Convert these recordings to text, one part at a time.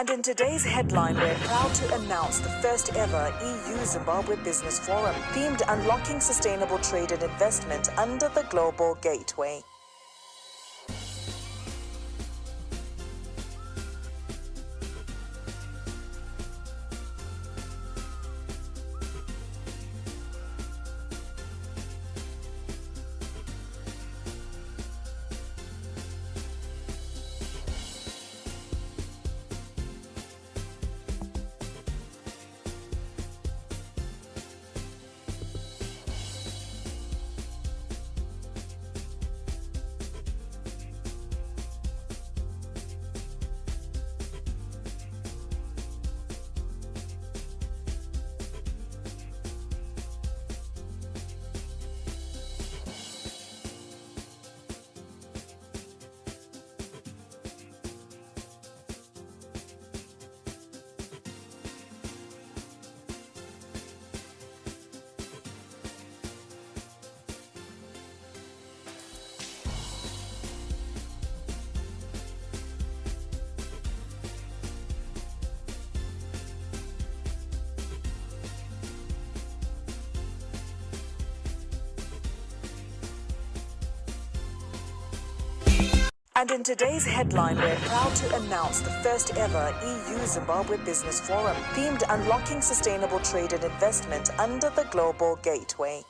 And in today's headline, we're proud to announce the first ever EU-Zimbabwe Business Forum, themed Unlocking Sustainable Trade and Investment under the Global Gateway. And in today's headline, we're proud to announce the first ever EU-Zimbabwe Business Forum, themed Unlocking Sustainable Trade and Investment under the Global Gateway.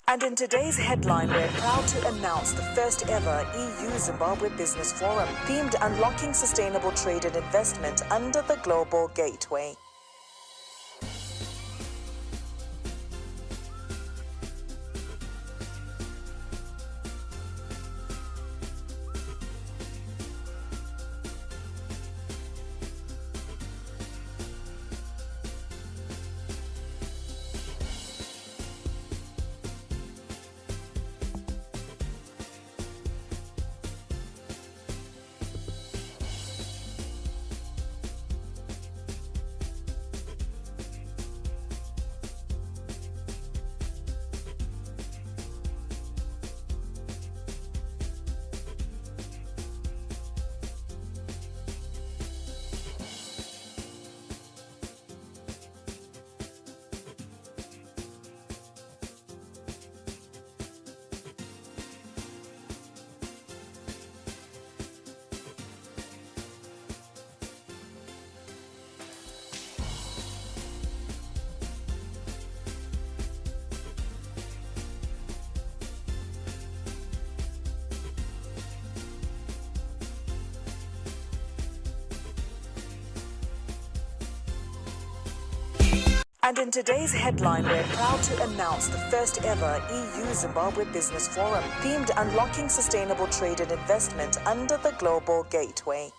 And in today's headline, we're proud to announce the first ever EU-Zimbabwe Business Forum, themed Unlocking Sustainable Trade and Investment under the Global Gateway. And in today's headline, we're proud to announce the first ever EU-Zimbabwe Business Forum, themed Unlocking Sustainable Trade and Investment under the Global Gateway.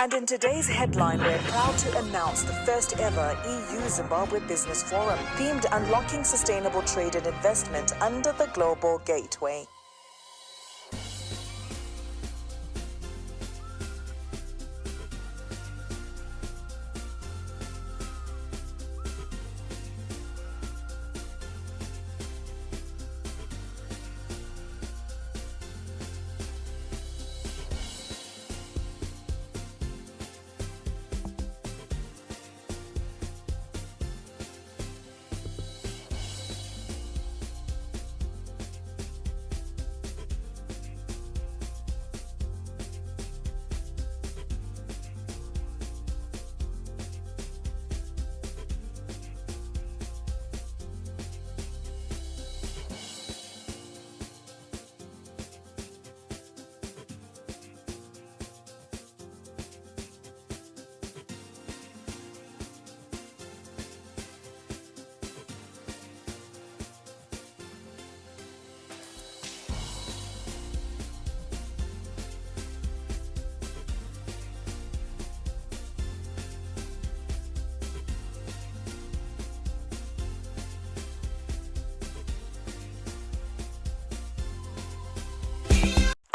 And in today's headline, we're proud to announce the first ever EU-Zimbabwe Business Forum, themed Unlocking Sustainable Trade and Investment under the Global Gateway.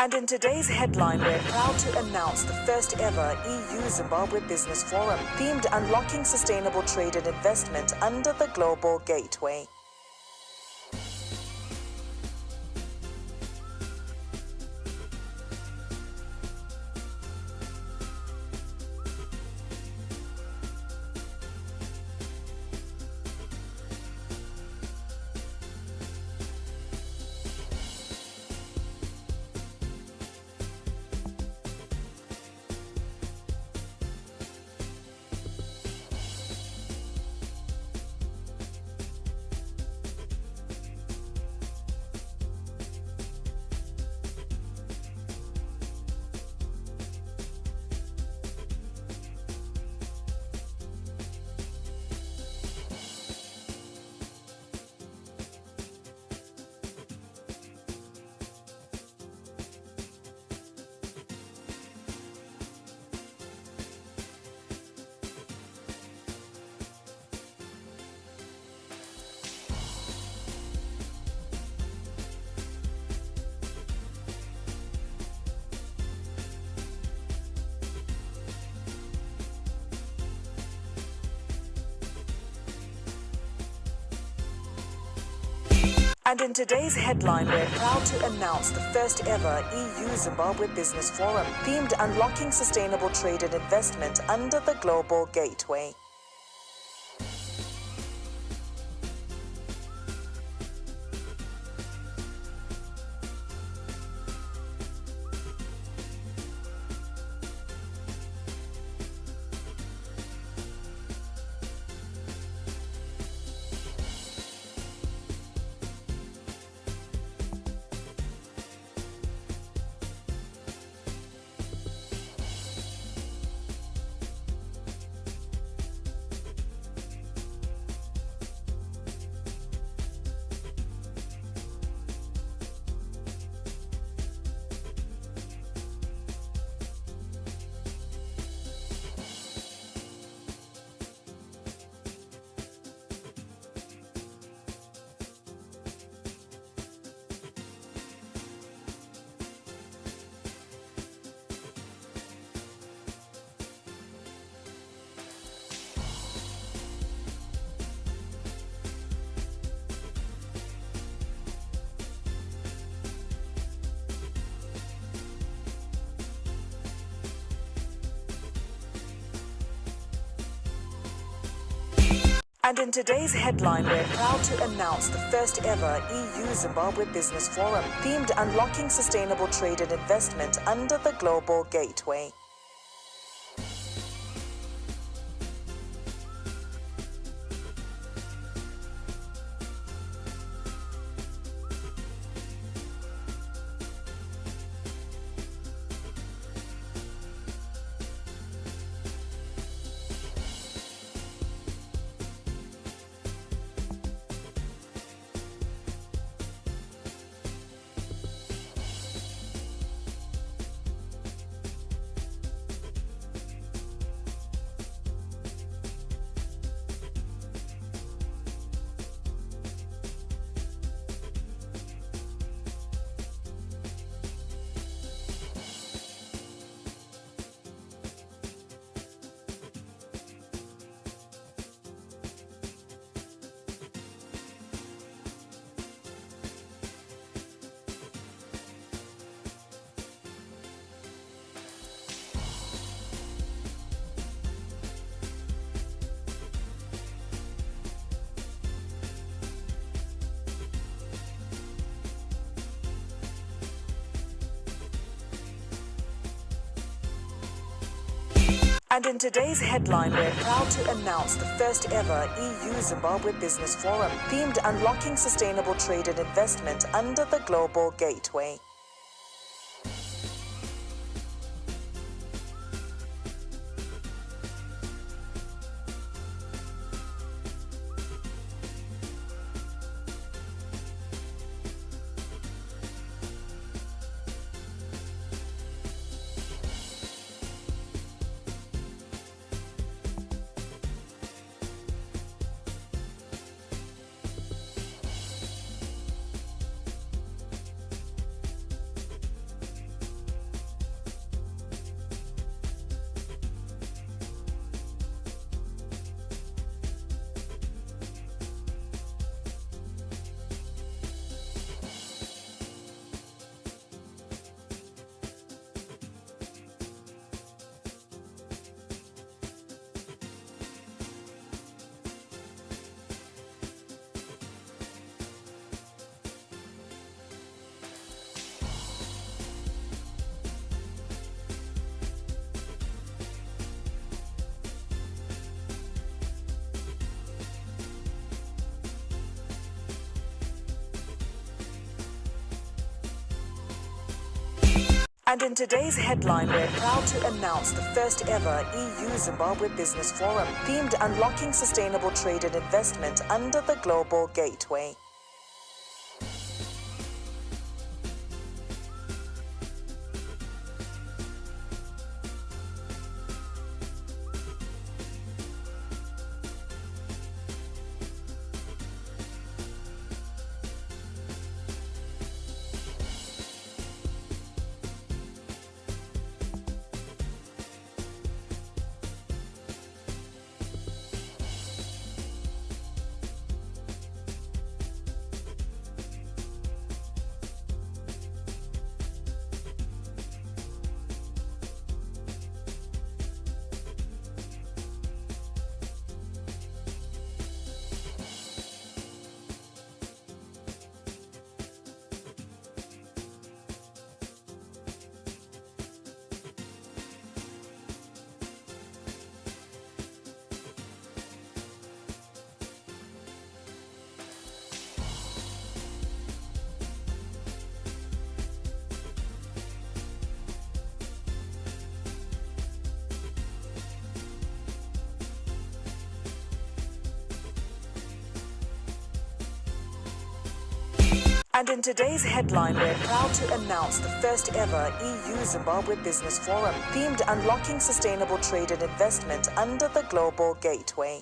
And in today's headline, we're proud to announce the first ever EU-Zimbabwe Business Forum, themed Unlocking Sustainable Trade and Investment under the Global Gateway. And in today's headline, we're proud to announce the first ever EU-Zimbabwe Business Forum, themed Unlocking Sustainable Trade and Investment under the Global Gateway. And in today's headline, we're proud to announce the first ever EU-Zimbabwe Business Forum, themed Unlocking Sustainable Trade and Investment under the Global Gateway. And in today's headline, we're proud to announce the first ever EU-Zimbabwe Business Forum, themed Unlocking Sustainable Trade and Investment under the Global Gateway. And in today's headline, we're proud to announce the first ever EU-Zimbabwe Business Forum, themed Unlocking Sustainable Trade and Investment under the Global Gateway. And in today's headline, we're proud to announce the first ever EU-Zimbabwe Business Forum, themed Unlocking Sustainable Trade and Investment under the Global Gateway.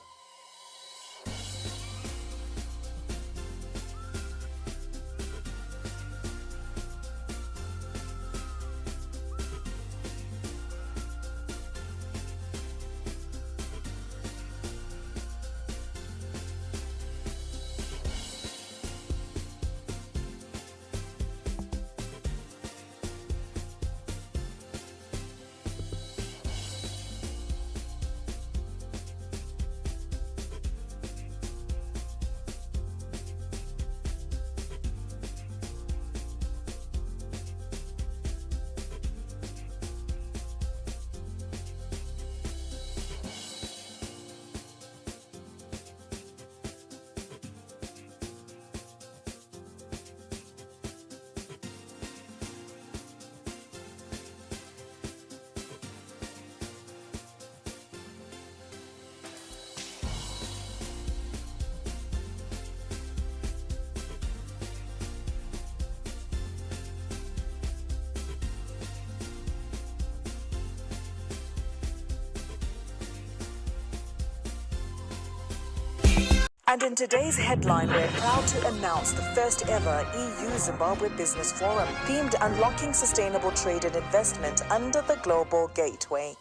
And in today's headline, we're proud to announce the first ever EU-Zimbabwe Business Forum, themed Unlocking Sustainable Trade and Investment under the Global Gateway.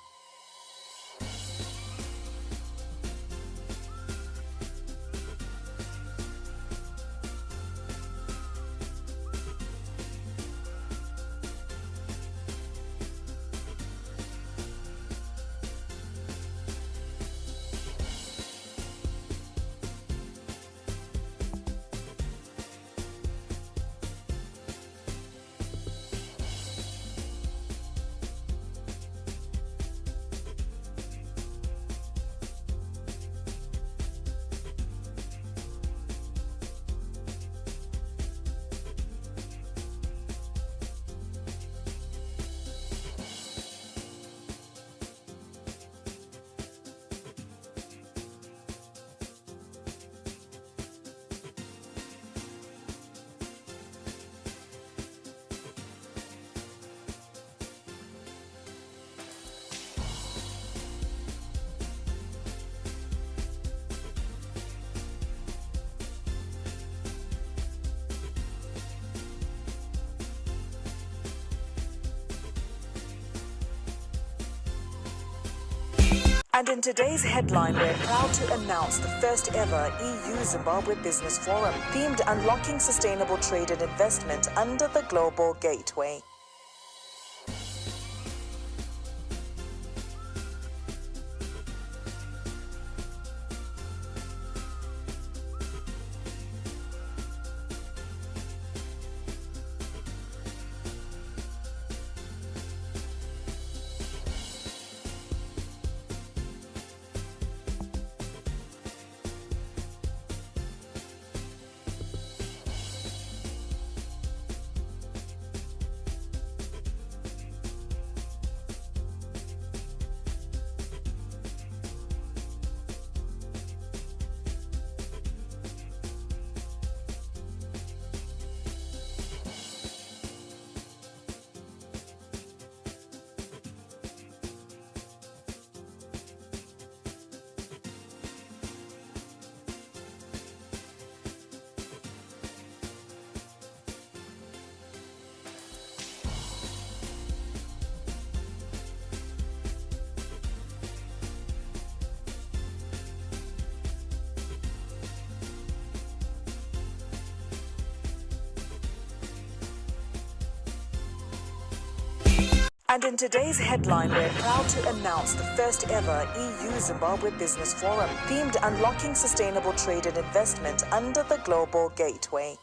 And in today's headline, we're proud to announce the first ever EU-Zimbabwe Business Forum, themed Unlocking Sustainable Trade and Investment under the Global Gateway. And in today's headline, we're proud to announce the first ever EU-Zimbabwe Business Forum, themed Unlocking Sustainable Trade and Investment under the Global Gateway.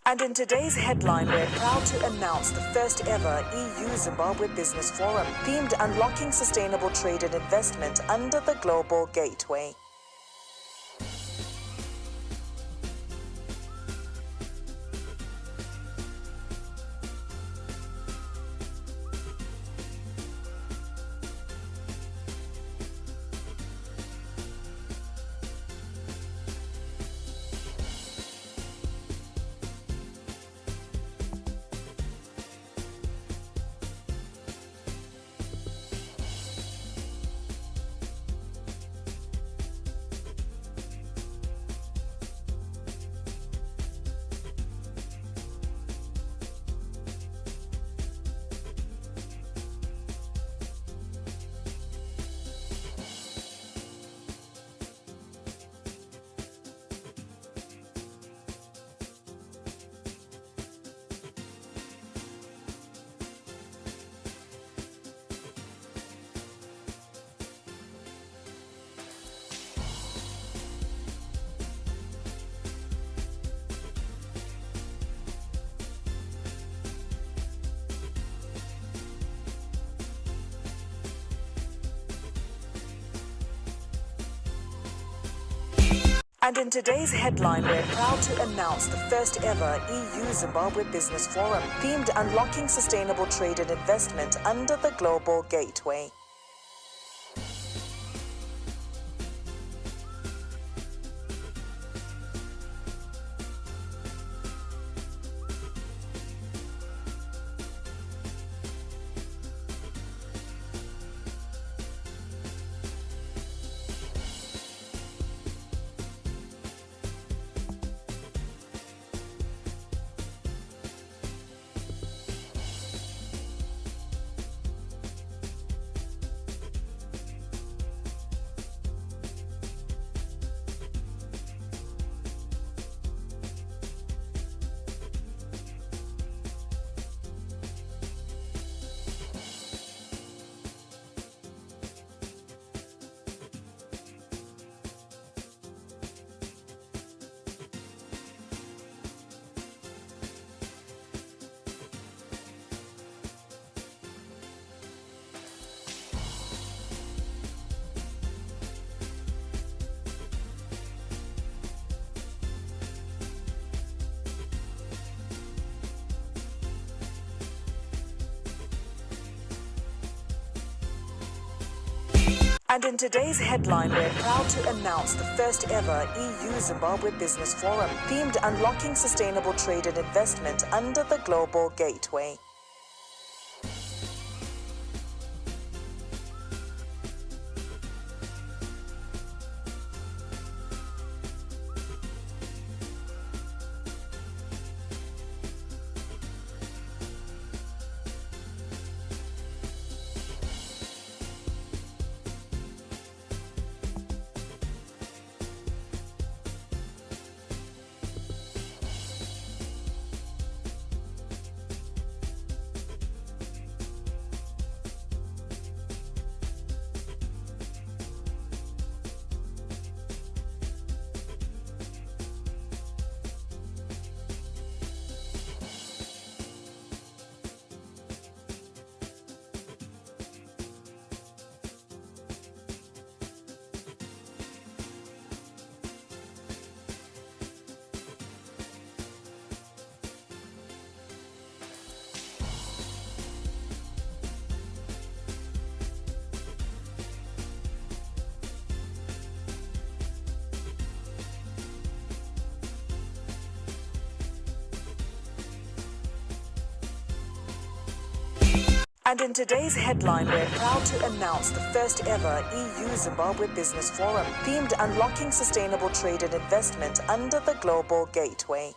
And in today's headline, we're proud to announce the first ever EU-Zimbabwe Business Forum, themed Unlocking Sustainable Trade and Investment under the Global Gateway. And in today's headline, we're proud to announce the first ever EU-Zimbabwe Business Forum, themed Unlocking Sustainable Trade and Investment under the Global Gateway. And in today's headline, we're proud to announce the first ever EU-Zimbabwe Business Forum, themed Unlocking Sustainable Trade and Investment under the Global Gateway. And in today's headline, we're proud to announce the first ever EU-Zimbabwe Business Forum, themed Unlocking Sustainable Trade and Investment under the Global Gateway.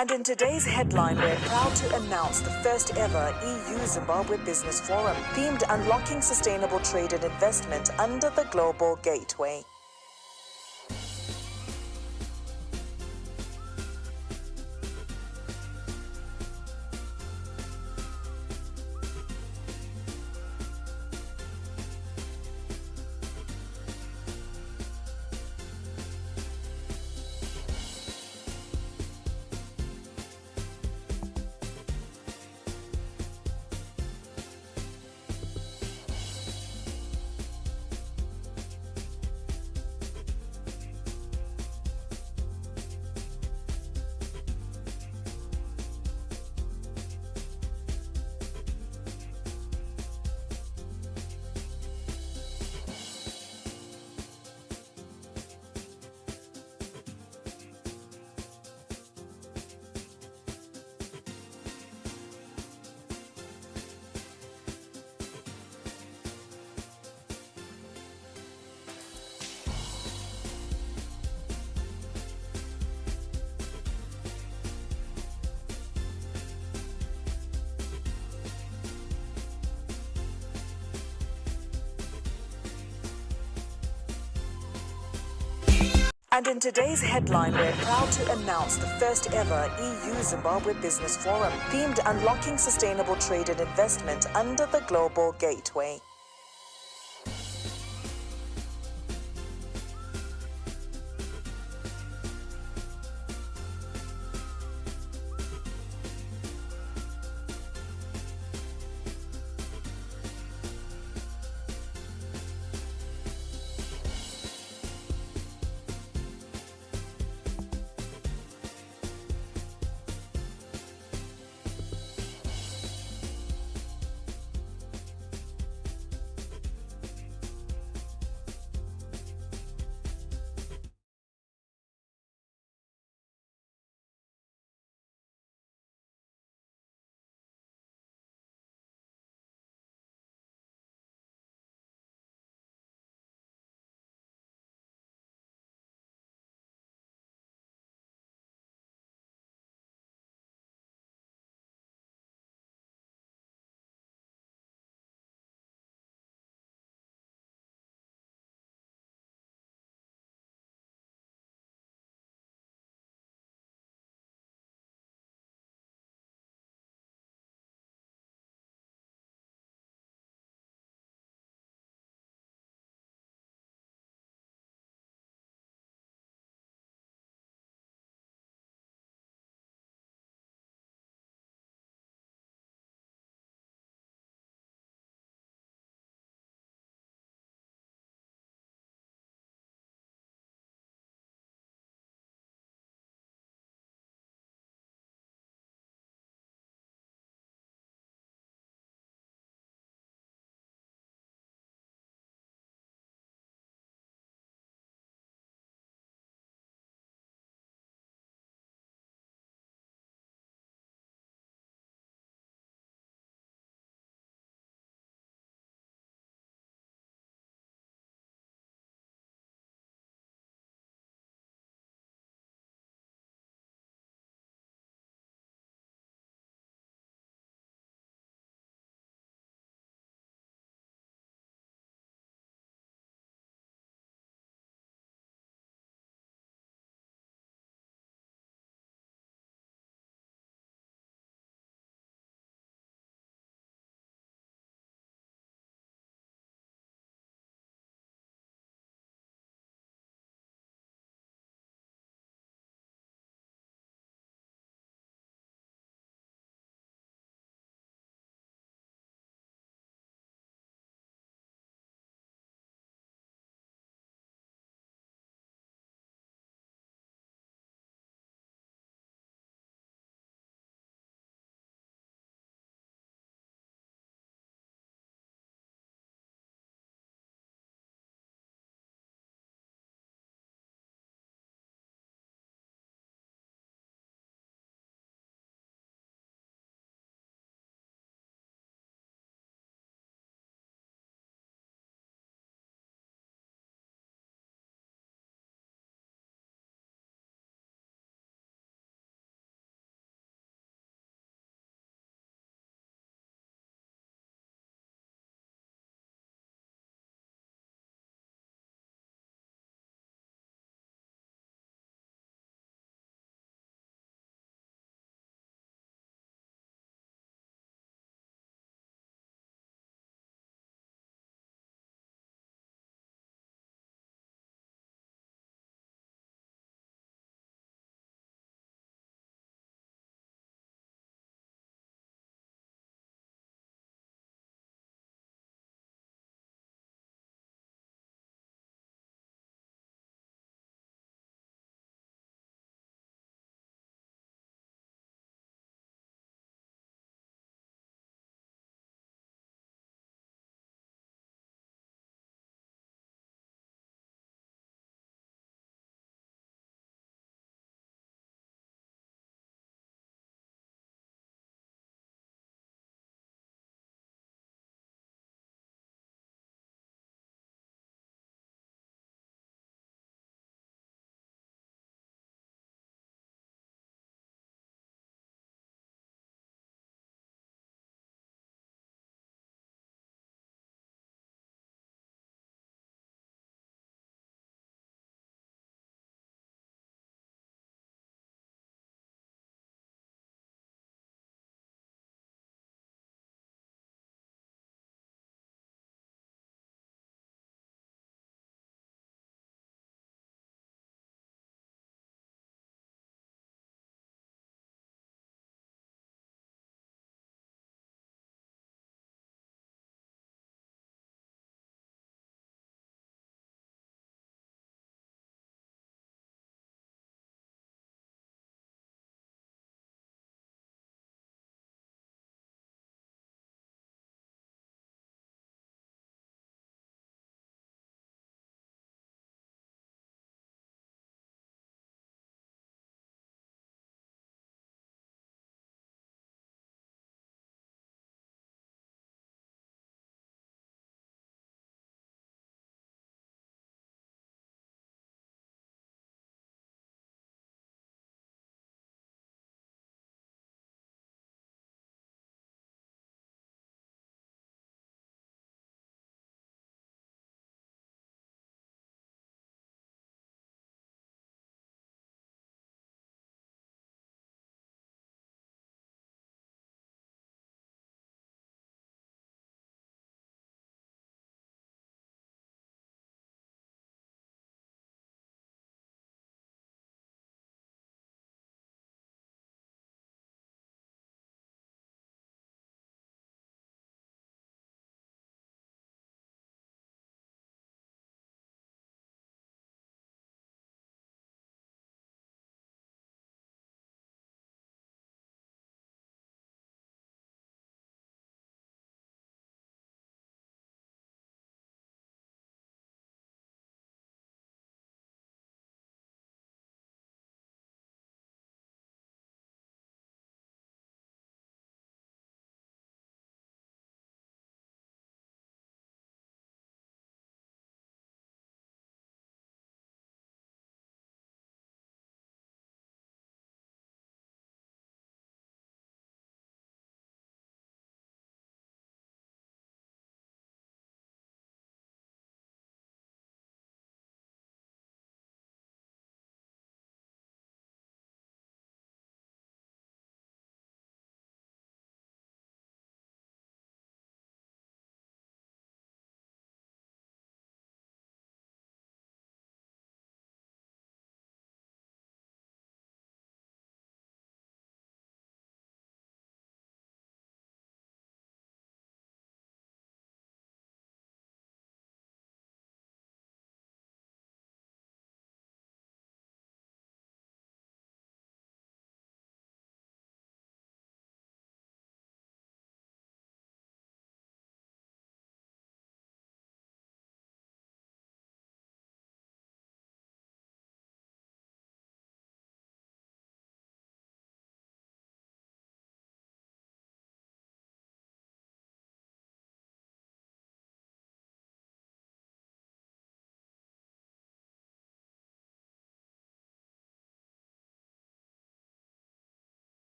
And in today's headline, we're proud to announce the first ever EU-Zimbabwe Business Forum, themed Unlocking Sustainable Trade and Investment under the Global Gateway. And in today's headline, we're proud to announce the first ever EU-Zimbabwe Business Forum, themed Unlocking Sustainable Trade and Investment under the Global Gateway.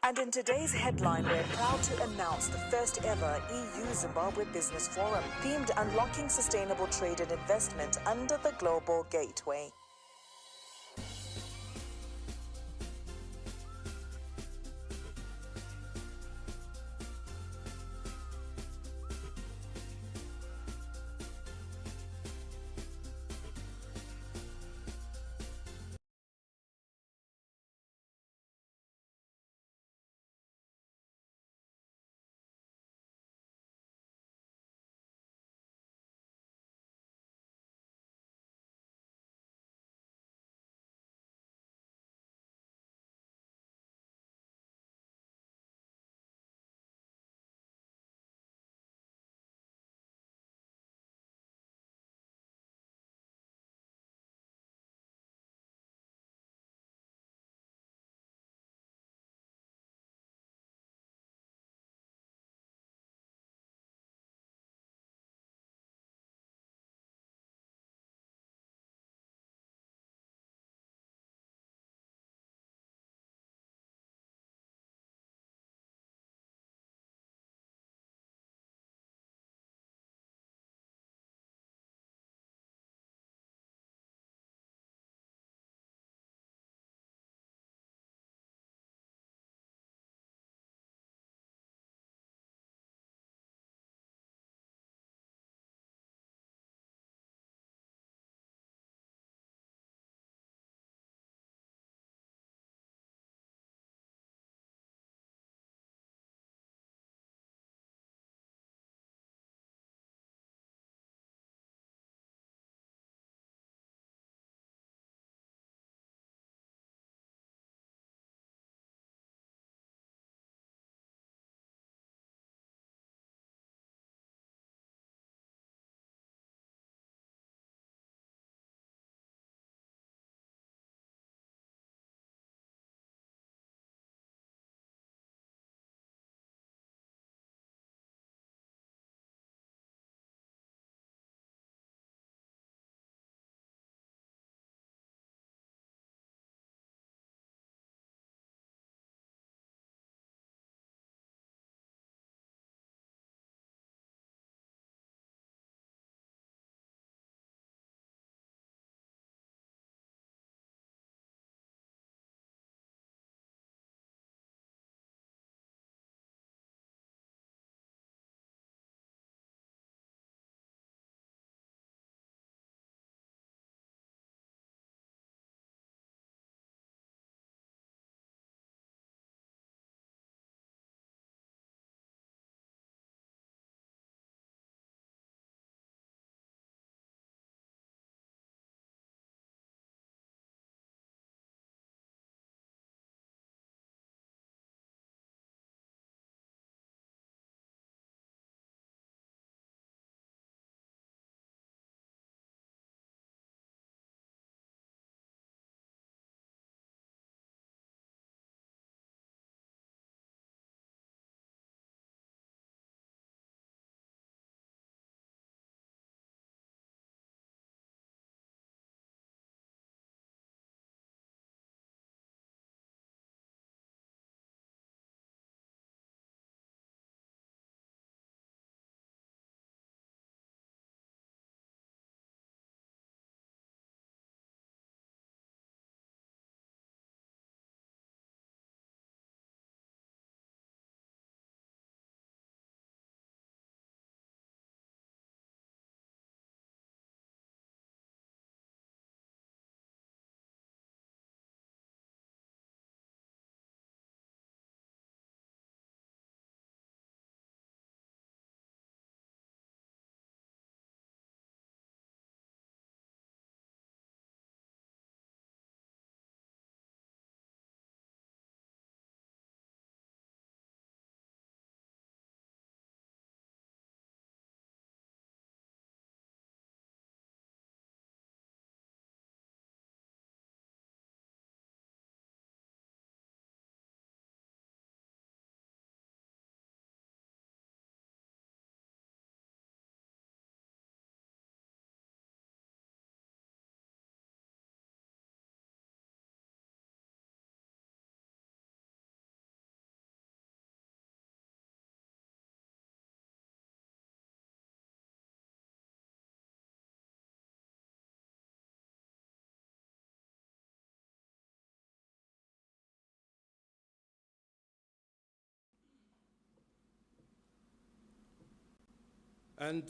And in today's headline, we're proud to announce the first ever EU Zimbabwe Business Forum, themed Unlocking Sustainable Trade and Investment under the Global Gateway. And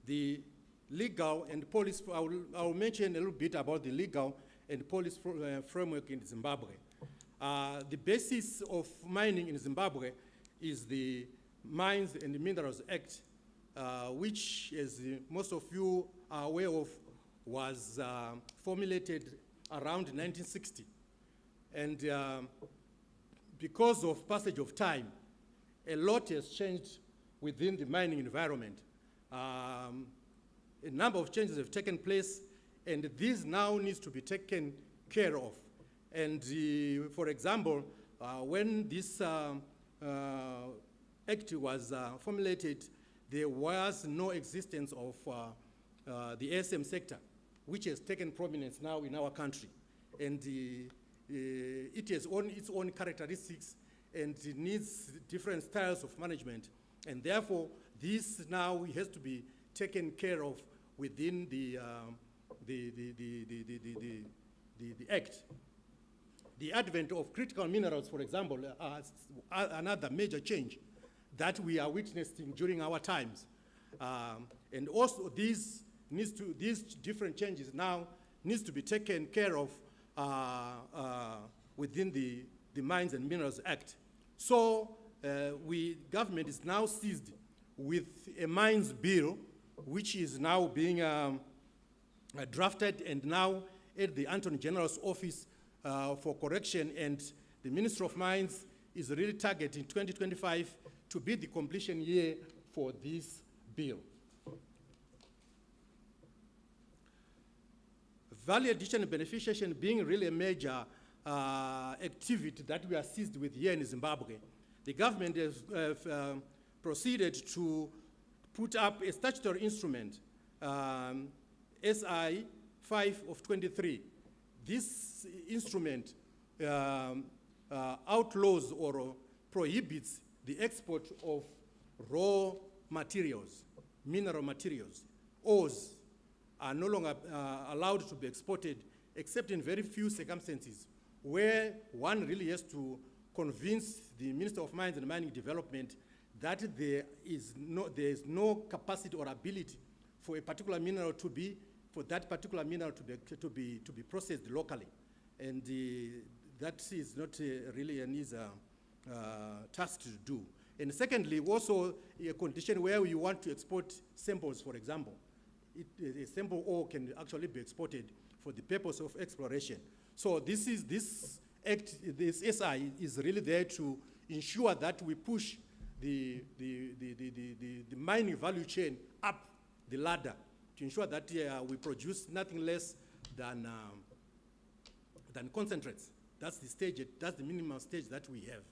the legal and policy, I will mention a little bit about the legal and policy framework in Zimbabwe. The basis of mining in Zimbabwe is the Mines and Minerals Act, which, as most of you are aware of, was formulated around 1960. And because of passage of time, a lot has changed within the mining environment. A number of changes have taken place, and this now needs to be taken care of. And for example, when this act was formulated, there was no existence of the ASM sector, which has taken prominence now in our country. And it has its own characteristics, and it needs different styles of management. And therefore, this now has to be taken care of within the Act. The advent of critical minerals, for example, another major change that we are witnessing during our times. And also these different changes now needs to be taken care of within the Mines and Minerals Act. So government is now seized with a mines bill, which is now being drafted and now at the Attorney General's office for correction, and the Ministry of Mines is really targeting 2025 to be the completion year for this bill. Value addition and beneficiation being really a major activity that we are seized with here in Zimbabwe. The government has proceeded to put up a statutory instrument, SI 5 of 23. This instrument outlaws or prohibits the export of raw materials, mineral materials. Ores are no longer allowed to be exported except in very few circumstances where one really has to convince the Minister of Mines and Mining Development that there is no capacity or ability for a particular mineral to be, for that particular mineral to be processed locally. And that is not really an easy task to do. And secondly, also a condition where you want to export samples, for example. A sample ore can actually be exported for the purpose of exploration. So this act, this SI is really there to ensure that we push the mining value chain up the ladder to ensure that we produce nothing less than concentrates. That's the stage, that's the minimum stage that we have.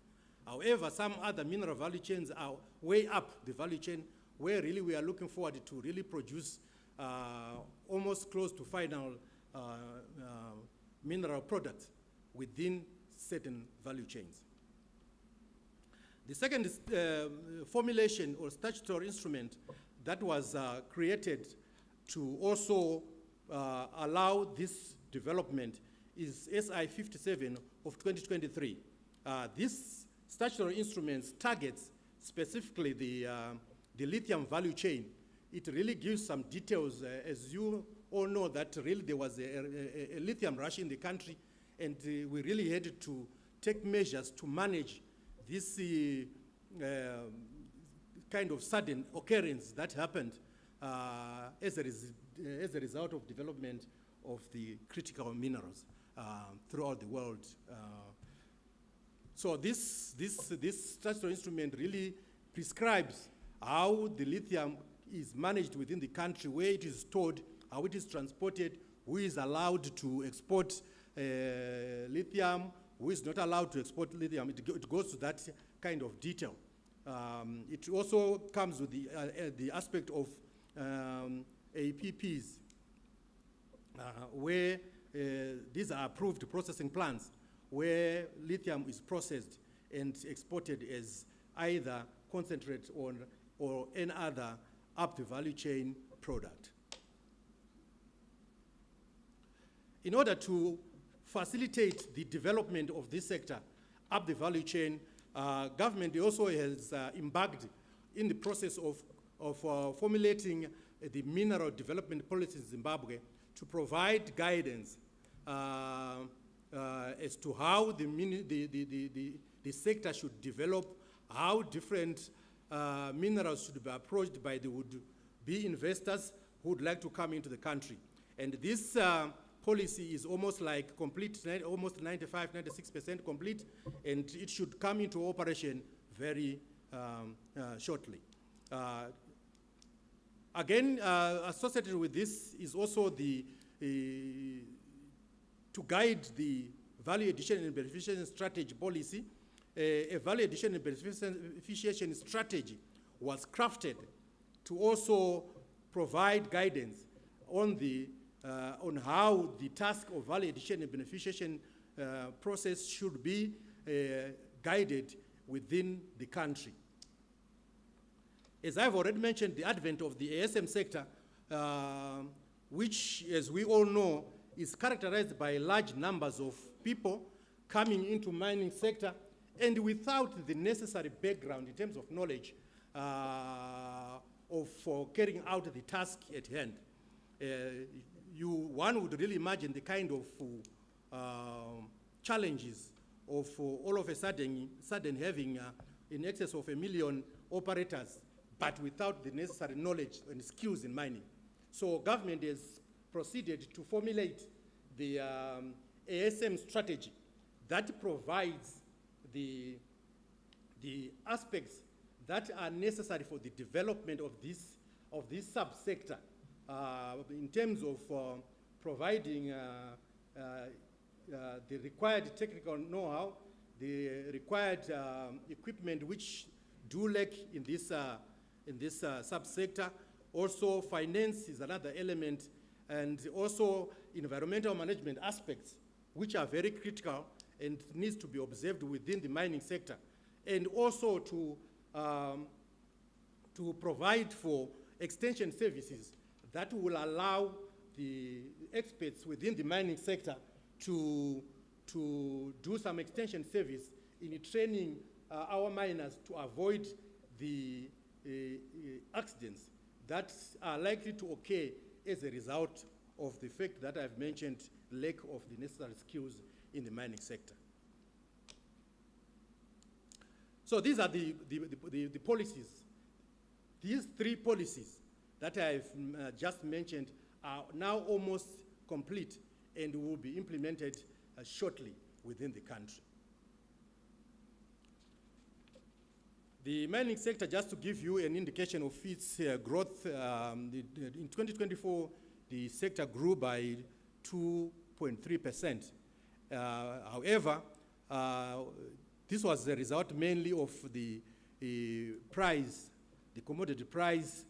However, some other mineral value chains are way up the value chain where really we are looking forward to really produce almost close to final mineral products within certain value chains. The second formulation or statutory instrument that was created to also allow this development is SI 57 of 2023. This statutory instrument targets specifically the lithium value chain. It really gives some details, as you all know, that really there was a lithium rush in the country, and we really had to take measures to manage this kind of sudden occurrence that happened as a result of development of the critical minerals throughout the world. So this statutory instrument really prescribes how the lithium is managed within the country, where it is stored, how it is transported, who is allowed to export lithium, who is not allowed to export lithium. It goes to that kind of detail. It also comes with the aspect of APPs, where these are approved processing plants, where lithium is processed and exported as either concentrate or any other up the value chain product. In order to facilitate the development of this sector up the value chain, government also has embarked in the process of formulating the mineral development policy in Zimbabwe to provide guidance as to how the sector should develop, how different minerals should be approached by the would-be investors who would like to come into the country. And this policy is almost like complete, almost 95, 96% complete, and it should come into operation very shortly. Again, associated with this is also to guide the value addition and beneficiation strategy policy. A value addition and beneficiation strategy was crafted to also provide guidance on how the task of value addition and beneficiation process should be guided within the country. As I've already mentioned, the advent of the ASM sector, which, as we all know, is characterized by large numbers of people coming into mining sector and without the necessary background in terms of knowledge for carrying out the task at hand. One would really imagine the kind of challenges of all of a sudden having in excess of 1 million operators, but without the necessary knowledge and skills in mining. So government has proceeded to formulate the ASM strategy that provides the aspects that are necessary for the development of this subsector in terms of providing the required technical know-how, the required equipment which do lack in this subsector. Also, finance is another element, and also environmental management aspects, which are very critical and needs to be observed within the mining sector, and also to provide for extension services that will allow the experts within the mining sector to do some extension service in training our miners to avoid the accidents that are likely to occur as a result of the fact that I've mentioned lack of the necessary skills in the mining sector. So these are the policies. These 3 policies that I've just mentioned are now almost complete and will be implemented shortly within the country. The mining sector, just to give you an indication of its growth, in 2024, the sector grew by 2.3%. However, this was the result mainly of the commodity price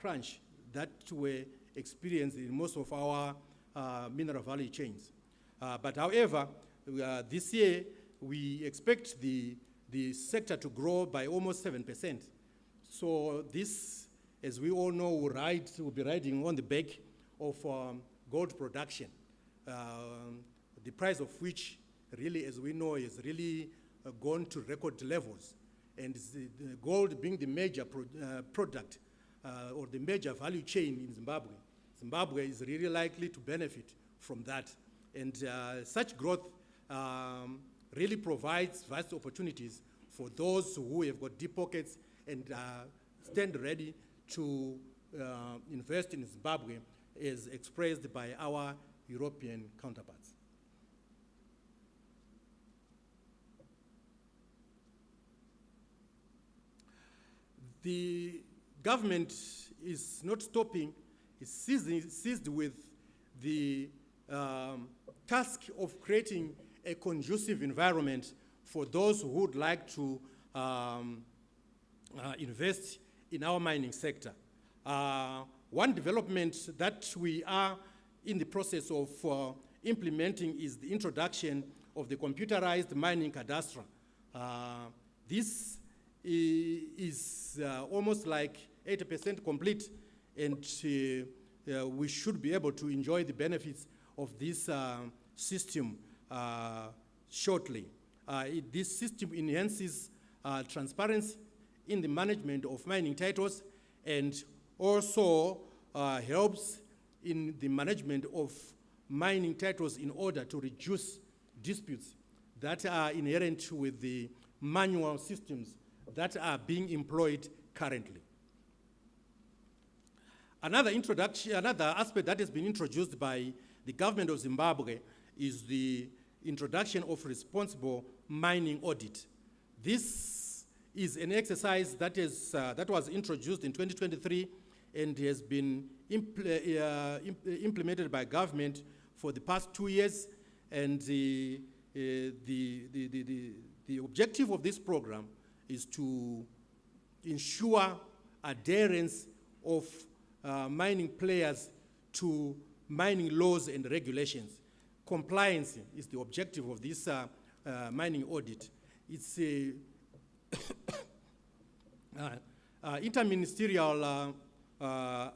crunch that were experienced in most of our mineral value chains. But however, this year, we expect the sector to grow by almost 7%. So this, as we all know, will be riding on the back of gold production, the price of which really, as we know, is really gone to record levels. And the gold being the major product or the major value chain in Zimbabwe, Zimbabwe is really likely to benefit from that. And such growth really provides vast opportunities for those who have got deep pockets and stand ready to invest in Zimbabwe, as expressed by our European counterparts. The government is not stopping, it's seized with the task of creating a conducive environment for those who would like to invest in our mining sector. One development that we are in the process of implementing is the introduction of the computerized mining cadastre. This is almost like 80% complete, and we should be able to enjoy the benefits of this system shortly. This system enhances transparency in the management of mining titles and also helps in the management of mining titles in order to reduce disputes that are inherent with the manual systems that are being employed currently. Another aspect that has been introduced by the government of Zimbabwe is the introduction of responsible mining audit. This is an exercise that was introduced in 2023 and has been implemented by government for the past 2 years. And the objective of this program is to ensure adherence of mining players to mining laws and regulations. Compliance is the objective of this mining audit. It's interministerial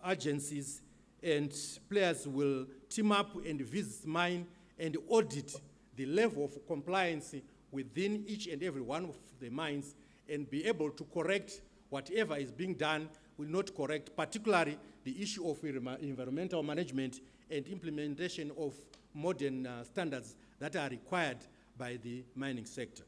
agencies and players will team up and visit mine and audit the level of compliance within each and every one of the mines and be able to correct whatever is being done will not correct, particularly the issue of environmental management and implementation of modern standards that are required by the mining sector.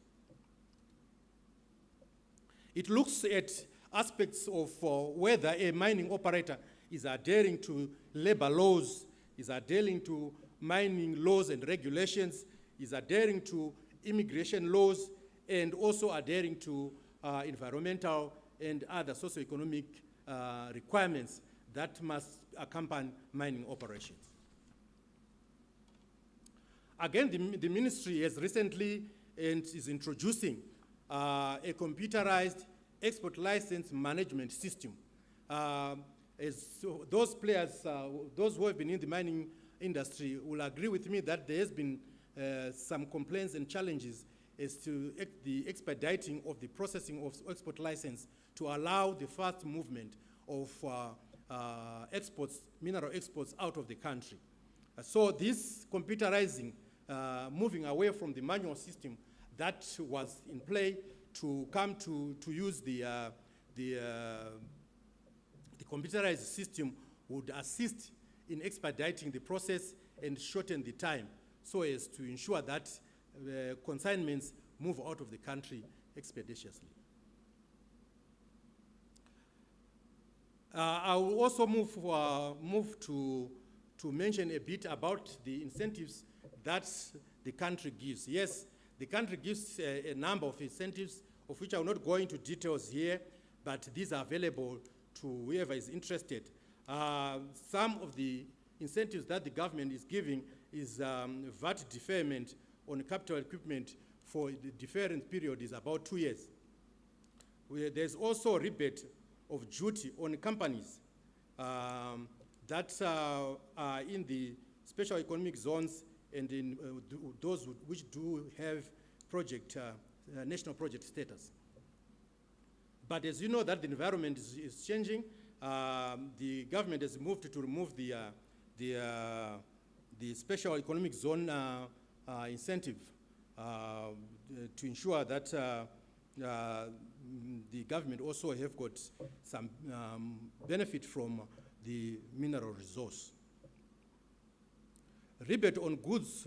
It looks at aspects of whether a mining operator is adhering to labor laws, is adhering to mining laws and regulations, is adhering to immigration laws, and also adhering to environmental and other socioeconomic requirements that must accompany mining operations. Again, the ministry has recently and is introducing a computerized export license management system. So those players, those who have been in the mining industry will agree with me that there has been some complaints and challenges as to the expediting of the processing of export license to allow the fast movement of exports, mineral exports out of the country. So this computerizing, moving away from the manual system that was in play to come to use the computerized system would assist in expediting the process and shorten the time so as to ensure that consignments move out of the country expeditiously. I will also move to mention a bit about the incentives that the country gives. Yes, the country gives a number of incentives, of which I will not go into details here, but these are available to whoever is interested. Some of the incentives that the government is giving is VAT deferment on capital equipment for the deferment period is about 2 years. There's also a rebate of duty on companies that are in the special economic zones and in those which do have national project status. But as you know that the environment is changing, the government has moved to remove the special economic zone incentive to ensure that the government also have got some benefit from the mineral resource. Rebate on goods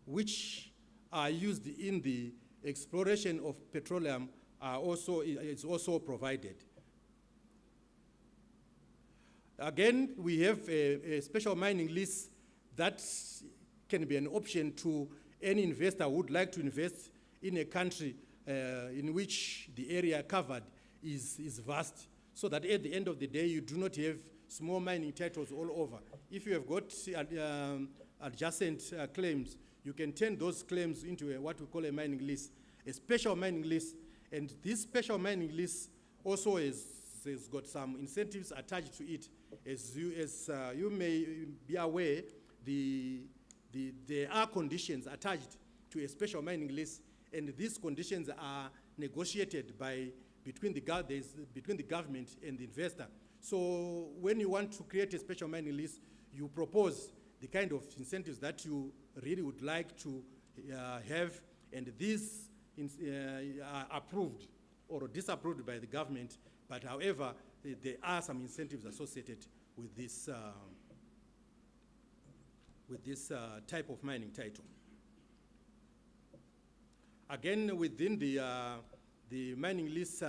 which are used in the exploration of petroleum is also provided. Again, we have a special mining lease that can be an option to any investor who would like to invest in a country in which the area covered is vast, so that at the end of the day you do not have small mining titles all over. If you have got adjacent claims, you can turn those claims into what we call a mining lease, a special mining lease. And this special mining lease also has got some incentives attached to it. As you may be aware, there are conditions attached to a special mining lease, and these conditions are negotiated between the government and the investor. So when you want to create a special mining lease, you propose the kind of incentives that you really would like to have, and these are approved or disapproved by the government. But however, there are some incentives associated with this type of mining title. Again, within the mining lease,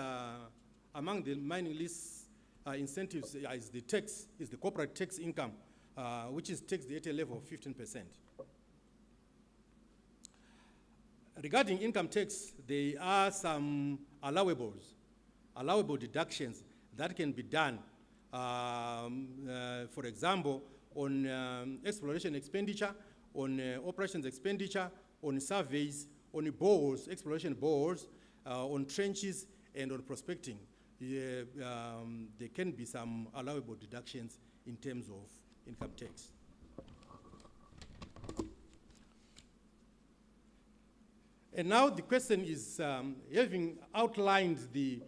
among the mining lease incentives is the corporate tax income, which is taxed at a level of 15%. Regarding income tax, there are some allowable deductions that can be done. For example, on exploration expenditure, on operations expenditure, on surveys, on boreholes, exploration boreholes, on trenches, and on prospecting. There can be some allowable deductions in terms of income tax. And now the question is, having outlined the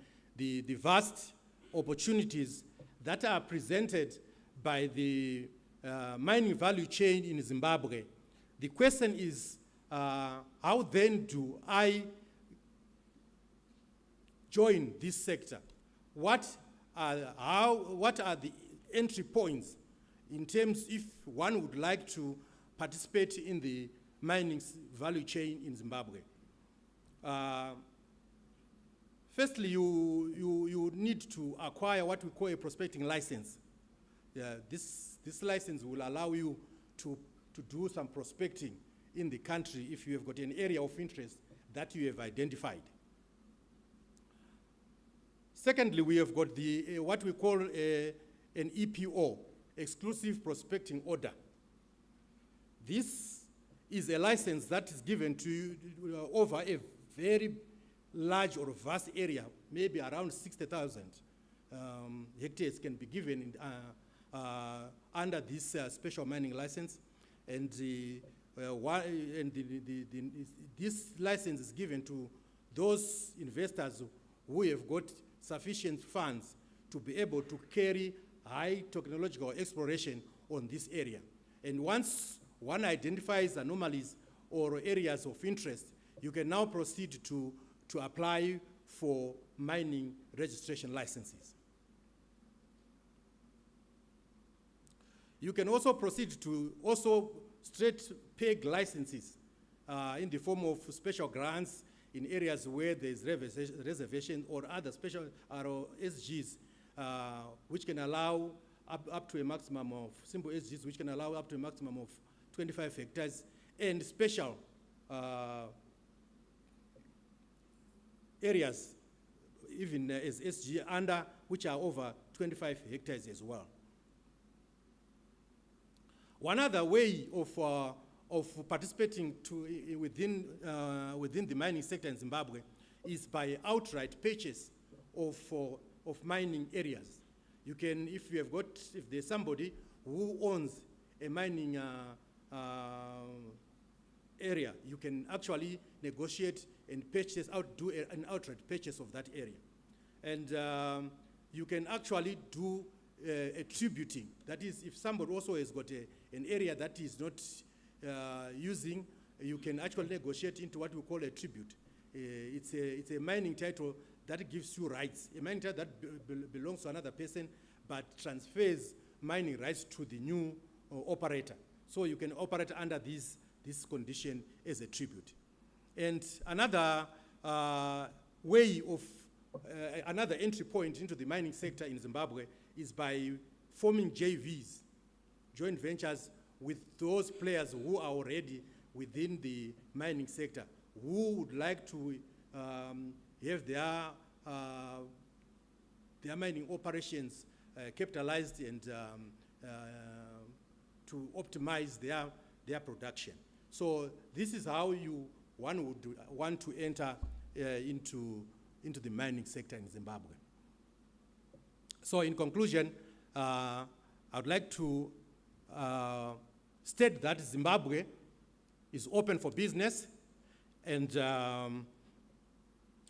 vast opportunities that are presented by the mining value chain in Zimbabwe, the question is, how then do I join this sector? What are the entry points in terms if one would like to participate in the mining value chain in Zimbabwe? Firstly, you need to acquire what we call a prospecting license. This license will allow you to do some prospecting in the country if you have got an area of interest that you have identified. Secondly, we have got what we call an EPO, Exclusive Prospecting Order. This is a license that is given to you over a very large or vast area, maybe around 60,000 hectares can be given under this special mining license. And this license is given to those investors who have got sufficient funds to be able to carry high technological exploration on this area. And once one identifies anomalies or areas of interest, you can now proceed to apply for mining registration licenses. You can also proceed to straight peg licenses in the form of special grants in areas where there's reservation or other special SGs, which can allow up to a maximum of, simple SGs, which can allow up to a maximum of 25 hectares, and special areas, even as SG under, which are over 25 hectares as well. One other way of participating within the mining sector in Zimbabwe is by outright purchase of mining areas. You can, if there's somebody who owns a mining area, you can actually negotiate and do an outright purchase of that area. And you can actually do attributing. That is, if somebody also has got an area that is not using, you can actually negotiate into what we call a tribute. It's a mining title that gives you rights. A mining title that belongs to another person, but transfers mining rights to the new operator. So you can operate under this condition as a tribute. And another way of, another entry point into the mining sector in Zimbabwe is by forming JVs, joint ventures, with those players who are already within the mining sector, who would like to have their mining operations capitalized and to optimize their production. So this is how one would want to enter into the mining sector in Zimbabwe. So in conclusion, I would like to state that Zimbabwe is open for business and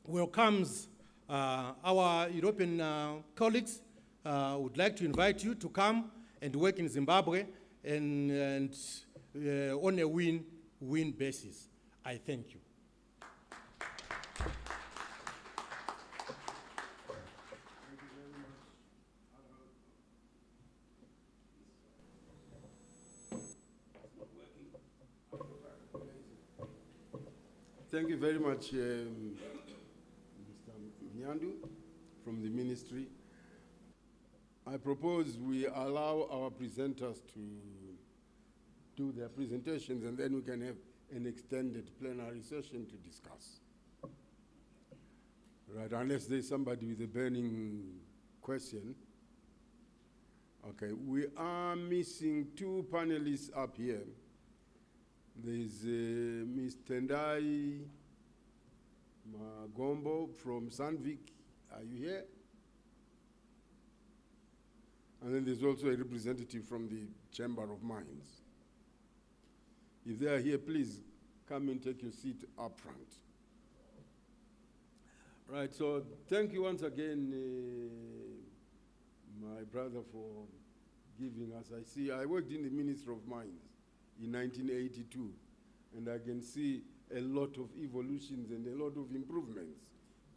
welcomes our European colleagues. Would like to invite you to come and work in Zimbabwe and on a win-win basis. I thank you. Thank you very much, Mr. Munyanduri from the ministry. I propose we allow our presenters to do their presentations, and then we can have an extended plenary session to discuss. Right, unless there's somebody with a burning question. Okay, we are missing two panelists up here. There's Ms. Tendai Magombo from Sandvik. Are you here? And then there's also a representative from the Chamber of Mines. If they are here, please come and take your seat up front. Right, so thank you once again, my brother, for giving us. I worked in the Ministry of Mines in 1982, and I can see a lot of evolutions and a lot of improvements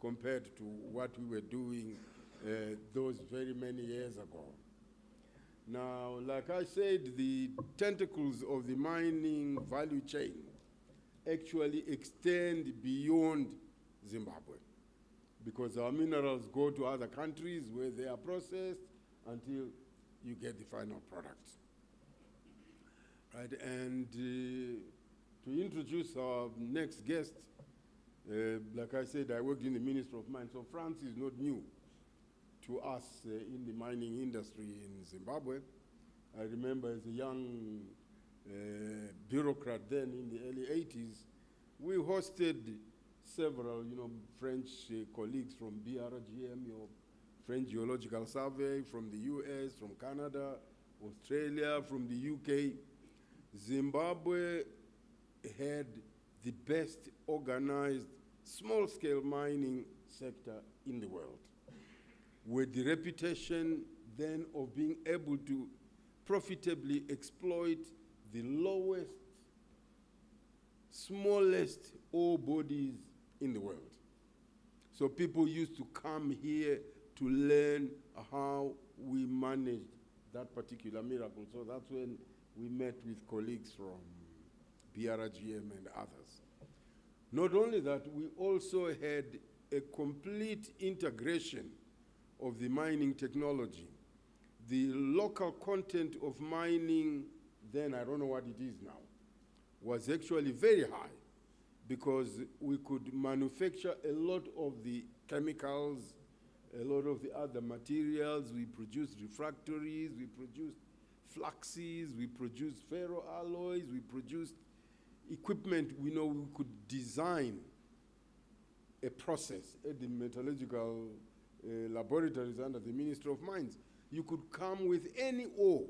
compared to what we were doing those very many years ago. Now, like I said, the tentacles of the mining value chain actually extend beyond Zimbabwe, because our minerals go to other countries where they are processed until you get the final product. Right, and to introduce our next guest, like I said, I worked in the Ministry of Mines, so France is not new to us in the mining industry in Zimbabwe. I remember as a young bureaucrat then in the early 80s, we hosted several, French colleagues from BRGM, French Geological Survey, from the US, from Canada, Australia, from the UK. Zimbabwe had the best organized small-scale mining sector in the world, with the reputation then of being able to profitably exploit the lowest, smallest ore bodies in the world. So people used to come here to learn how we managed that particular miracle. So that's when we met with colleagues from BRGM and others. Not only that, we also had a complete integration of the mining technology. The local content of mining then, I don't know what it is now, was actually very high, because we could manufacture a lot of the chemicals, a lot of the other materials. We produced refractories, we produced fluxes, we produced ferroalloys, we produced equipment. We could design a process at the metallurgical laboratories under the Ministry of Mines. You could come with any ore.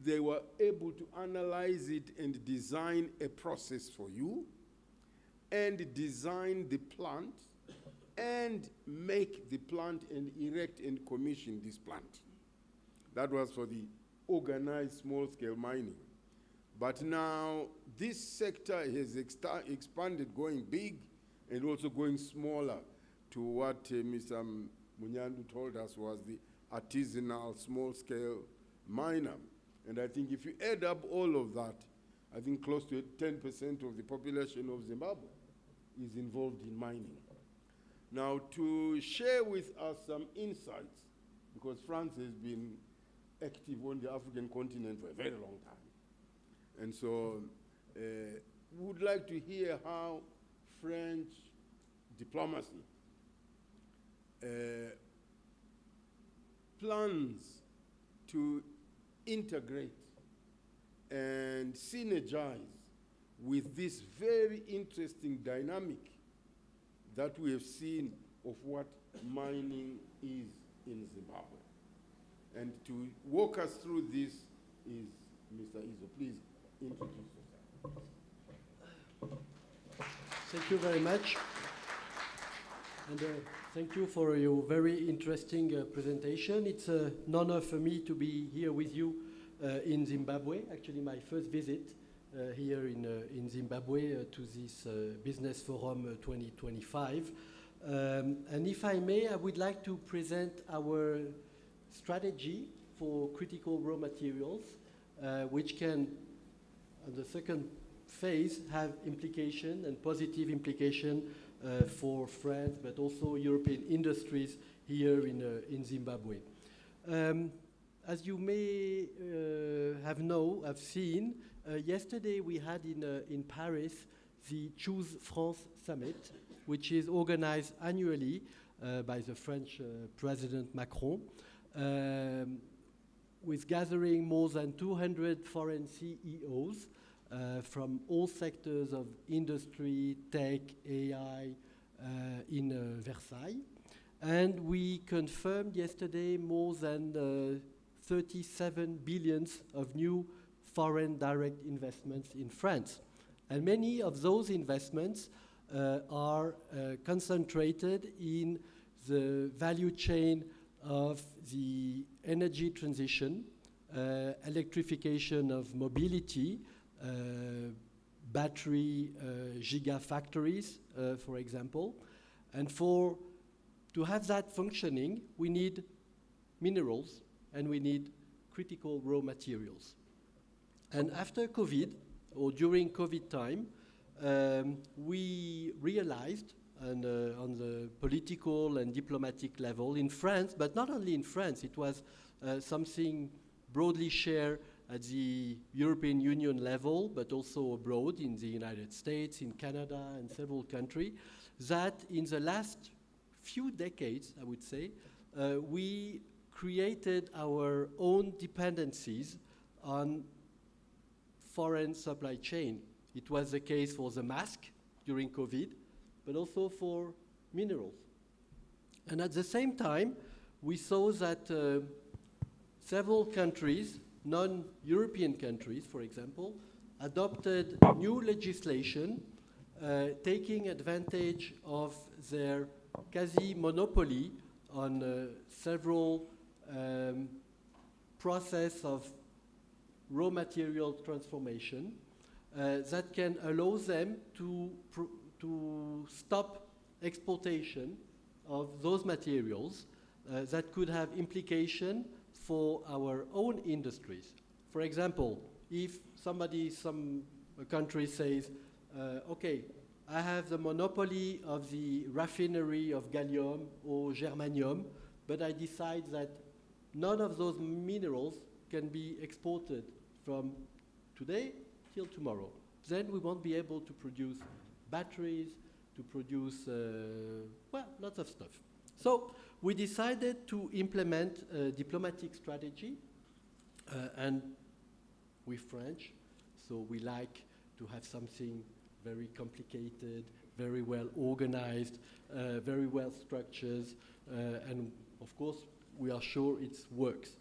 They were able to analyze it and design a process for you, and design the plant, and make the plant and erect and commission this plant. That was for the organized small-scale mining. But now this sector has expanded, going big and also going smaller, to what Mr. Munyanduri told us was the artisanal small-scale miner. And I think if you add up all of that, I think close to 10% of the population of Zimbabwe is involved in mining. Now, to share with us some insights, because France has been active on the African continent for a very long time. And so we would like to hear how French diplomacy plans to integrate and synergize with this very interesting dynamic that we have seen of what mining is in Zimbabwe. And to walk us through this is Mr. Izzo. Please introduce yourself. Thank you very much. And thank you for your very interesting presentation. It's an honor for me to be here with you in Zimbabwe. Actually, my first visit here in Zimbabwe to this Business Forum 2025. And if I may, I would like to present our strategy for critical raw materials, which can, on the second phase have implication and positive implication for France, but also European industries here in Zimbabwe. As you may have seen, yesterday we had in Paris the Choose France Summit, which is organized annually by the French President Macron, with gathering more than 200 foreign CEOs from all sectors of industry, tech, AI in Versailles. And we confirmed yesterday more than 37 billions of new foreign direct investments in France. And many of those investments are concentrated in the value chain of the energy transition, electrification of mobility, battery gigafactories, for example. And to have that functioning, we need minerals and we need critical raw materials. And after COVID, or during COVID time, we realized, and on the political and diplomatic level in France, but not only in France, it was something broadly shared at the European Union level, but also abroad in the United States, in Canada, and several countries, that in the last few decades, I would say, we created our own dependencies on foreign supply chain. It was the case for the mask during COVID, but also for minerals. And at the same time, we saw that several countries, non-European countries, for example, adopted new legislation taking advantage of their quasi-monopoly on several process of raw material transformation that can allow them to stop exportation of those materials that could have implication for our own industries. For example, if some country says, okay, I have the monopoly of the raffinery of gallium or germanium, but I decide that none of those minerals can be exported from today till tomorrow. Then we won't be able to produce batteries, to produce, lots of stuff. So we decided to implement a diplomatic strategy, and we're French, so we like to have something very complicated, very well organized, very well structured, and of course, we are sure it works.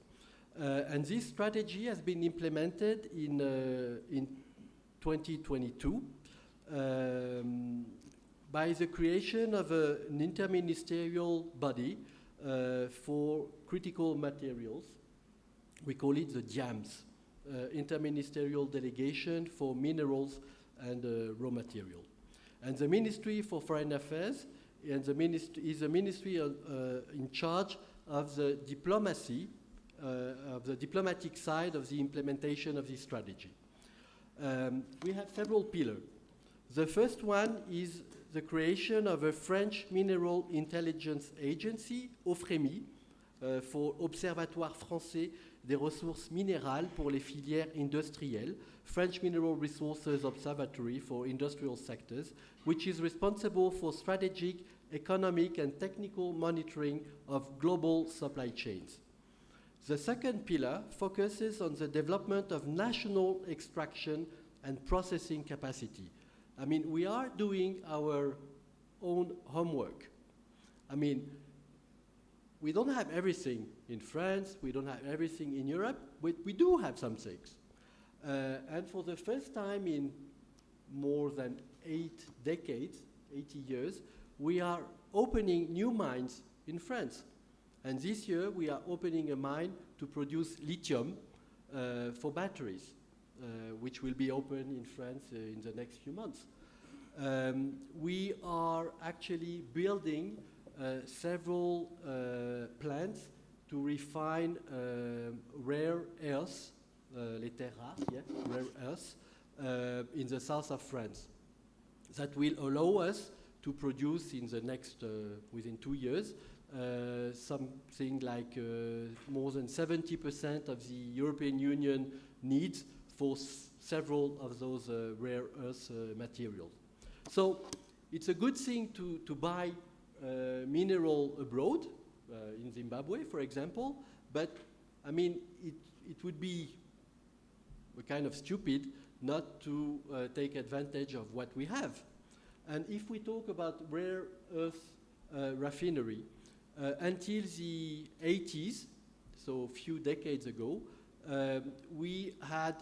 And this strategy has been implemented in 2022 by the creation of an interministerial body for critical materials. We call it the DIAMS, Interministerial Delegation for Minerals and Raw Material. And the Ministry for Foreign Affairs and is the ministry in charge of the diplomacy, of the diplomatic side of the implementation of this strategy. We have several pillars. The first one is the creation of a French Mineral Intelligence Agency, OFREMI, for Observatoire Français des Ressources Minérales pour les filières industrielles, French Mineral Resources Observatory for industrial sectors, which is responsible for strategic, economic, and technical monitoring of global supply chains. The second pillar focuses on the development of national extraction and processing capacity. I mean, we are doing our own homework. I mean, we don't have everything in France, we don't have everything in Europe, but we do have some things. And for the first time in more than 8 decades, 80 years, we are opening new mines in France. And this year, we are opening a mine to produce lithium for batteries, which will be open in France in the next few months. We are actually building several plants to refine rare earths, les terres rares, yeah, rare earths, in the south of France. That will allow us to produce in the next, within 2 years, something like more than 70% of the European Union needs for several of those rare earth materials. So it's a good thing to buy mineral abroad, in Zimbabwe, for example, but I mean, it would be kind of stupid not to take advantage of what we have. And if we talk about rare earth raffinery, until the 80s, so a few decades ago, we had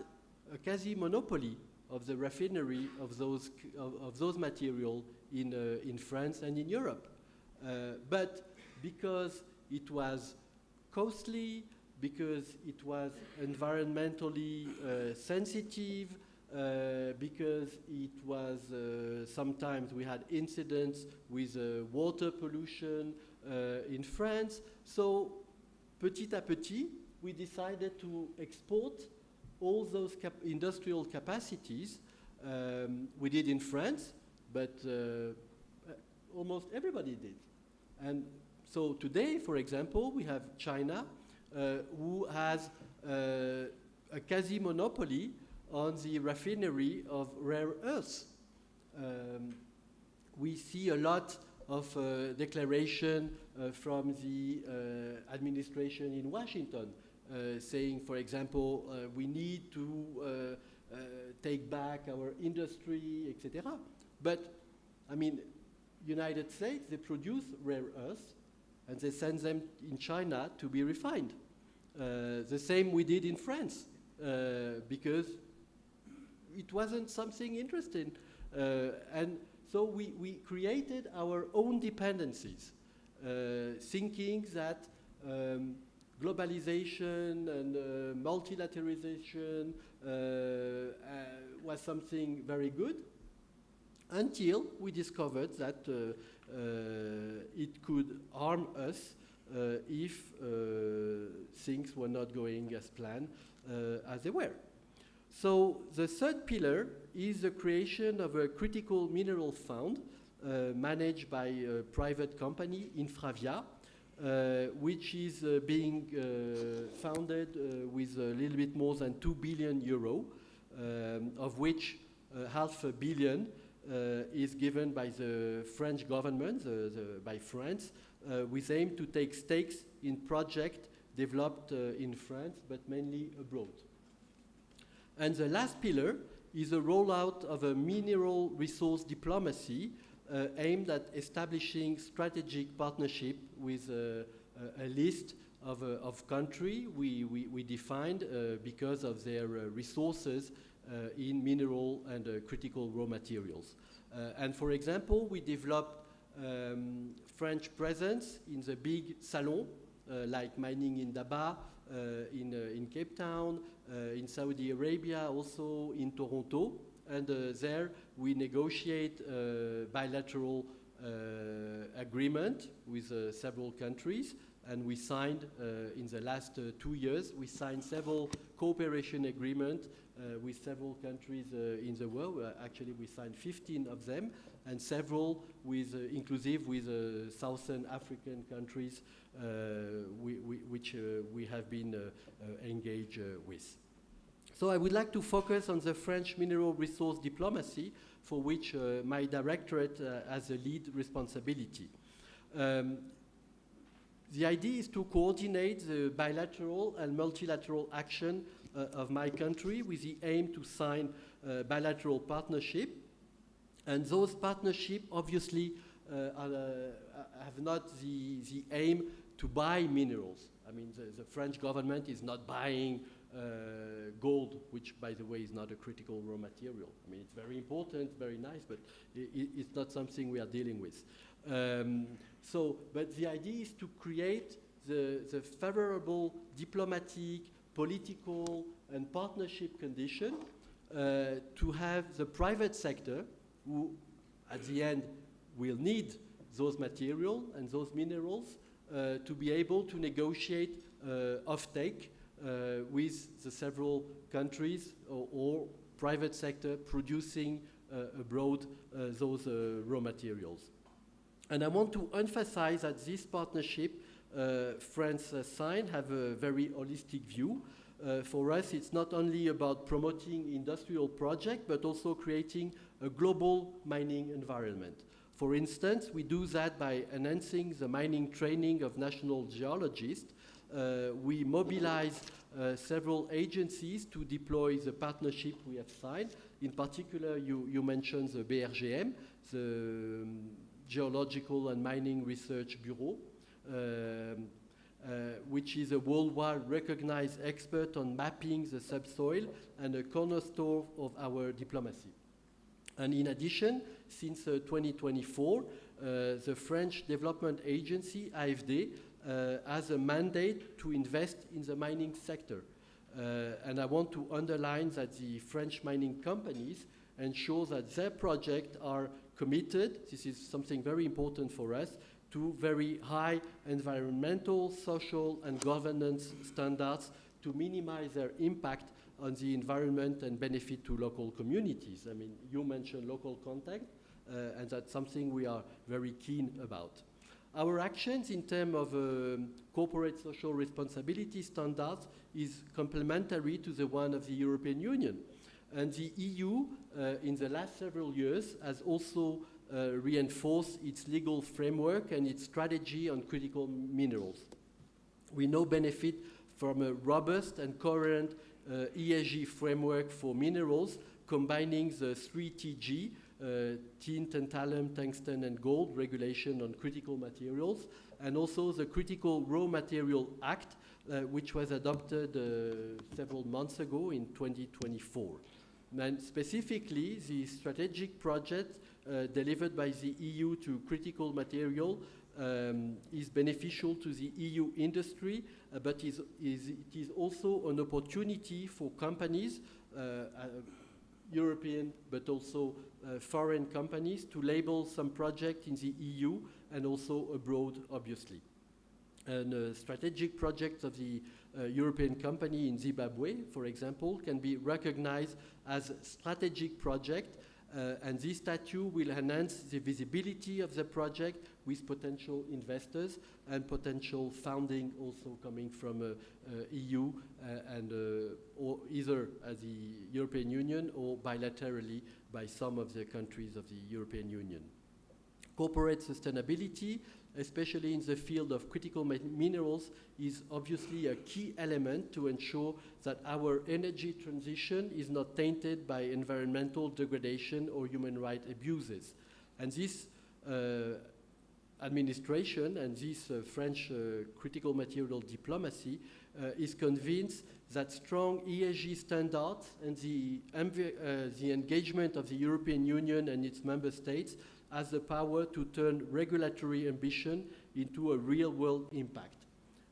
a quasi-monopoly of the raffinery of those materials in France and in Europe. But because it was costly, because it was environmentally sensitive, because it was sometimes we had incidents with water pollution in France. So petit à petit, we decided to export all those industrial capacities. We did in France, but almost everybody did. And so today, for example, we have China, who has a quasi-monopoly on the raffinery of rare earths. We see a lot of declaration from the administration in Washington, saying, for example, we need to take back our industry, etc. But, I mean, United States, they produce rare earths, and they send them in China to be refined. The same we did in France, because it wasn't something interesting. And so we created our own dependencies, thinking that globalization and multilateralization was something very good, until we discovered that it could harm us if things were not going as planned, as they were. So the third pillar is the creation of a critical mineral fund managed by a private company, Infravia, which is being founded with a little bit more than 2 billion euro, of which $500 million is given by the French government, by France, with aim to take stakes in projects developed in France, but mainly abroad. And the last pillar is a rollout of a mineral resource diplomacy aimed at establishing strategic partnership with a list of countries we defined because of their resources in mineral and critical raw materials. And for example, we developed French presence in the big salon, like Mining in Daba, in Cape Town, in Saudi Arabia, also in Toronto. And there we negotiate bilateral agreement with several countries. And we signed, in the last 2 years, we signed several cooperation agreements with several countries in the world. Actually, we signed 15 of them, and several with, inclusive with Southern African countries, which we have been engaged with. So I would like to focus on the French mineral resource diplomacy, for which my directorate has a lead responsibility. The idea is to coordinate the bilateral and multilateral action of my country with the aim to sign bilateral partnership. And those partnerships obviously have not the aim to buy minerals. I mean, the French government is not buying gold, which, by the way, is not a critical raw material. I mean, it's very important, very nice, but it's not something we are dealing with. But the idea is to create the favorable diplomatic, political, and partnership condition to have the private sector, who at the end will need those materials and those minerals, to be able to negotiate offtake with the several countries or private sector producing abroad those raw materials. And I want to emphasize that this partnership France signed have a very holistic view. For us, it's not only about promoting industrial projects, but also creating a global mining environment. For instance, we do that by enhancing the mining training of national geologists. We mobilize several agencies to deploy the partnership we have signed. In particular, you mentioned the BRGM, the Geological and Mining Research Bureau, which is a worldwide recognized expert on mapping the subsoil and a cornerstone of our diplomacy. And in addition, since 2024, the French Development Agency, AFD, has a mandate to invest in the mining sector. And I want to underline that the French mining companies ensure that their projects are committed, this is something very important for us, to very high environmental, social, and governance standards to minimize their impact on the environment and benefit to local communities. I mean, you mentioned local contact, and that's something we are very keen about. Our actions in terms of corporate social responsibility standards is complementary to the one of the European Union. And the EU, in the last several years, has also reinforced its legal framework and its strategy on critical minerals. We now benefit from a robust and coherent ESG framework for minerals, combining the 3TG, tin, tantalum, tungsten, and gold regulation on critical materials, and also the Critical Raw Material Act, which was adopted several months ago in 2024. And specifically, the strategic project delivered by the EU to critical material is beneficial to the EU industry, but it is also an opportunity for companies, European but also foreign companies, to label some project in the EU and also abroad, obviously. And strategic projects of the European company in Zimbabwe, for example, can be recognized as strategic project, and this statute will enhance the visibility of the project with potential investors and potential funding also coming from EU and or either as the European Union or bilaterally by some of the countries of the European Union. Corporate sustainability, especially in the field of critical minerals, is obviously a key element to ensure that our energy transition is not tainted by environmental degradation or human rights abuses. And this administration and this French critical material diplomacy is convinced that strong ESG standards and the engagement of the European Union and its member states has the power to turn regulatory ambition into a real-world impact.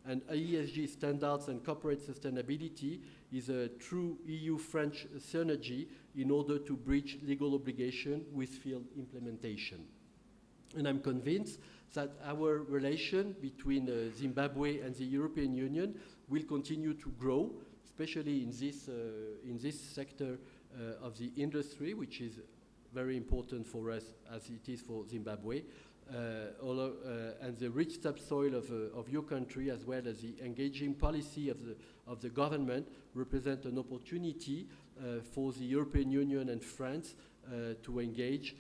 And ESG standards and corporate sustainability is a true EU-French synergy in order to bridge legal obligation with field implementation. And I'm convinced that our relation between Zimbabwe and the European Union will continue to grow, especially in this sector of the industry, which is very important for us as it is for Zimbabwe, and the rich subsoil of your country, as well as the engaging policy of the government, represent an opportunity for the European Union and France to engage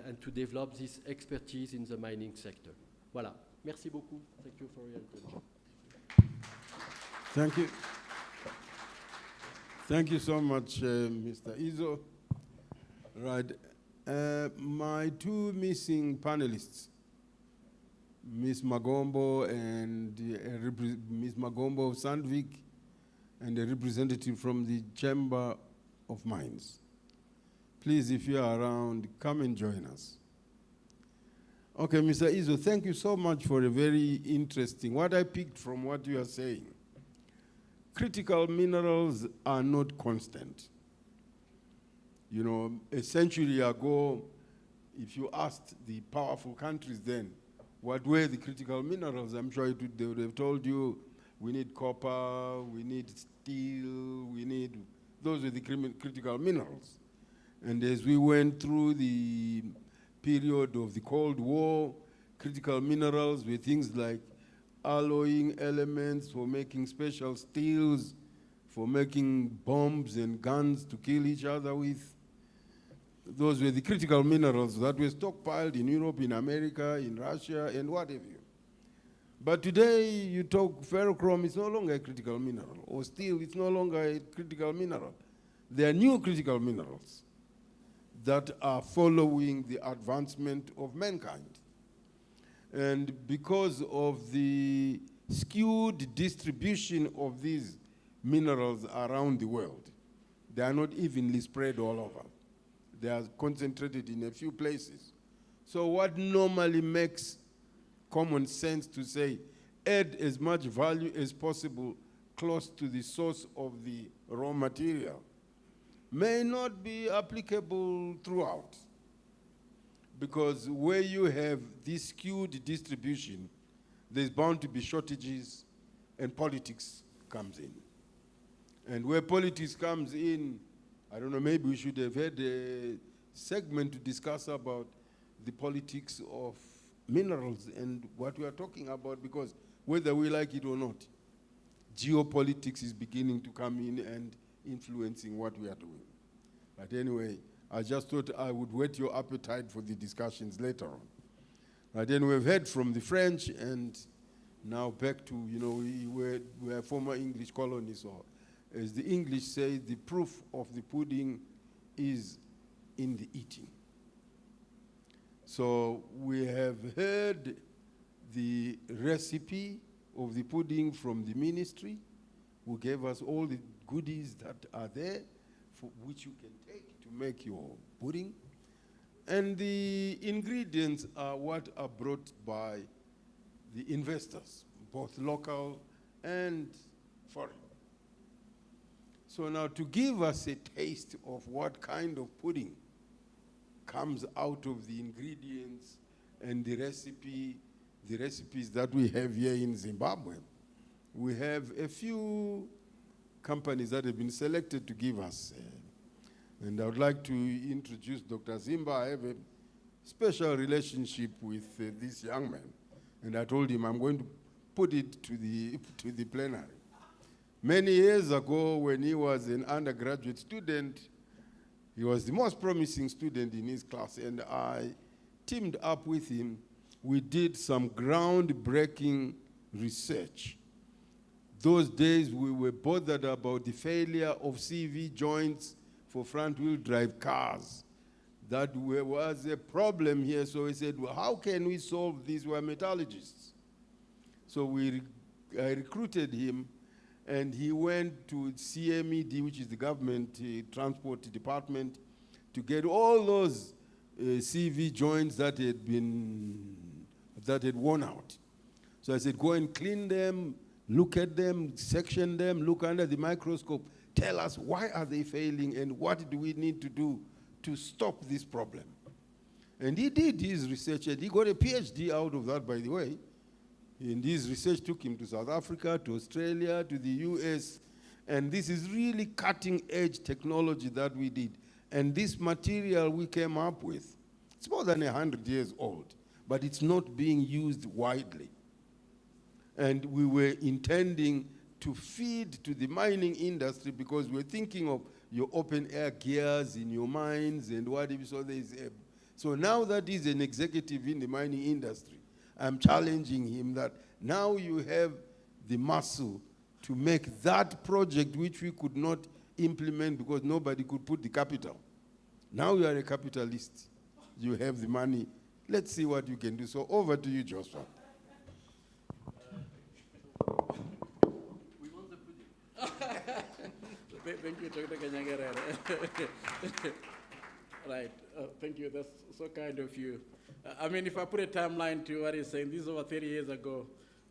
and to develop this expertise in the mining sector. Voilà. Merci beaucoup. Thank you for your attention. Thank you. Thank you so much, Mr. Izzo. Right. My two missing panelists, Ms. Magombo and Ms. Magombo of Sandvik, and a representative from the Chamber of Mines. Please, if you are around, come and join us. Okay, Mr. Izzo, thank you so much for a very interesting, what I picked from what you are saying. Critical minerals are not constant. You know, a century ago, if you asked the powerful countries then, what were the critical minerals, I'm sure they would have told you, we need copper, we need steel, we need Those were the critical minerals. And as we went through the period of the Cold War, critical minerals were things like alloying elements for making special steels, for making bombs and guns to kill each other with. Those were the critical minerals that were stockpiled in Europe, in America, in Russia, and what have you. But today, you talk ferrochrome, it's no longer a critical mineral, or steel, it's no longer a critical mineral. There are new critical minerals that are following the advancement of mankind. And because of the skewed distribution of these minerals around the world, they are not evenly spread all over. They are concentrated in a few places. So what normally makes common sense to say, add as much value as possible close to the source of the raw material, may not be applicable throughout. Because where you have this skewed distribution, there's bound to be shortages, and politics comes in. And where politics comes in, I don't know, maybe we should have had a segment to discuss about the politics of minerals and what we are talking about, because whether we like it or not, geopolitics is beginning to come in and influencing what we are doing. But anyway, I just thought I would whet your appetite for the discussions later on. But then we've heard from the French, and now back to, we're former English colonies, or as the English say, the proof of the pudding is in the eating. So we have heard the recipe of the pudding from the ministry, who gave us all the goodies that are there, for which you can take to make your pudding. And the ingredients are what are brought by the investors, both local and foreign. So now, to give us a taste of what kind of pudding comes out of the ingredients and the recipes that we have here in Zimbabwe, we have a few companies that have been selected to give us. And I would like to introduce Dr. Zimba. I have a special relationship with this young man. And I told him I'm going to put it to the plenary. Many years ago, when he was an undergraduate student, he was the most promising student in his class, and I teamed up with him. We did some groundbreaking research. Those days, we were bothered about the failure of CV joints for front-wheel drive cars. That was a problem here, so we said, well, how can we solve this? We're metallurgists. So I recruited him, and he went to CMED, which is the government transport department, to get all those CV joints that had worn out. So I said, go and clean them, look at them, section them, look under the microscope, tell us why are they failing and what do we need to do to stop this problem. And he did his research, and he got a PhD out of that, by the way. And his research took him to South Africa, to Australia, to the US. And this is really cutting-edge technology that we did. And this material we came up with, it's more than 100 years old, but it's not being used widely. And we were intending to feed to the mining industry, because we're thinking of your open-air gears in your mines and what if so now that he's an executive in the mining industry, I'm challenging him that now you have the muscle to make that project which we could not implement because nobody could put the capital. Now you are a capitalist. You have the money. Let's see what you can do. So over to you, Josephat. We want the pudding. Thank you, Dr. Kanyagara. Right, thank you. That's so kind of you. I mean, if I put a timeline to what he's saying, this is over 30 years ago.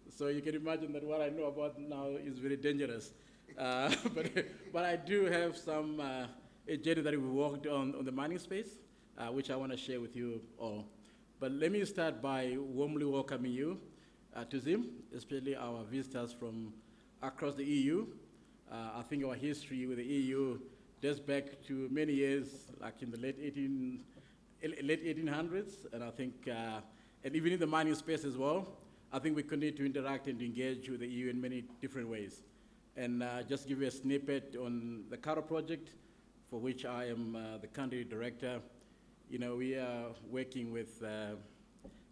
So you can imagine that what I know about now is very dangerous. But I do have some a journey that we walked on the mining space, which I want to share with you all. But let me start by warmly welcoming you to Zim, especially our visitors from across the EU. I think our history with the EU dates back to many years, like in the late 1800s, and I think, and even in the mining space as well, I think we continue to interact and engage with the EU in many different ways. And just give you a snippet on the Karo project, for which I am the country director. You know, we are working with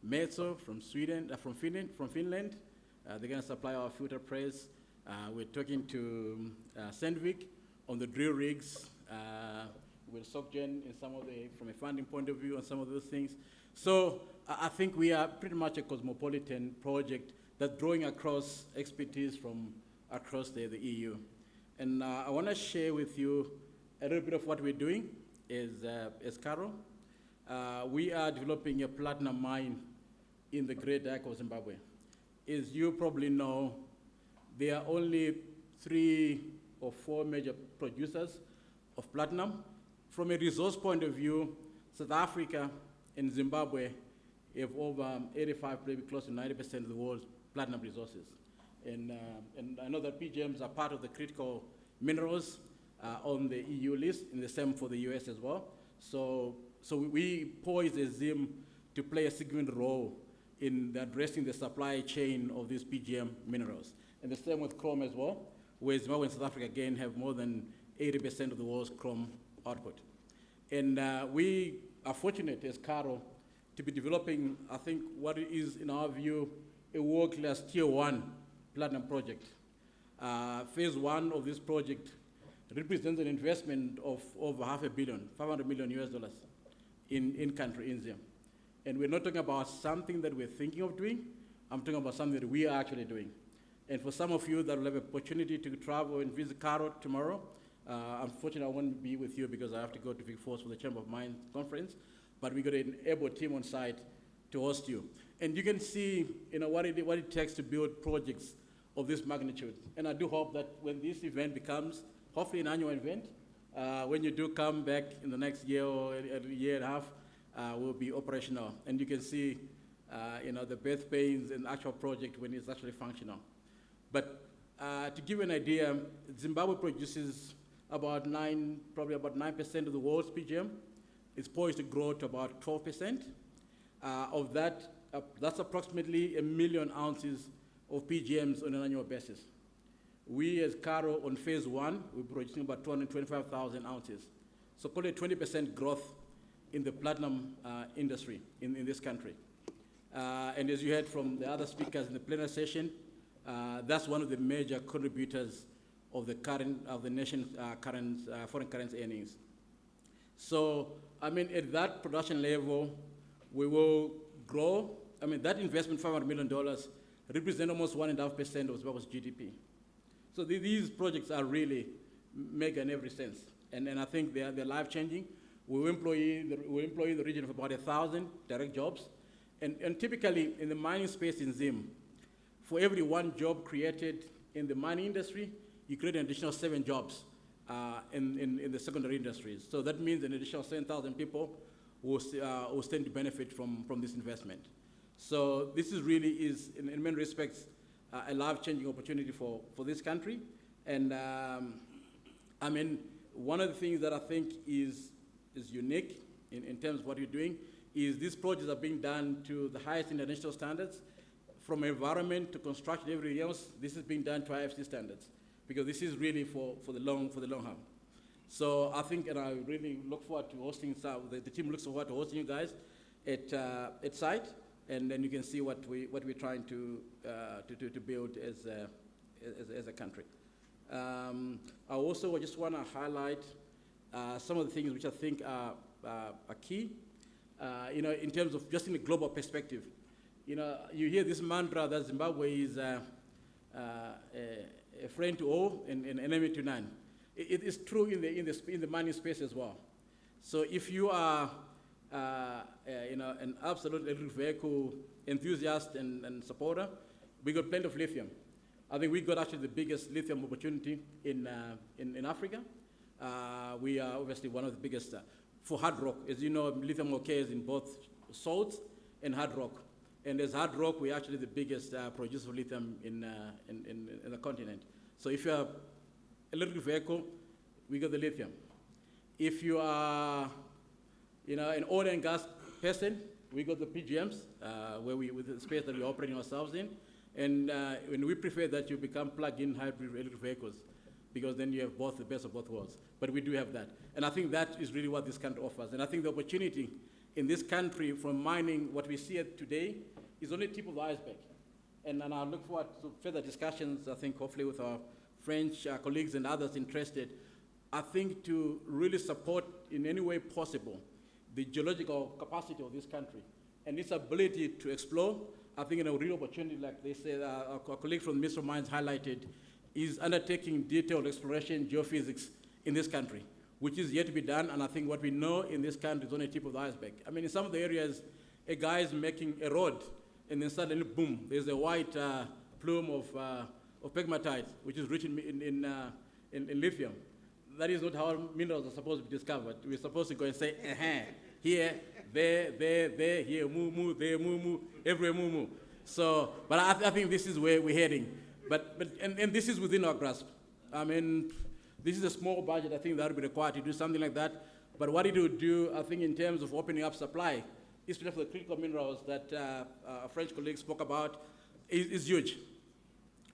Izzo from Finland. They're going to supply our filter press. We're talking to Sandvik on the drill rigs. With SocGen in some of from a funding point of view on some of those things. So I think we are pretty much a cosmopolitan project that's drawing across expertise from across the EU. And I want to share with you a little bit of what we're doing as Karo. We are developing a platinum mine in the Great Dyke of Zimbabwe. As you probably know, there are only 3 or 4 major producers of platinum. From a resource point of view, South Africa and Zimbabwe have over 85, maybe close to 90% of the world's platinum resources. And I know that PGMs are part of the critical minerals on the EU list, and the same for the US as well. So we poised as Zim to play a significant role in addressing the supply chain of these PGM minerals. And the same with chrome as well, where Zimbabwe and South Africa again have more than 80% of the world's chrome output. And we are fortunate as Karo to be developing, I think, what is, in our view, a world-class tier 1 platinum project. Phase 1 of this project represents an investment of over $500 million, $500 million US dollars in country, in Zim. And we're not talking about something that we're thinking of doing. I'm talking about something that we are actually doing. And for some of you that will have an opportunity to travel and visit Karo tomorrow, unfortunately, I won't be with you because I have to go to Vic Falls for the Chamber of Mines conference, but we got an able team on site to host you. And you can see, you know, what it takes to build projects of this magnitude. And I do hope that when this event becomes, hopefully an annual event, when you do come back in the next year or a year and a half, will be operational. And you can see, you know, the birth pains and actual project when it's actually functional. But to give you an idea, Zimbabwe produces about probably about 9% of the world's PGM. It's poised to grow to about 12%. Of that, that's approximately 1 million ounces of PGMs on an annual basis. We as Karo on phase 1, we're producing about 225,000 ounces. So call it 20% growth in the platinum industry in this country. And as you heard from the other speakers in the plenary session, that's one of the major contributors of the nation's current foreign currency earnings. So, I mean, at that production level, we will grow. I mean, that investment, $500 million, represents almost 1.5% of Zimbabwe's GDP. So these projects are really mega in every sense. And I think they're life-changing. We employ in the region of about 1,000 direct jobs. And typically, in the mining space in Zim, for every 1 job created in the mining industry, you create an additional 7 jobs in the secondary industries. So that means an additional 7,000 people will stand to benefit from this investment. So this is really in many respects, a life-changing opportunity for this country. And I mean, one of the things that I think is unique in terms of what you're doing is these projects are being done to the highest international standards. From environment to construction, everything else, this is being done to IFC standards, because this is really for the long haul. So I think, and I really look forward to hosting. The team looks forward to hosting you guys at site, and then you can see what we're trying to build as a country. I also just want to highlight some of the things which I think are key. You know, in terms of just in a global perspective. You know, you hear this mantra that Zimbabwe is a friend to all and an enemy to none. It is true in the mining space as well. So if you are, you know, an absolute electric vehicle enthusiast and supporter, we got plenty of lithium. I think we got actually the biggest lithium opportunity in Africa. We are obviously one of the biggest for hard rock. As you know, lithium occurs in both salts and hard rock. And as hard rock, we're actually the biggest producer of lithium in the continent. So if you're an electric vehicle, we got the lithium. If you are, an oil and gas person, we got the PGMs, with the space that we're operating ourselves in. And we prefer that you become plug-in hybrid electric vehicles, because then you have both the best of both worlds. But we do have that. And I think that is really what this country offers. And I think the opportunity in this country from mining, what we see today, is only tip of the iceberg. And I look forward to further discussions, I think, hopefully with our French colleagues and others interested, I think, to really support in any way possible the geological capacity of this country and its ability to explore. I think a real opportunity, like they said, our colleague from the Ministry of Mines highlighted, is undertaking detailed exploration geophysics in this country, which is yet to be done. And I think what we know in this country is only the tip of the iceberg. I mean, in some of the areas, a guy is making a road, and then suddenly, boom, there's a white plume of pegmatite, which is rich in lithium. That is not how minerals are supposed to be discovered. We're supposed to go and say, here, there, here, moo, there, moo, everywhere, moo. So, but I think this is where we're heading. And this is within our grasp. I mean, this is a small budget, I think, that would be required to do something like that. But what it would do, I think, in terms of opening up supply, especially for the critical minerals that our French colleagues spoke about, is huge.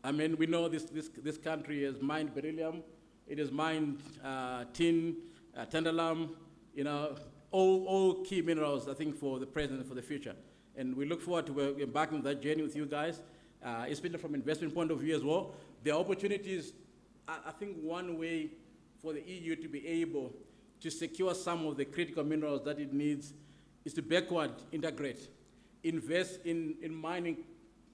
I mean, we know this country has mined beryllium, it has mined tin, tantalum, all key minerals, I think, for the present and for the future. And we look forward to embarking on that journey with you guys, especially from an investment point of view as well. There are opportunities. I think one way for the EU to be able to secure some of the critical minerals that it needs is to backward integrate, invest in mining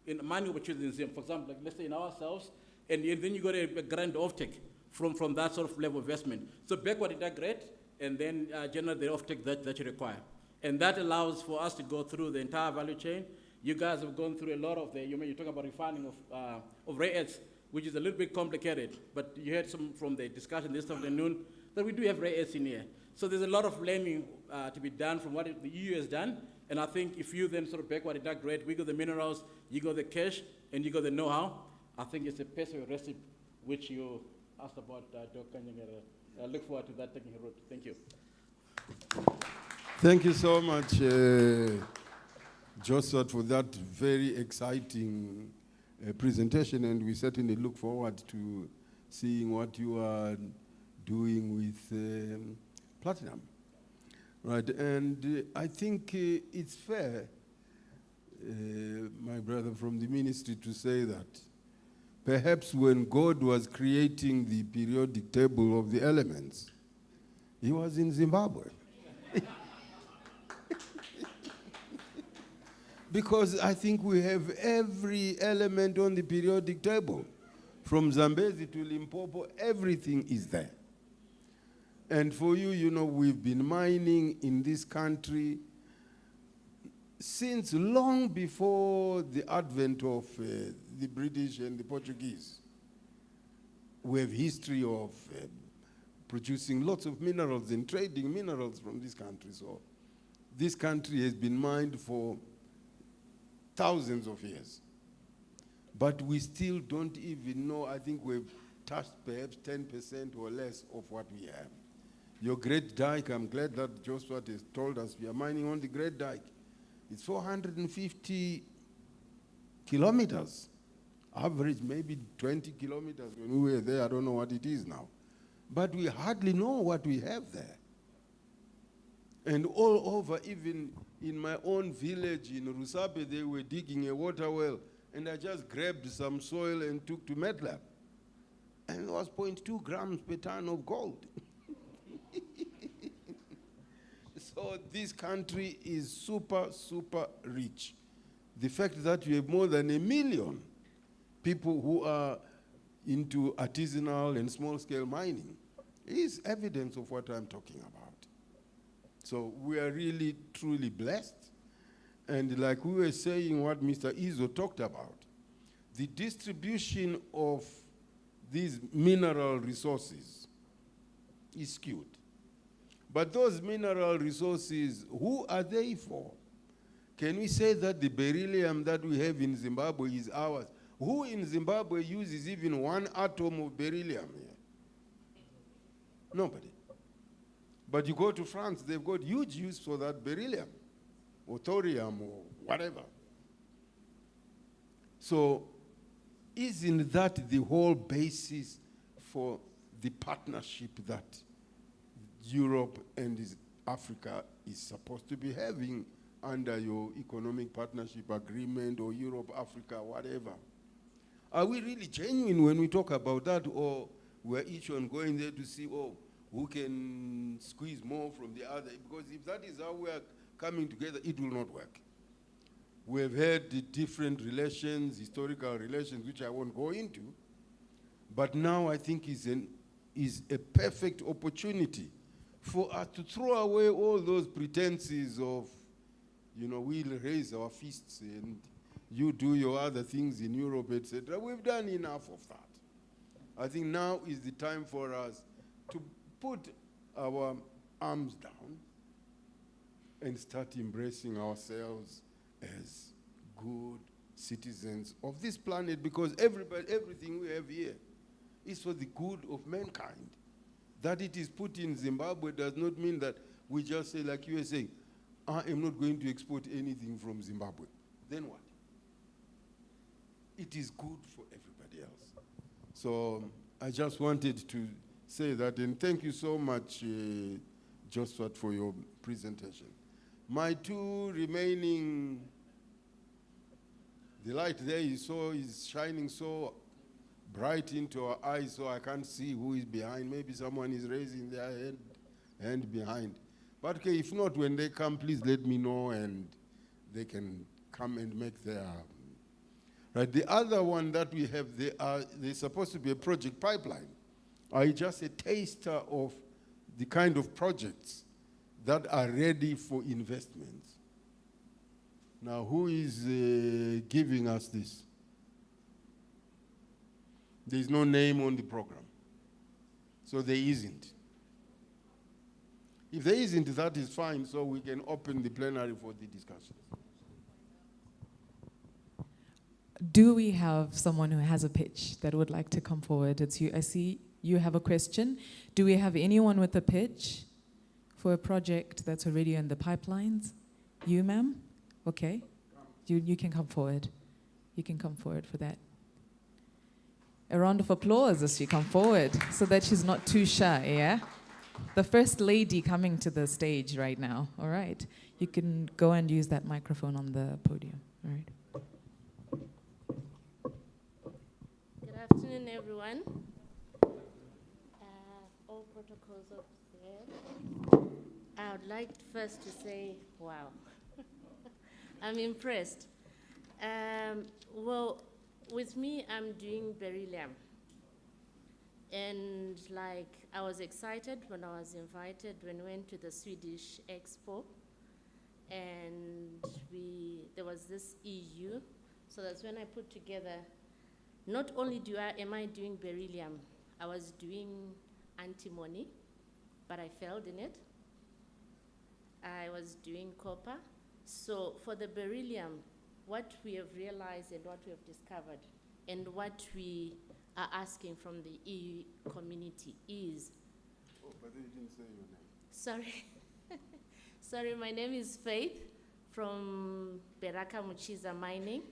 opportunities in Zim. For example, like let's say in ourselves, and then you got a grand offtake from that sort of level of investment. So backward integrate, and then generate the offtake that you require. And that allows for us to go through the entire value chain. You guys have gone through a lot of you're talking about refining of rare earths, which is a little bit complicated, but you heard some from the discussion this afternoon that we do have rare earths in here. So there's a lot of learning to be done from what the EU has done, and I think if you then sort of backward integrate, we got the minerals, you got the cash, and you got the know-how. I think it's a perfect recipe which you asked about, Dr. Kanyangere. I look forward to that taking a route. Thank you. Thank you so much, Josephat, for that very exciting presentation, and we certainly look forward to seeing what you are doing with platinum. Right, and I think it's fair, my brother from the ministry, to say that perhaps when God was creating the periodic table of the elements, he was in Zimbabwe. Because I think we have every element on the periodic table. From Zambezi to Limpopo, everything is there. And for you, we've been mining in this country since long before the advent of the British and the Portuguese. We have history of producing lots of minerals and trading minerals from this country. So this country has been mined for thousands of years. But we still don't even know. I think we've touched perhaps 10% or less of what we have. Your Great Dyke, I'm glad that Josephat has told us we are mining on the Great Dyke. It's 450 kilometers, average maybe 20 kilometers. When we were there, I don't know what it is now. But we hardly know what we have there. And all over, even in my own village in Rusape, they were digging a water well, and I just grabbed some soil and took to MATLAB. And it was 0.2 grams per ton of gold. So this country is super, super rich. The fact that you have more than 1 million people who are into artisanal and small-scale mining is evidence of what I'm talking about. So we are really, truly blessed. And like we were saying, what Mr. Izzo talked about, the distribution of these mineral resources is skewed. But those mineral resources, who are they for? Can we say that the beryllium that we have in Zimbabwe is ours? Who in Zimbabwe uses even 1 atom of beryllium here? Nobody. But you go to France, they've got huge use for that beryllium, or thorium, or whatever. So, isn't that the whole basis for the partnership that Europe and Africa is supposed to be having under your economic partnership agreement, or Europe, Africa, whatever? Are we really genuine when we talk about that, or we're each one going there to see, oh, who can squeeze more from the other? Because if that is how we are coming together, it will not work. We have had the different relations, historical relations, which I won't go into, but now I think is a perfect opportunity for us to throw away all those pretenses of, we'll raise our fists and you do your other things in Europe, etc. We've done enough of that. I think now is the time for us to put our arms down and start embracing ourselves as good citizens of this planet, because everything we have here is for the good of mankind. That it is put in Zimbabwe does not mean that we just say, like you were saying, I am not going to export anything from Zimbabwe. Then what? It is good for everybody else. So I just wanted to say that, and thank you so much, Josephat, for your presentation. My two remaining, the light there is shining so bright into our eyes, so I can't see who is behind. Maybe someone is raising their hand behind. But okay, if not, when they come, please let me know, and they can come and make their. Right. The other one that we have, there's supposed to be a project pipeline. Are just a taster of the kind of projects that are ready for investments. Now, who is giving us this? There's no name on the program. So there isn't. If there isn't, that is fine, so we can open the plenary for the discussion. Do we have someone who has a pitch that would like to come forward? It's you. I see you have a question. Do we have anyone with a pitch for a project that's already in the pipelines? You, ma'am? Okay. You can come forward. You can come forward for that. A round of applause as you come forward so that she's not too shy, yeah? The first lady coming to the stage right now, all right? You can go and use that microphone on the podium, all right? Good afternoon, everyone. All protocols observed. I would like first to say, wow, I'm impressed. Well, with me, I'm doing beryllium. And I was excited when I was invited when we went to the Swedish Expo. And there was this EU. So that's when I put together, not only am I doing beryllium, I was doing antimony, but I failed in it. I was doing copper. So for the beryllium, what we have realized and what we have discovered and what we are asking from the EU community is... Oh, but you didn't say your name. Sorry. Sorry, my name is Faith from Beraka Muchiza Mining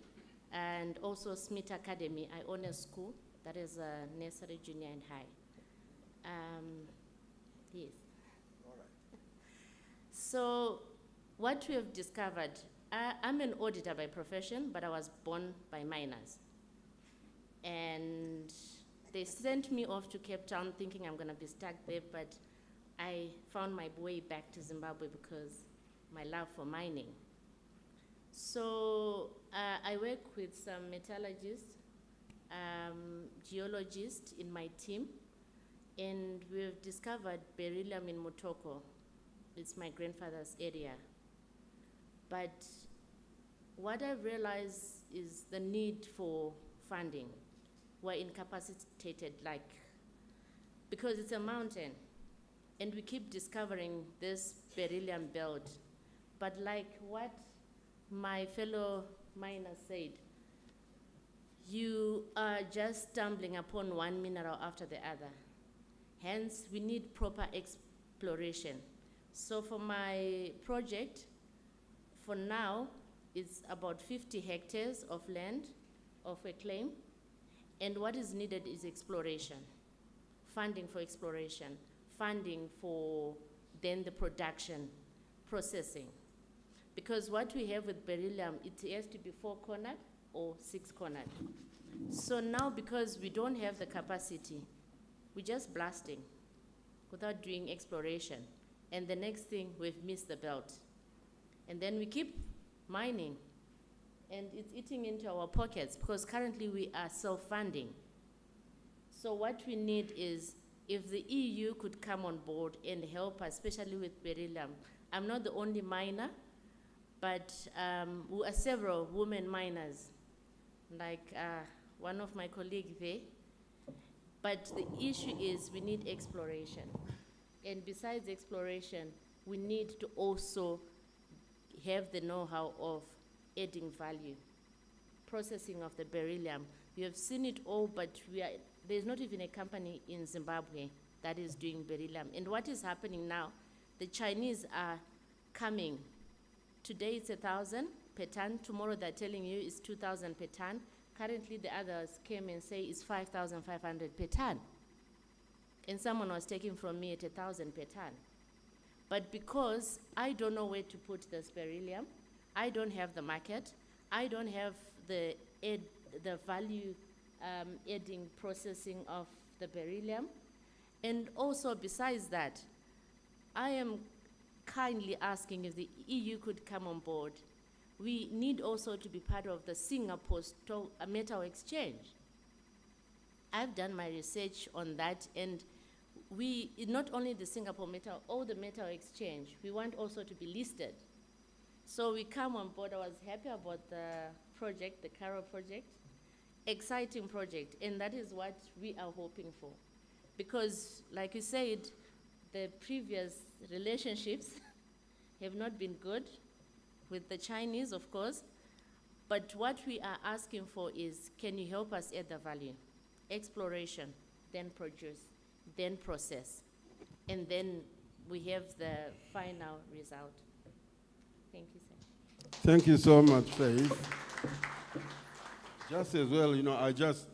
and also Smith Academy. I own a school that is a nursery, junior, and high. Yes. All right. So what we have discovered, I'm an auditor by profession, but I was born by miners. And they sent me off to Cape Town thinking I'm going to be stuck there, but I found my way back to Zimbabwe because my love for mining. So I work with some metallurgists, geologists in my team, and we've discovered beryllium in Mutoko. It's my grandfather's area. But what I've realized is the need for funding. We're incapacitated, because it's a mountain, and we keep discovering this beryllium belt. But like what my fellow miners said, you are just stumbling upon one mineral after the other. Hence, we need proper exploration. So for my project, for now, it's about 50 hectares of land of a claim. And what is needed is exploration, funding for exploration, funding for then the production, processing. Because what we have with beryllium, it has to be 4-cornered or 6-cornered. So now, because we don't have the capacity, we're just blasting without doing exploration. And the next thing, we've missed the belt. And then we keep mining, and it's eating into our pockets because currently we are self-funding. So what we need is, if the EU could come on board and help us, especially with beryllium. I'm not the only miner, but we are several women miners, like one of my colleagues there. But the issue is we need exploration. And besides exploration, we need to also have the know-how of adding value, processing of the beryllium. You have seen it all, but there's not even a company in Zimbabwe that is doing beryllium. And what is happening now, the Chinese are coming. Today it's 1,000 per ton. Tomorrow they're telling you it's 2,000 per ton. Currently the others came and say it's 5,500 per ton. And someone was taking from me at 1,000 per ton. But because I don't know where to put this beryllium, I don't have the market, I don't have the value adding processing of the beryllium. And also besides that, I am kindly asking if the EU could come on board. We need also to be part of the Singapore Metal Exchange. I've done my research on that, and not only the Singapore Metal, all the Metal Exchange, we want also to be listed. So we come on board. I was happy about the project, the Karo project. Exciting project, and that is what we are hoping for. Because, like you said, the previous relationships have not been good with the Chinese, of course. But what we are asking for is, can you help us add the value? Exploration, then produce, then process. And then we have the final result. Thank you, sir. Thank you so much, Faith. Just as well, I just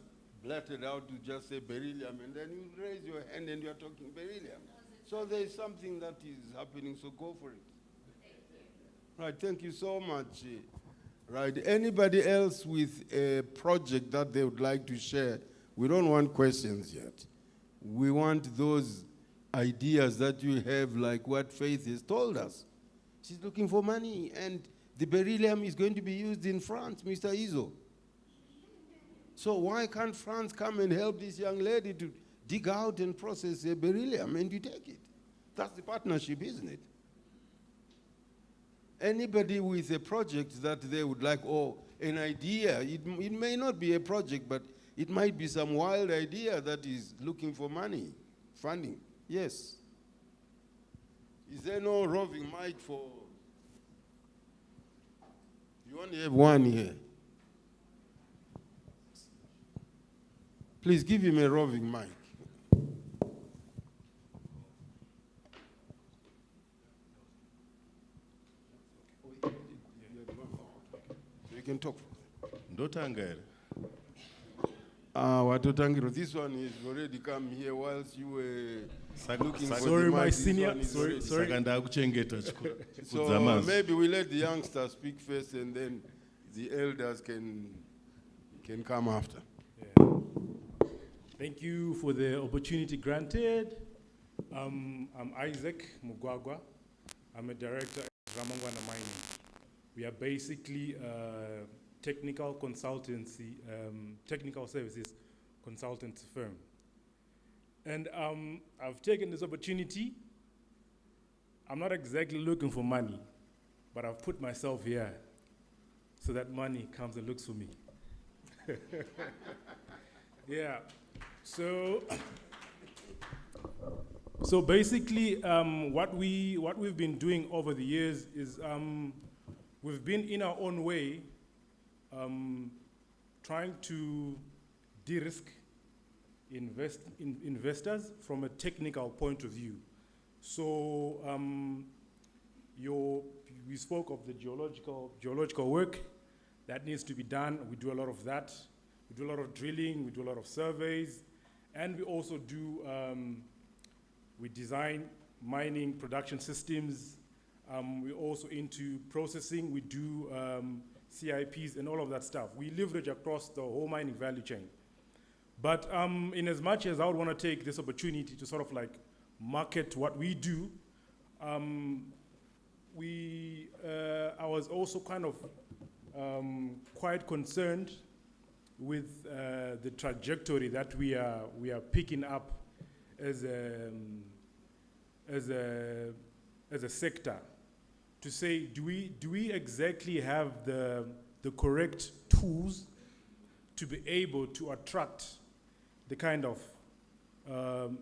blurted out to just say beryllium, and then you raise your hand and you're talking beryllium. So there's something that is happening, so go for it. Right, thank you so much. Right, anybody else with a project that they would like to share? We don't want questions yet. We want those ideas that you have, like what Faith has told us. She's looking for money, and the beryllium is going to be used in France, Mr. Izzo. So why can't France come and help this young lady to dig out and process the beryllium, and you take it? That's the partnership, isn't it? Anybody with a project that they would like, or an idea, it may not be a project, but it might be some wild idea that is looking for money, funding. Yes. Is there no roving mic for? You only have one here. Please give him a roving mic. So you can talk. Ndotanga. Watotangiro, this one is already come here whilst you were looking for Sorry, the my mic. senior. Sorry. So maybe we let the youngsters speak first, and then the elders can come after. Yeah. Thank you for the opportunity granted. I'm Isaac Mugwagwa. I'm a director at Ramangwana Mining. We are basically a technical consultancy, technical services consultancy firm. And I've taken this opportunity. I'm not exactly looking for money, but I've put myself here so that money comes and looks for me. Yeah. So basically, what we've been doing over the years is we've been in our own way trying to de-risk investors from a technical point of view. So we spoke of the geological work that needs to be done. We do a lot of that. We do a lot of drilling. We do a lot of surveys, and we also do. We design mining production systems. We're also into processing. We do CIPs and all of that stuff. We leverage across the whole mining value chain. But in as much as I would want to take this opportunity to sort of like market what we do, I was also kind of quite concerned with the trajectory that we are picking up as a sector. To say, do we exactly have the correct tools to be able to attract the kind of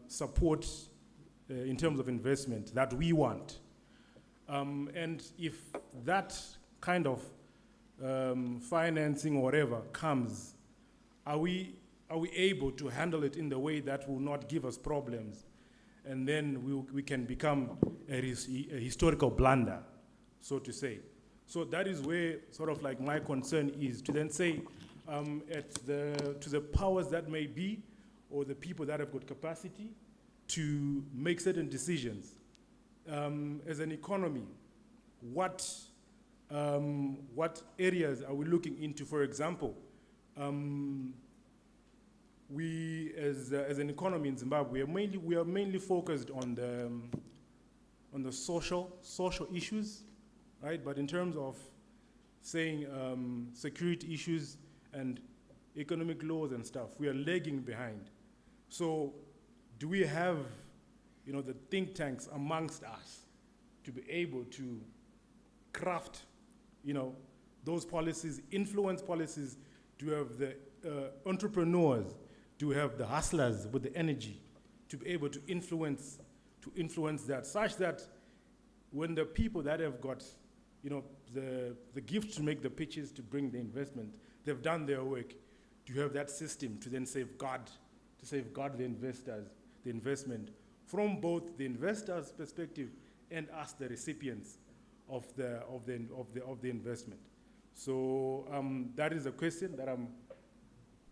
support in terms of investment that we want? And if that kind of financing or whatever comes, are we able to handle it in the way that will not give us problems? And then we can become a historical blunder, so to say. So that is where sort of like my concern is, to then say to the powers that may be, or the people that have got capacity to make certain decisions. As an economy, what areas are we looking into? For example, we as an economy in Zimbabwe, we are mainly focused on the social issues, right? But in terms of saying security issues and economic laws and stuff, we are lagging behind. So do we have, the think tanks amongst us to be able to craft, those policies, influence policies, to have the entrepreneurs, to have the hustlers with the energy to be able to influence that, such that when the people that have got, the gift to make the pitches, to bring the investment, they've done their work, to have that system to then safeguard the investors, the investment, from both the investors' perspective and us, the recipients of the investment. So that is a question that I'm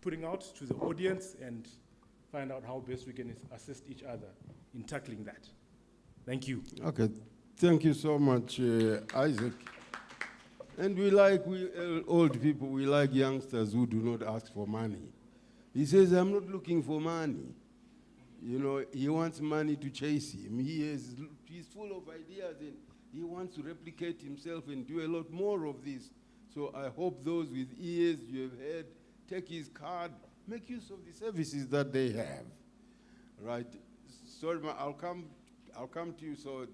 putting out to the audience, and find out how best we can assist each other in tackling that. Thank you. Okay, thank you so much, Isaac. And we old people, we like youngsters who do not ask for money. He says, I'm not looking for money. He wants money to chase him. He's full of ideas, and he wants to replicate himself and do a lot more of this. So I hope those with ears, you have heard, take his card, make use of the services that they have. Right? Sorry, I'll come to you. So,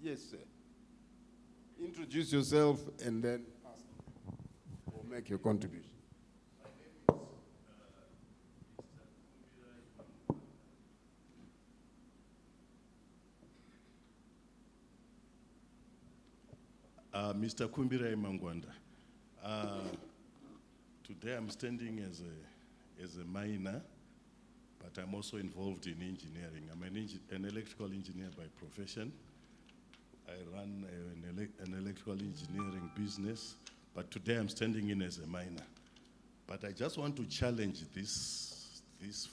yes, sir. Introduce yourself and then ask or make your contribution. Mr. Kumbirai Mangwanda, today I'm standing as a miner, but I'm also involved in engineering. I'm an electrical engineer by profession. I run an electrical engineering business, but today I'm standing in as a miner. But I just want to challenge this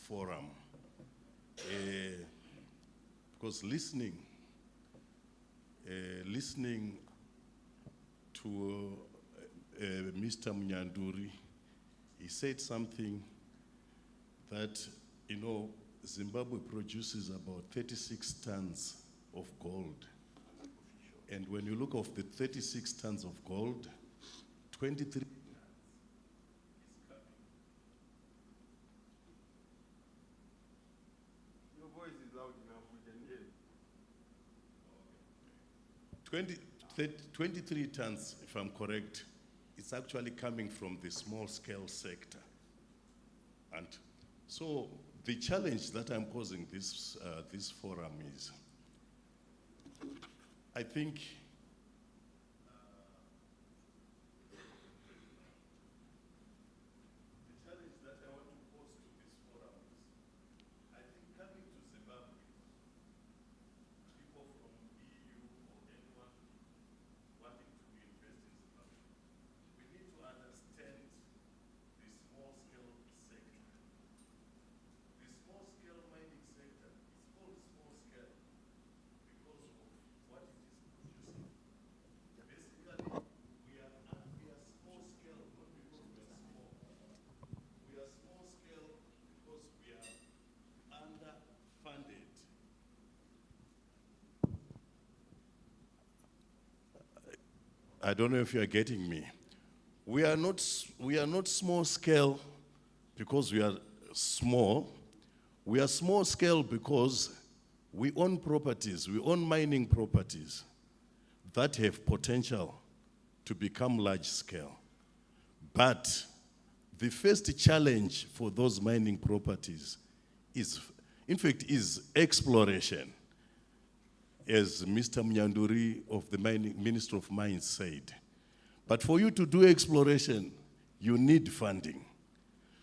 forum, because listening to Mr. Munyanduri, he said something that, Zimbabwe produces about 36 tons of gold. And when you look at the 36 tons of gold, 23 Your voice is loud enough, we can hear you. 23 tons, if I'm correct, it's actually coming from the small-scale sector. And so the challenge that I'm posing this forum is, I think the challenge that I want to pose to this forum is, I think coming to Zimbabwe, people I don't know if you are getting me. We are not small scale because we are small. We are small scale because we own properties, we own mining properties that have potential to become large scale. But the first challenge for those mining properties is, in fact, is exploration. As Mr. Munyanduri of the Minister of Mines said. But for you to do exploration, you need funding.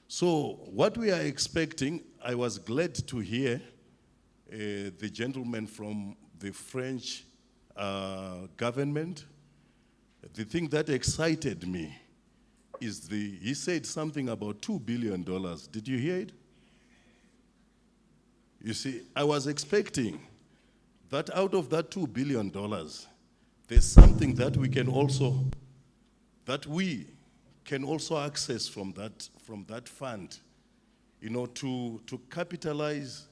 So what we are expecting, I was glad to hear the gentleman from the French government. The thing that excited me is he said something about $2 billion. Did you hear it? You see, I was expecting that out of that $2 billion, there's something that we can also access from that fund, you know, to capitalize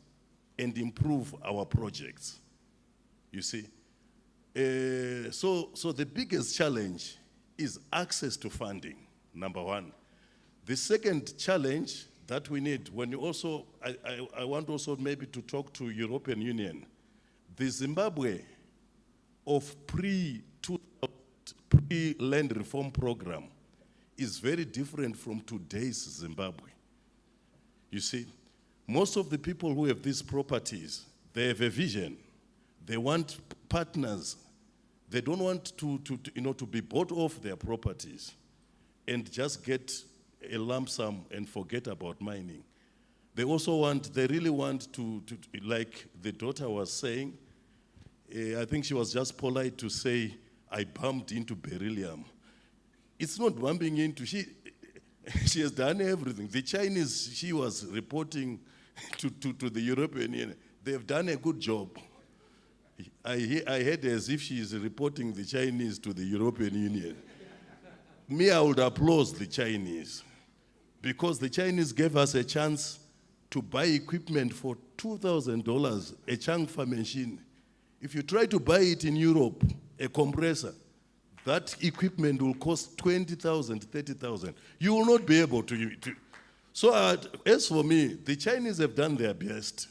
and improve our projects. You see, so the biggest challenge is access to funding. Number one. The second challenge that we need, when you also, I want also maybe to talk to European Union. The Zimbabwe of pre-land reform program is very different from today's Zimbabwe. You see, most of the people who have these properties, they have a vision. They want partners. They don't want to be bought off their properties and just get a lump sum and forget about mining. They really want to like the daughter was saying, I think she was just polite to say, I bumped into beryllium. It's not bumping into, she has done everything. The Chinese, she was reporting to the European Union. They've done a good job. I heard as if she is reporting the Chinese to the European Union. Me, I would applaud the Chinese because the Chinese gave us a chance to buy equipment for $2,000, a Changfa machine. If you try to buy it in Europe, a compressor, that equipment will cost 20,000, 30,000. You will not be able to. So as for me, the Chinese have done their best,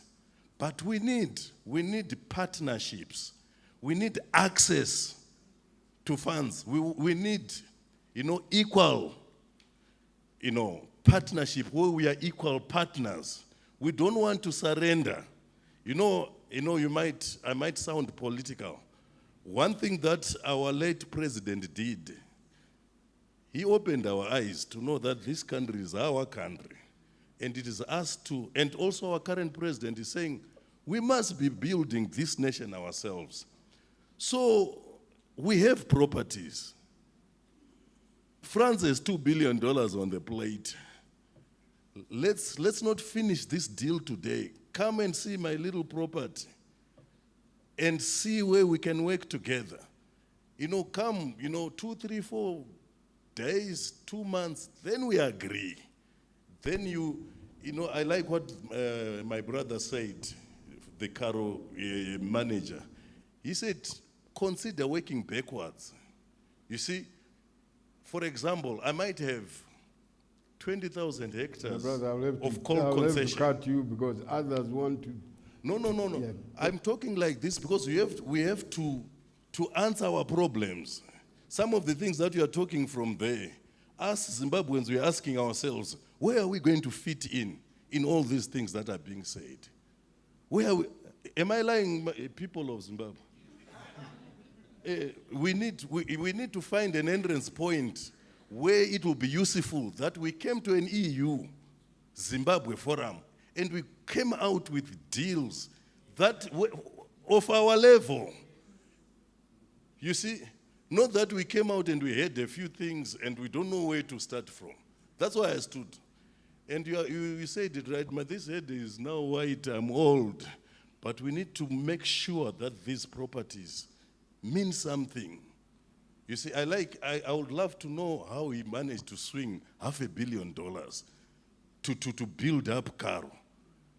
but we need partnerships. We need access to funds. We need, equal, partnership where we are equal partners. We don't want to surrender. I might sound political. One thing that our late president did, he opened our eyes to know that this country is our country. And it is us to, and also our current president is saying, we must be building this nation ourselves. So we have properties. France has $2 billion on the plate. Let's not finish this deal today. Come and see my little property and see where we can work together. Come, 2, 3, 4 days, 2 months, then we agree. Then I like what my brother said, the Karo manager. He said, consider working backwards. You see, for example, I might have 20,000 hectares of coal concession. I'll have to cut you because others want to. No. Yeah. I'm talking like this because we have to answer our problems. Some of the things that you are talking from there, us Zimbabweans, we are asking ourselves, where are we going to fit in all these things that are being said? Am I lying, people of Zimbabwe? We need to find an entrance point where it will be useful that we came to an EU Zimbabwe forum and we came out with deals that of our level. You see, not that we came out and we had a few things and we don't know where to start from. That's why I stood. And you said it right, this head is now white, I'm old. But we need to make sure that these properties mean something. You see, I would love to know how he managed to swing $500 million to build up Karo.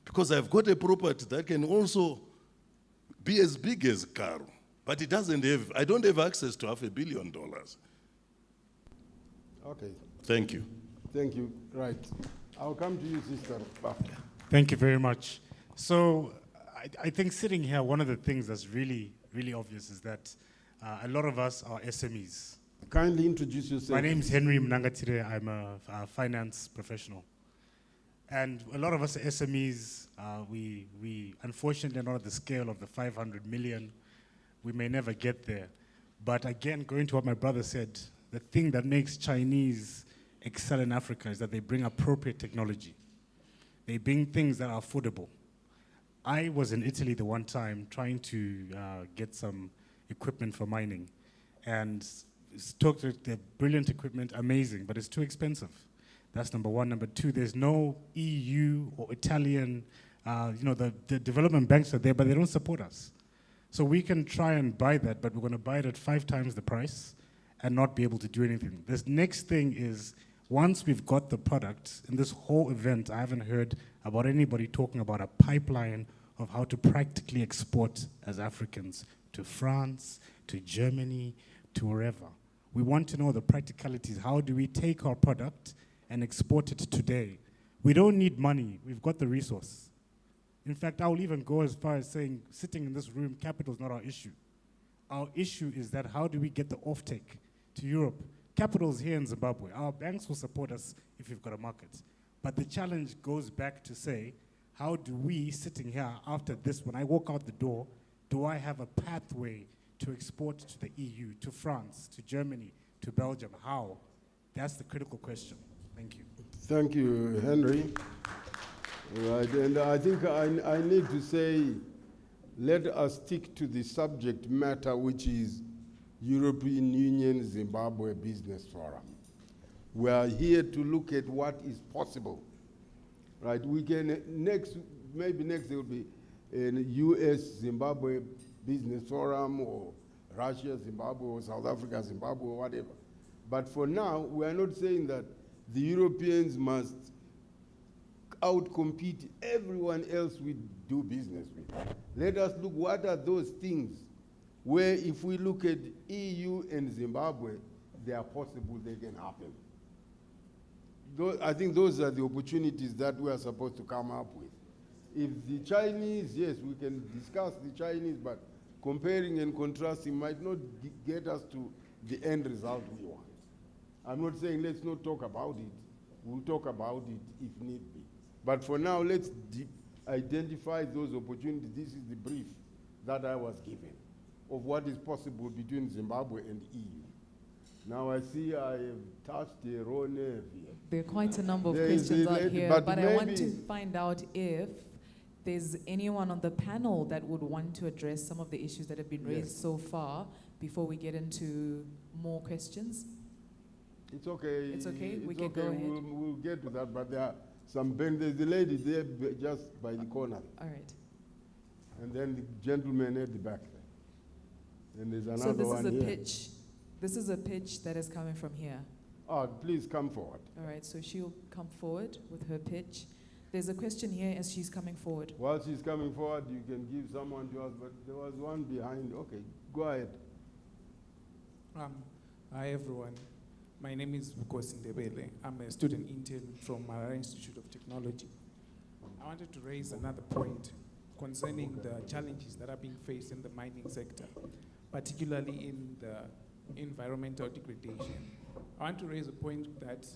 Because I've got a property that can also be as big as Karo, but I don't have access to $500 million. Okay, Thank you. thank you. Right. I'll come to you, Sister. Thank you very much. So I think sitting here, one of the things that's really, really obvious is that a lot of us are SMEs. Kindly introduce yourself. My name is Henry Mnangatire. I'm a finance professional. And a lot of us are SMEs. We unfortunately are not at the scale of the 500 million. We may never get there. But again, going to what my brother said, the thing that makes Chinese excel in Africa is that they bring appropriate technology. They bring things that are affordable. I was in Italy the one time trying to get some equipment for mining. And talked to the brilliant equipment, amazing, but it's too expensive. That's number one. Number two, there's no EU or Italian, the development banks are there, but they don't support us. So we can try and buy that, but we're going to buy it at 5 times the price and not be able to do anything. This next thing is, once we've got the product, in this whole event, I haven't heard about anybody talking about a pipeline of how to practically export as Africans to France, to Germany, to wherever. We want to know the practicalities. How do we take our product and export it today? We don't need money. We've got the resource. In fact, I will even go as far as saying, sitting in this room, capital is not our issue. Our issue is that how do we get the offtake to Europe? Capital is here in Zimbabwe. Our banks will support us if we've got a market. But the challenge goes back to say, how do we, sitting here after this, when I walk out the door, do I have a pathway to export to the EU, to France, to Germany, to Belgium? How? That's the critical question. Thank you. Thank you, Henry. Right, and I think I need to say, let us stick to the subject matter, which is European Union Zimbabwe Business Forum. We are here to look at what is possible. Right, we can maybe next there will be a US Zimbabwe Business Forum, or Russia Zimbabwe, or South Africa Zimbabwe, or whatever. But for now, we are not saying that the Europeans must outcompete everyone else we do business with. Let us look what are those things where if we look at EU and Zimbabwe, they are possible, they can happen. I think those are the opportunities that we are supposed to come up with. If the Chinese, yes, we can discuss the Chinese, but comparing and contrasting might not get us to the end result we want. I'm not saying let's not talk about it. We'll talk about it if need be. But for now, let's identify those opportunities. This is the brief that I was given of what is possible between Zimbabwe and EU. Now I see I have touched a raw nerve here. There are quite a number of questions out here, but I want to find out if there's anyone on the panel that would want to address some of the issues that have been raised so far before we get into more questions. It's okay. It's okay. We can go ahead. We'll get to that, but there are some there's the lady there just by the corner. All right. And then the gentleman at the back there. And there's another one. So this is a here. pitch. This is a pitch that is coming from here. Oh, please come forward. All right, so she'll come forward with her pitch. There's a question here as she's coming forward. While she's coming forward, you can give someone to us, but there was one behind. Okay, go ahead. Hi, everyone. My name is Bukosi Ndebele. I'm a student intern from Marara Institute of Technology. I wanted to raise another point concerning the challenges that are being faced in the mining sector, particularly in the environmental degradation. I want to raise a point that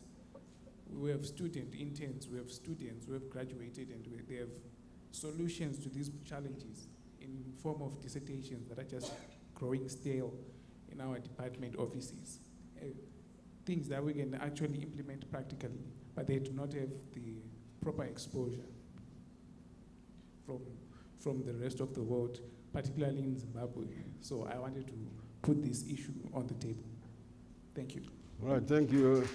we have student interns, we have students who have graduated, and they have solutions to these challenges in form of dissertations that are just growing stale in our department offices. Things that we can actually implement practically, but they do not have the proper exposure from the rest of the world, particularly in Zimbabwe. So I wanted to put this issue on the table. Thank you. All right, thank you.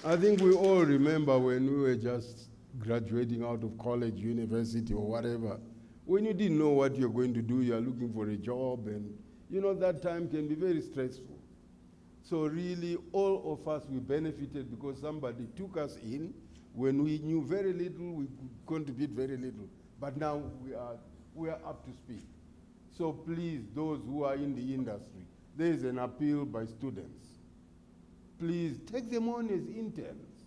I think we all remember when we were just graduating out of college, university, or whatever, when you didn't know what you're going to do, you're looking for a job, and you know that time can be very stressful. So really, all of us, we benefited because somebody took us in. When we knew very little, we could contribute very little. But now we are up to speed. So please, those who are in the industry, there is an appeal by students. please take them on as interns.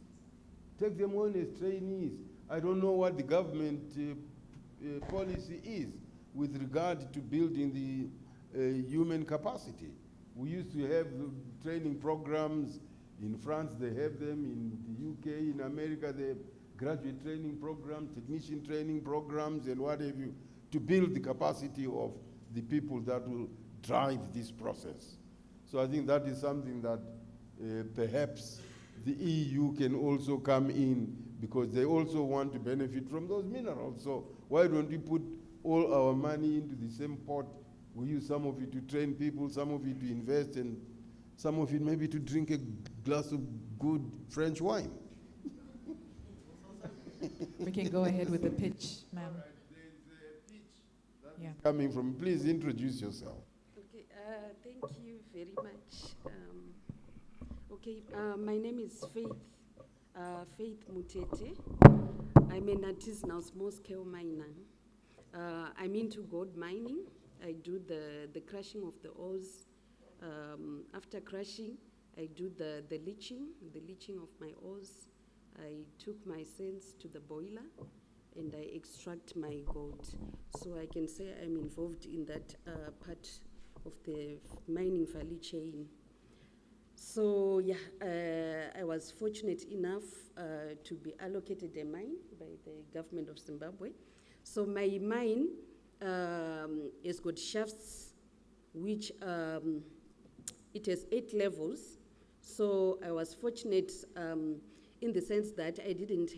Take them on as trainees. I don't know what the government policy is with regard to building the human capacity. We used to have training programs. In France, they have them. In the UK, in America, they have graduate training programs, technician training programs, and what have you, to build the capacity of the people that will drive this process. So I think that is something that perhaps the EU can also come in, because they also want to benefit from those minerals. So why don't we put all our money into the same pot? We use some of it to train people, some of it to invest, and some of it maybe to drink a glass of good French wine. We can go ahead with the pitch, ma'am. There's a pitch that Yeah. is coming from. Please introduce yourself. Okay, thank you very much. My name is Faith Mutete. I'm an artisanal small-scale miner. I'm into gold mining. I do the crushing of the ores. After crushing, I do the leaching of my ores. I took my sands to the boiler and I extract my gold. So I can say I'm involved in that part of the mining value chain. So yeah, I was fortunate enough to be allocated a mine by the government of Zimbabwe. So my mine has got shafts which it has 8 levels. So I was fortunate in the sense that I didn't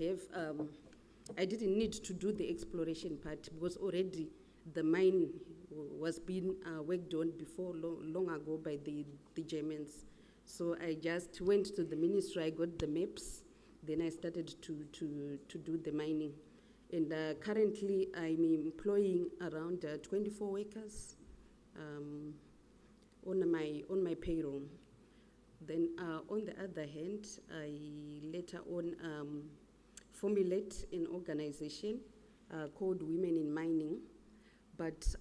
need to do the exploration part, because already the mine was being worked on before long ago by the Germans. So I just went to the ministry, I got the maps, then I started to do the mining. And currently I'm employing around 24 workers on my payroll. Then on the other hand, I later on formulate an organization called Women in Mining. But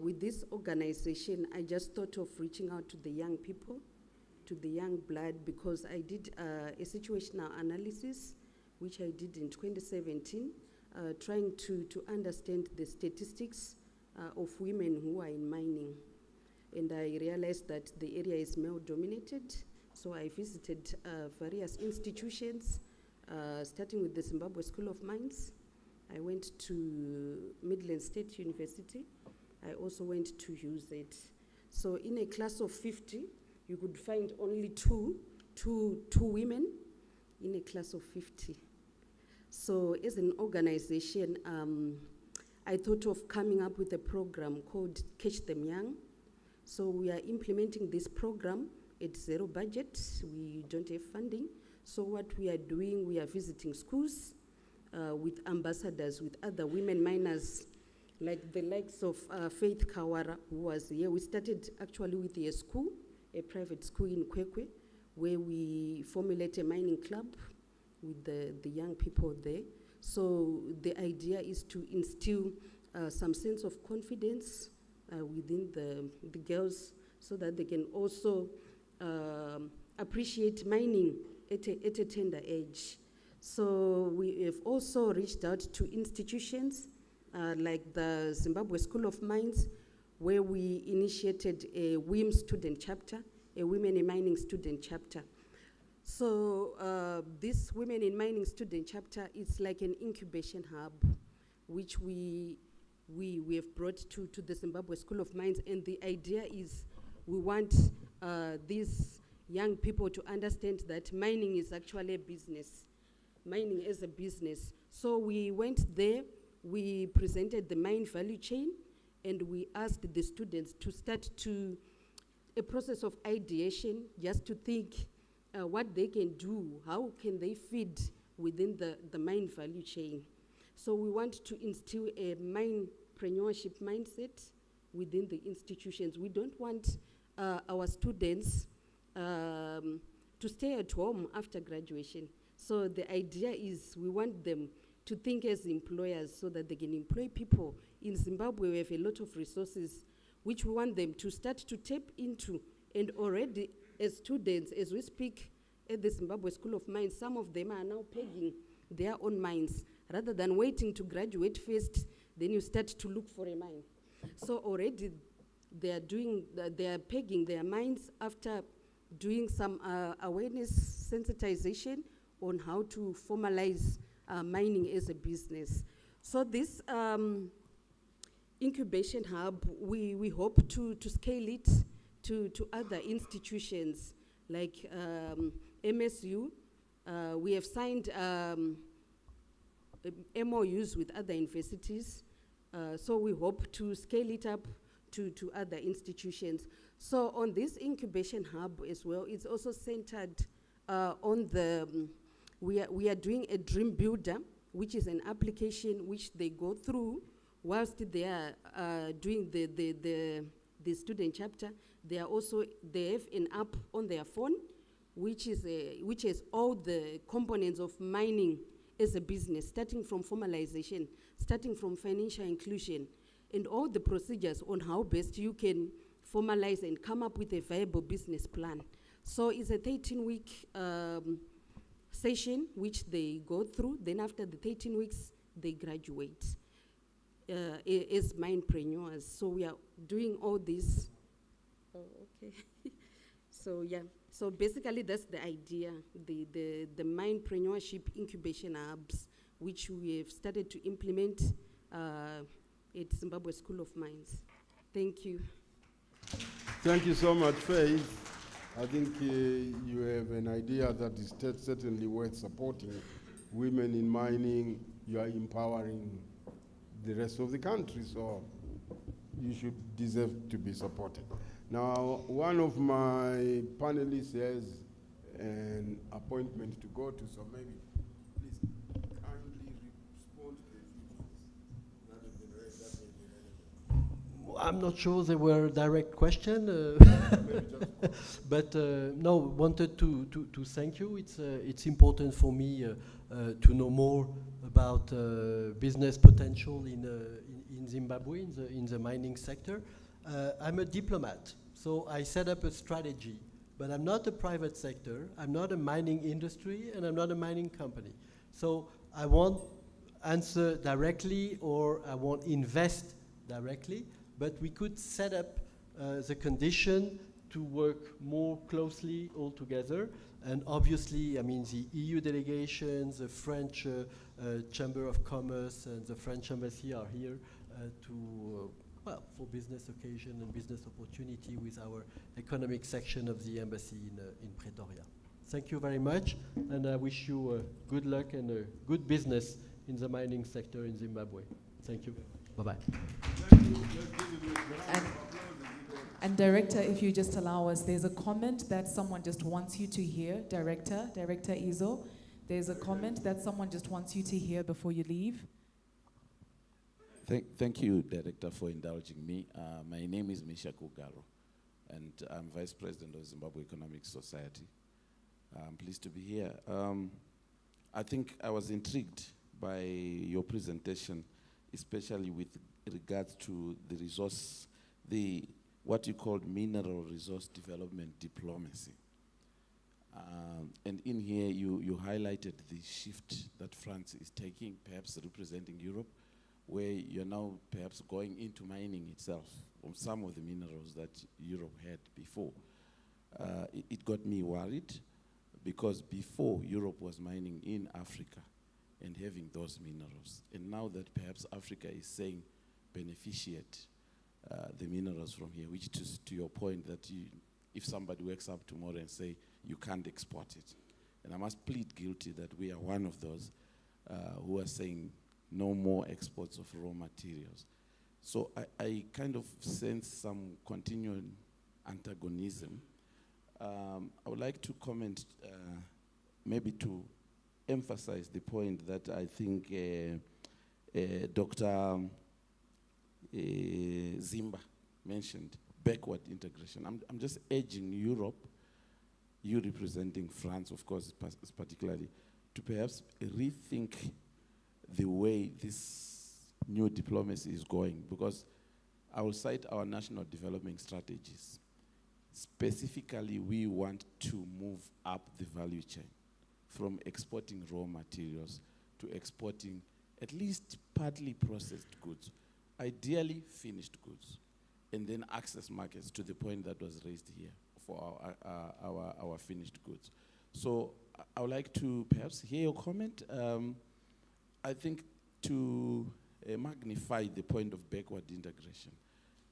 with this organization, I just thought of reaching out to the young people, to the young blood, because I did a situational analysis, which I did in 2017, trying to understand the statistics of women who are in mining. And I realized that the area is male-dominated. So I visited various institutions, starting with the Zimbabwe School of Mines. I went to Midland State University. I also went to UZ. So in a class of 50, you could find only two women in a class of 50. So as an organization, I thought of coming up with a program called Catch Them Young. So we are implementing this program at zero budget. We don't have funding. So what we are doing, we are visiting schools with ambassadors, with other women miners, like the likes of Faith Kawara, who was here. We started actually with a school, a private school in Kwekwe, where we formulate a mining club with the young people there. So the idea is to instill some sense of confidence within the girls, so that they can also appreciate mining at a tender age. So we have also reached out to institutions like the Zimbabwe School of Mines, where we initiated a WIM student chapter, a Women in Mining student chapter. So this Women in Mining student chapter is like an incubation hub, which we have brought to the Zimbabwe School of Mines. And the idea is we want these young people to understand that mining is actually a business. Mining is a business. So we went there, we presented the mine value chain, and we asked the students to start to a process of ideation, just to think what they can do, how can they feed within the mine value chain. So we want to instill a minepreneurship mindset within the institutions. We don't want our students to stay at home after graduation. So the idea is we want them to think as employers, so that they can employ people. In Zimbabwe, we have a lot of resources which we want them to start to tap into. And already as students, as we speak, at the Zimbabwe School of Mines, some of them are now pegging their own mines. Rather than waiting to graduate first, then you start to look for a mine. So already they are pegging their mines after doing some awareness sensitization on how to formalize mining as a business. So this incubation hub, we hope to scale it to other institutions like MSU. We have signed MOUs with other universities, so we hope to scale it up to other institutions. So on this incubation hub as well, it's also centered on the, we are doing a dream builder, which is an application which they go through whilst they are doing the student chapter. They have an app on their phone, which has all the components of mining as a business, starting from formalization, starting from financial inclusion, and all the procedures on how best you can formalize and come up with a viable business plan. So it's a 13-week session which they go through. Then after the 13 weeks, they graduate as minepreneurs. So we are doing all this. Oh, okay. So yeah. So basically, that's the idea, the minepreneurship incubation hubs, which we have started to implement at Zimbabwe School of Mines. Thank you. Thank you so much, Faith. I think you have an idea that is certainly worth supporting. Women in mining, you are empowering the rest of the country, so you should deserve to be supported. Now, one of my panelists has an appointment to go to, so maybe please kindly respond to the few things that have been raised. That may be relevant. I'm not sure they were direct question, but no, wanted to thank you. It's important for me to know more about business potential in Zimbabwe, in the mining sector. I'm a diplomat, so I set up a strategy, but I'm not a private sector, I'm not a mining industry, and I'm not a mining company. So I won't answer directly or I won't invest directly, but we could set up the condition to work more closely all together. And obviously, I mean, the EU delegations, the French Chamber of Commerce and the French Embassy are here well, for business occasion and business opportunity with our economic section of the embassy in Pretoria. Thank you very much, and I wish you good luck and good business in the mining sector in Zimbabwe. Thank you. Bye-bye. And Director, if you just allow us, there's a comment that someone just wants you to hear. Director Izzo, there's a comment that someone just wants you to hear before you leave. Thank you, Director, for indulging me. My name is Karo, and I'm Vice President of Zimbabwe Economic Society. I'm pleased to be here. I think I was intrigued by your presentation, especially with regards to the resource, what you called mineral resource development diplomacy. And in here, you highlighted the shift that France is taking, perhaps representing Europe, where you're now perhaps going into mining itself on some of the minerals that Europe had before. It got me worried, because before Europe was mining in Africa and having those minerals. And now that perhaps Africa is saying beneficiate the minerals from here, which to your point that if somebody wakes up tomorrow and say you can't export it. And I must plead guilty that we are one of those who are saying no more exports of raw materials. So I kind of sense some continuing antagonism. I would like to comment, maybe to emphasize the point that I think Dr. Zimba mentioned, backward integration. I'm just urging Europe, you representing France, of course, particularly, to perhaps rethink the way this new diplomacy is going, because I will cite our national development strategies. Specifically, we want to move up the value chain from exporting raw materials to exporting at least partly processed goods, ideally finished goods, and then access markets to the point that was raised here for our finished goods. So I would like to perhaps hear your comment. I think to magnify the point of backward integration,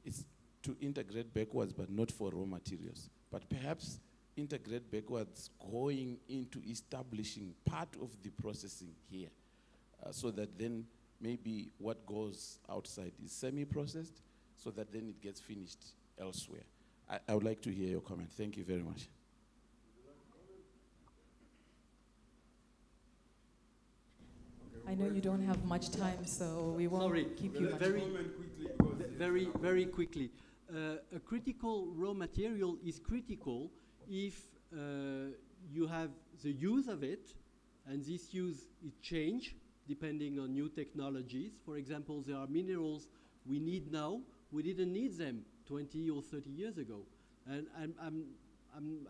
it's to integrate backwards but not for raw materials, but perhaps integrate backwards going into establishing part of the processing here, so that then maybe what goes outside is semi-processed, so that then it gets finished elsewhere. I would like to hear your comment. Thank you very much. I know you don't have much time, so we won't keep you much. Very quickly. A critical raw material is critical if you have the use of it, and this use is change depending on new technologies. For example, there are minerals we need now, we didn't need them 20 or 30 years ago. And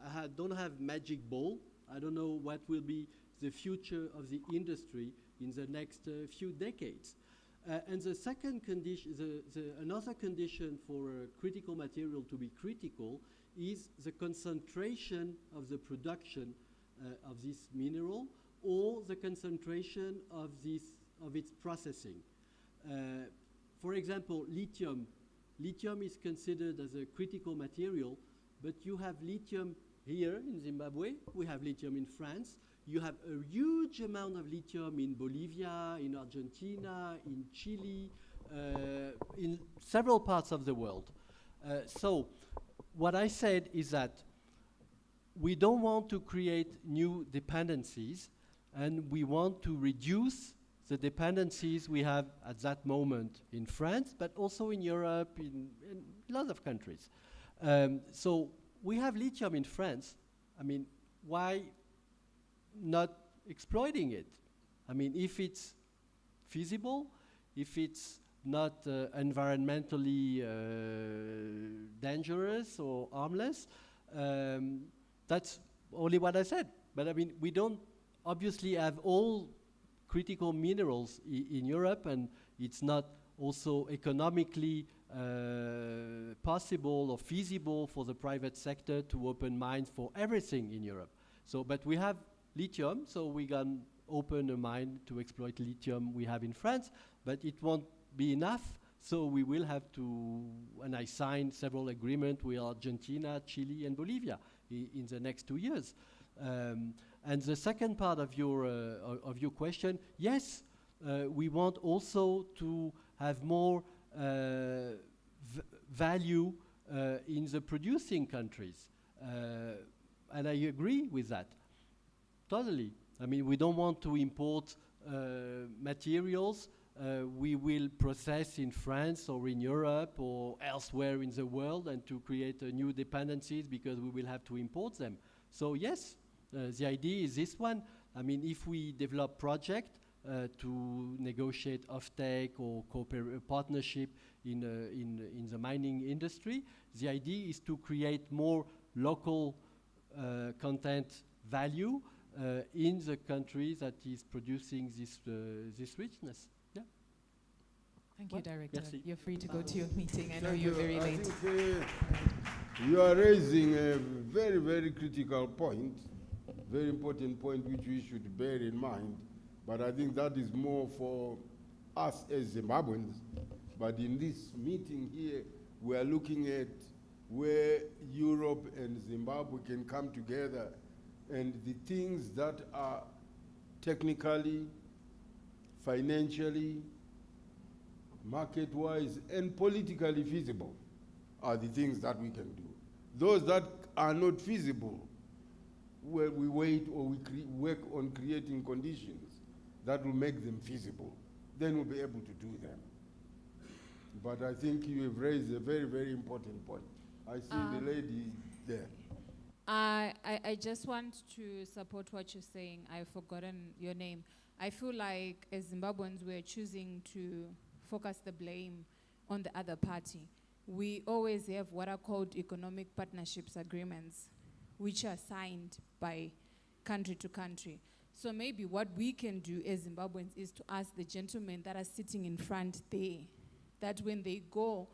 I don't have magic ball. I don't know what will be the future of the industry in the next few decades. And the second condition, another condition for a critical material to be critical is the concentration of the production of this mineral, or the concentration of its processing. For example, lithium. Lithium is considered as a critical material, but you have lithium here in Zimbabwe, we have lithium in France, you have a huge amount of lithium in Bolivia, in Argentina, in Chile, in several parts of the world. So what I said is that we don't want to create new dependencies, and we want to reduce the dependencies we have at that moment in France, but also in Europe, in lots of countries. So we have lithium in France. I mean, why not exploiting it? I mean, if it's feasible, if it's not environmentally dangerous or harmless, that's only what I said. But I mean, we don't obviously have all critical minerals in Europe, and it's not also economically possible or feasible for the private sector to open mines for everything in Europe. So, but we have lithium, so we can open a mine to exploit lithium we have in France, but it won't be enough, so we will have to, and I signed several agreements with Argentina, Chile, and Bolivia in the next 2 years. And the second part of your question, yes, we want also to have more value in the producing countries. And I agree with that, totally. I mean, we don't want to import materials we will process in France or in Europe or elsewhere in the world, and to create new dependencies because we will have to import them. So yes, the idea is this one. I mean, if we develop project to negotiate offtake or partnership in the mining industry, the idea is to create more local content value in the country that is producing this richness. Yeah. Thank you, Director. Merci. You're free to go to your meeting. I know you're very late. I think, you are raising a very, very critical point, very important point which we should bear in mind. But I think that is more for us as Zimbabweans. But in this meeting here, we are looking at where Europe and Zimbabwe can come together, and the things that are technically, financially, market-wise, and politically feasible are the things that we can do. Those that are not feasible, well, we wait or we work on creating conditions that will make them feasible. Then we'll be able to do them. But I think you have raised a very, very important point. I see the lady there. I just want to support what you're saying. I've forgotten your name. I feel like as Zimbabweans, we're choosing to focus the blame on the other party. we always have what are called economic partnerships agreements, which are signed by country to country. So maybe what we can do as Zimbabweans is to ask the gentlemen that are sitting in front there, that when they go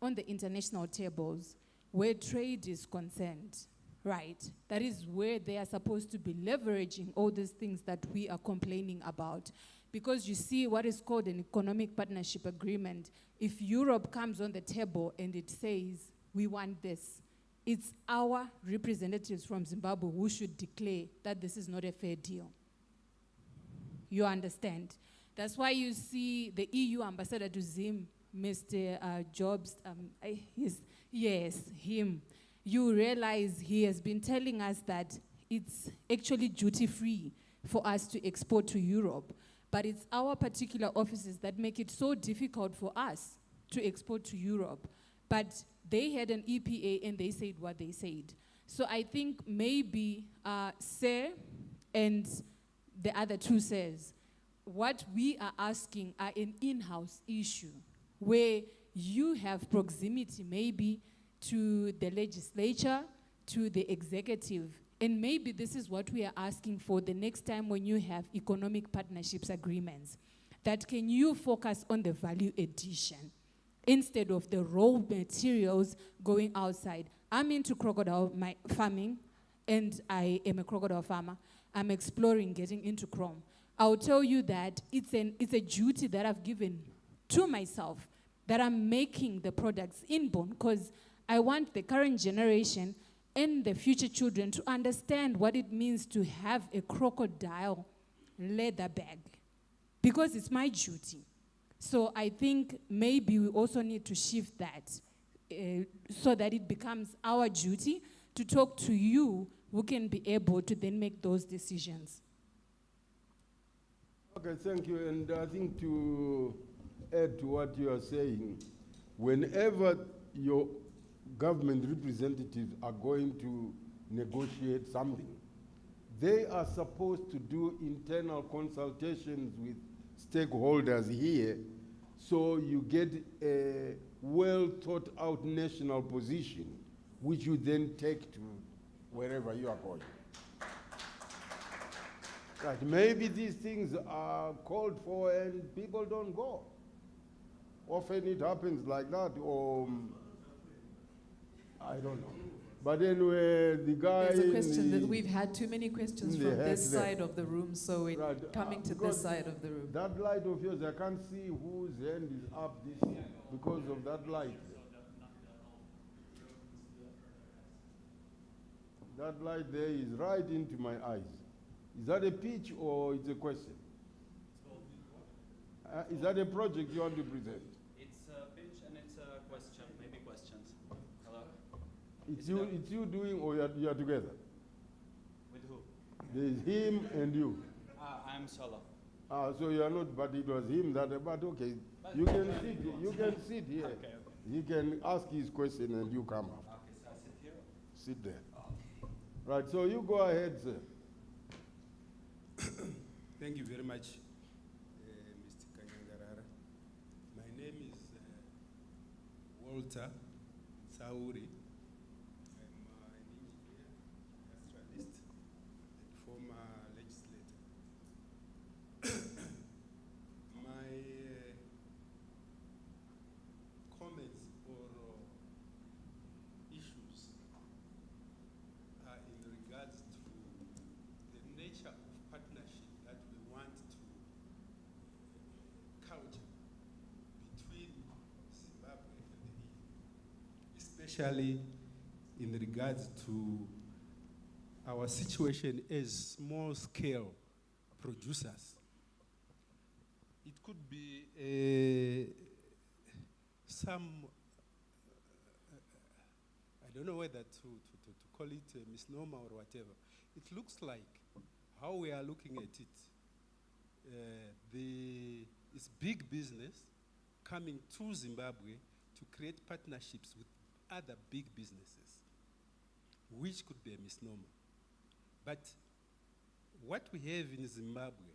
on the international tables where trade is concerned, right, that is where they are supposed to be leveraging all these things that we are complaining about. Because you see what is called an economic partnership agreement, if Europe comes on the table and it says, we want this, it's our representatives from Zimbabwe who should declare that this is not a fair deal. You understand? That's why you see the EU ambassador to Zim, Mr. Jobs, yes, him. You realize he has been telling us that it's actually duty-free for us to export to Europe, but it's our particular offices that make it so difficult for us to export to Europe. But they had an EPA and they said what they said. So I think maybe Sir and the other two sirs, what we are asking are an in-house issue where you have proximity maybe to the legislature, to the executive, and maybe this is what we are asking for the next time when you have economic partnerships agreements, that can you focus on the value addition instead of the raw materials going outside. I'm into crocodile farming, and I am a crocodile farmer. I'm exploring getting into chrome. I'll tell you that it's a duty that I've given to myself, that I'm making the products inborn, because I want the current generation and the future children to understand what it means to have a crocodile leather bag, because it's my duty. So I think maybe we also need to shift that so that it becomes our duty to talk to you who can be able to then make those decisions. Okay, thank you. And I think to add to what you are saying, whenever your government representatives are going to negotiate something, they are supposed to do internal consultations with stakeholders here, so you get a well thought out national position, which you then take to wherever you are going. Right, maybe these things are called for and people don't go. Often it happens like that, or I don't know. But anyway, the guy. There's a question that we've had too many questions from this side of the room, so we're coming to this side of the room. That light of yours, I can't see whose hand is up this because of that light. That light there is right into my eyes. Is that a pitch or it's a question? Is that a project you want to present? It's a pitch and it's a question, maybe questions. Hello? It's you doing, or you are together? With who? There's him and you. I'm solo. So you are not, but it was him that, but okay. You can sit here. Okay, okay. He can ask his question and you come after. Okay, so I sit here? Sit there. Okay. Right, so you go ahead, sir. Thank you very much, Mr. Kanyangarara. My name is Walter Sauri. I'm an engineer, industrialist, and former legislator. My comments or issues are in regards to the nature of partnership that we want to culture between Zimbabwe and the EU, especially in regards to our situation as small-scale producers. It could be some, I don't know whether to call it a misnomer or whatever. It looks like how we are looking at it, it's big business coming to Zimbabwe to create partnerships with other big businesses, which could be a misnomer. But what we have in Zimbabwe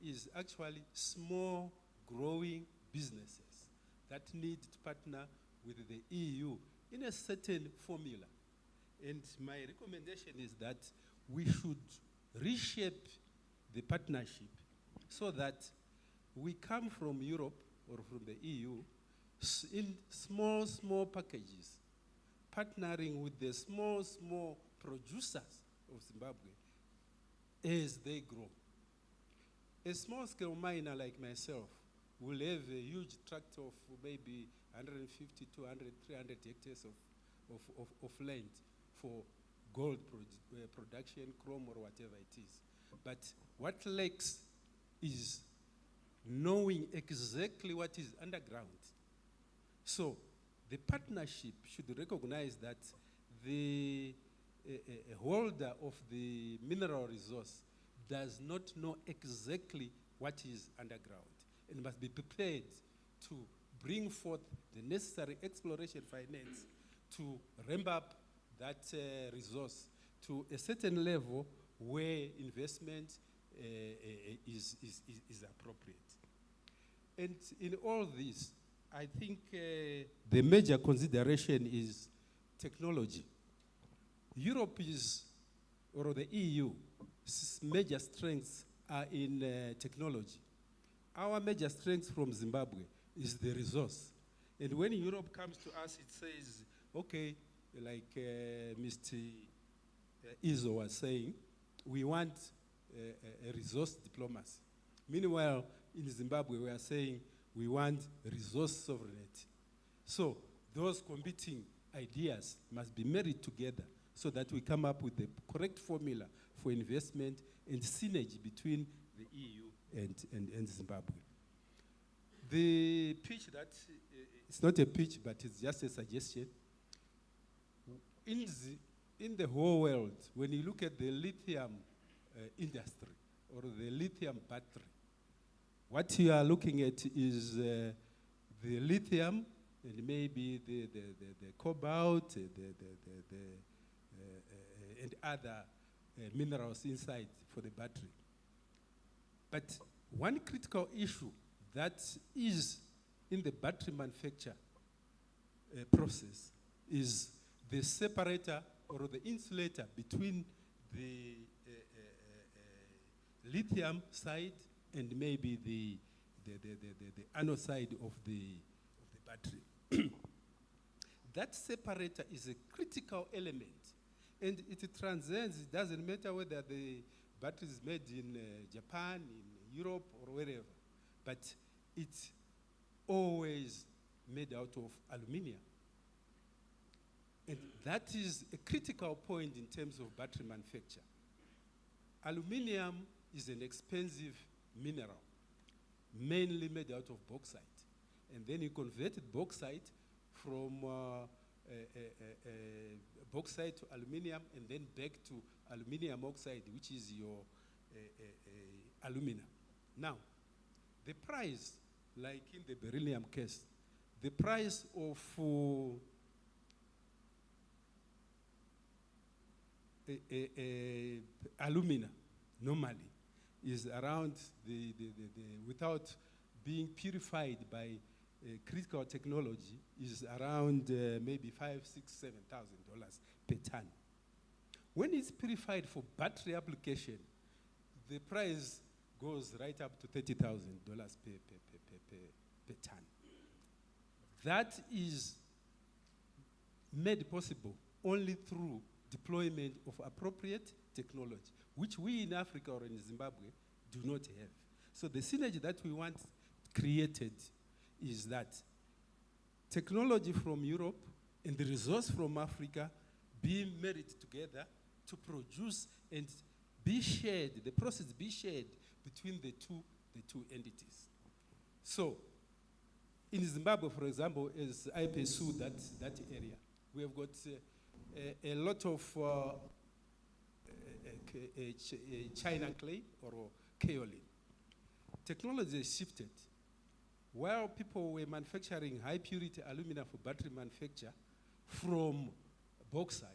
is actually small, growing businesses that need to partner with the EU in a certain formula. And my recommendation is that we should reshape the partnership so that we come from Europe or from the EU in small packages, partnering with the small producers of Zimbabwe as they grow. A small-scale miner like myself will have a huge tract of maybe 150, 200, 300 hectares of land for gold production, chrome, or whatever it is. But what lacks is knowing exactly what is underground. So the partnership should recognize that the holder of the mineral resource does not know exactly what is underground and must be prepared to bring forth the necessary exploration finance to ramp up that resource to a certain level where investment is appropriate. And in all this, I think the major consideration is technology. Europe is, or the EU's major strengths are in technology. Our major strength from Zimbabwe is the resource. And when Europe comes to us, it says, okay, like Mr. Izzo was saying, we want a resource diplomacy. Meanwhile, in Zimbabwe, we are saying we want resource sovereignty. So those competing ideas must be married together so that we come up with the correct formula for investment and synergy between the EU and Zimbabwe. The pitch that, it's not a pitch, but it's just a suggestion. In the whole world, when you look at the lithium industry or the lithium battery, what you are looking at is the lithium and maybe the cobalt and other minerals inside for the battery. But one critical issue that is in the battery manufacture process is the separator or the insulator between the lithium side and maybe the anode side of the battery. That separator is a critical element, and it transcends. It doesn't matter whether the battery is made in Japan, in Europe, or wherever, but it's always made out of aluminium. And that is a critical point in terms of battery manufacture. Aluminium is an expensive mineral, mainly made out of bauxite. And then you converted bauxite from bauxite to aluminium and then back to aluminium oxide, which is your alumina. Now, the price, like in the beryllium case, the price of alumina normally is around without being purified by critical technology is around maybe $5,000, $6,000, $7,000 per ton. When it's purified for battery application, the price goes right up to $30,000 per ton. That is made possible only through deployment of appropriate technology, which we in Africa or in Zimbabwe do not have. So the synergy that we want created is that technology from Europe and the resource from Africa being married together to produce and be shared, the process be shared between the two entities. So in Zimbabwe, for example, as I pursue that area, we have got a lot of China clay or kaolin. Technology has shifted. While people were manufacturing high purity aluminum for battery manufacture from bauxite,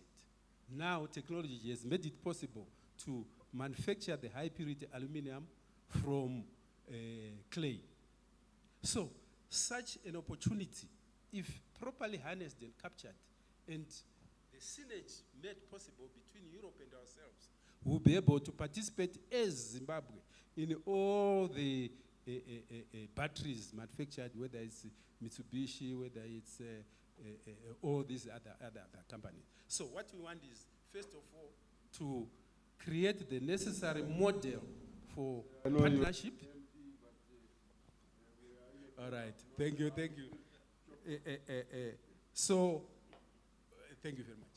now technology has made it possible to manufacture the high purity aluminum from clay. So such an opportunity if properly harnessed and captured, and the synergy made possible between Europe and ourselves, we'll be able to participate as Zimbabwe in all the batteries manufactured, whether it's Mitsubishi, whether it's all these other companies. So what we want is, first of all, to create the necessary model for partnership. All right, thank you. So, thank you very much.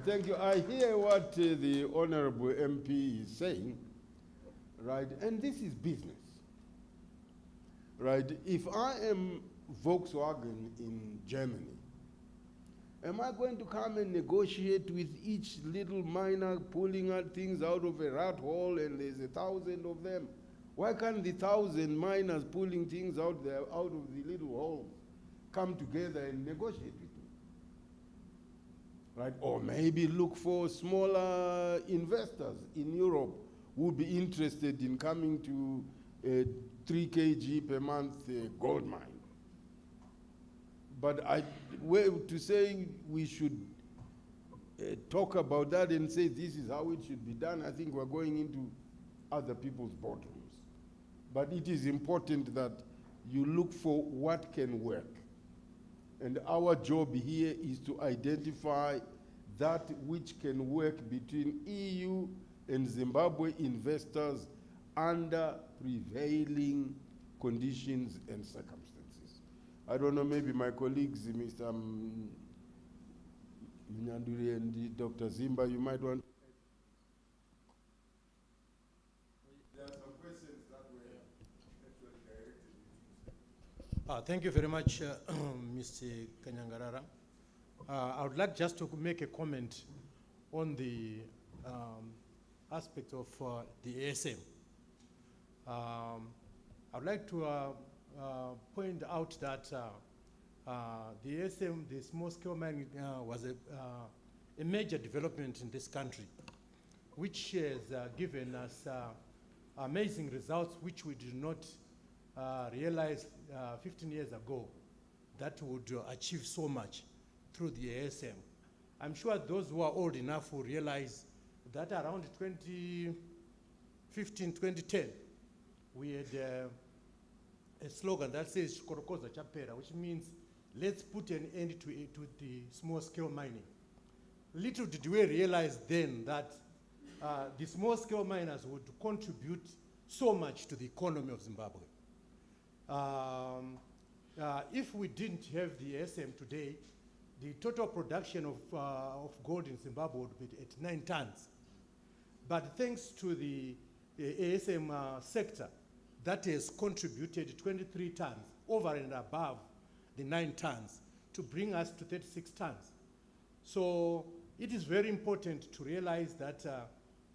Thank you. I hear what the Honorable MP is saying, right? And this is business, right? If I am Volkswagen in Germany, am I going to come and negotiate with each little miner pulling out things out of a rat hole, and there's 1,000 of them? Why can't the 1,000 miners pulling things out there, out of the little holes, come together and negotiate with me? Right? Or maybe look for smaller investors in Europe who would be interested in coming to a 3 kg per month gold mine. But to say we should talk about that and say this is how it should be done, I think we're going into other people's boardrooms. But it is important that you look for what can work. And our job here is to identify that which can work between EU and Zimbabwe investors under prevailing conditions and circumstances. I don't know, maybe my colleagues, Mr. Munyanduri and Dr. Zimba, you might want. There are some questions that were actually directed. Thank you very much, Mr. Kanyangarara. I would like just to make a comment on the aspect of the ASM. I would like to point out that the ASM, the small-scale mining, was a major development in this country, which has given us amazing results which we did not realize 15 years ago that would achieve so much through the ASM. I'm sure those who are old enough will realize that around 2015, 2010, we had a slogan that says "Shikorokoza Chapera," which means let's put an end to the small-scale mining. Little did we realize then that the small-scale miners would contribute so much to the economy of Zimbabwe. If we didn't have the ASM today, the total production of gold in Zimbabwe would be at 9 tons. But thanks to the ASM sector, that has contributed 23 tons, over and above the 9 tons, to bring us to 36 tons. So it is very important to realize that,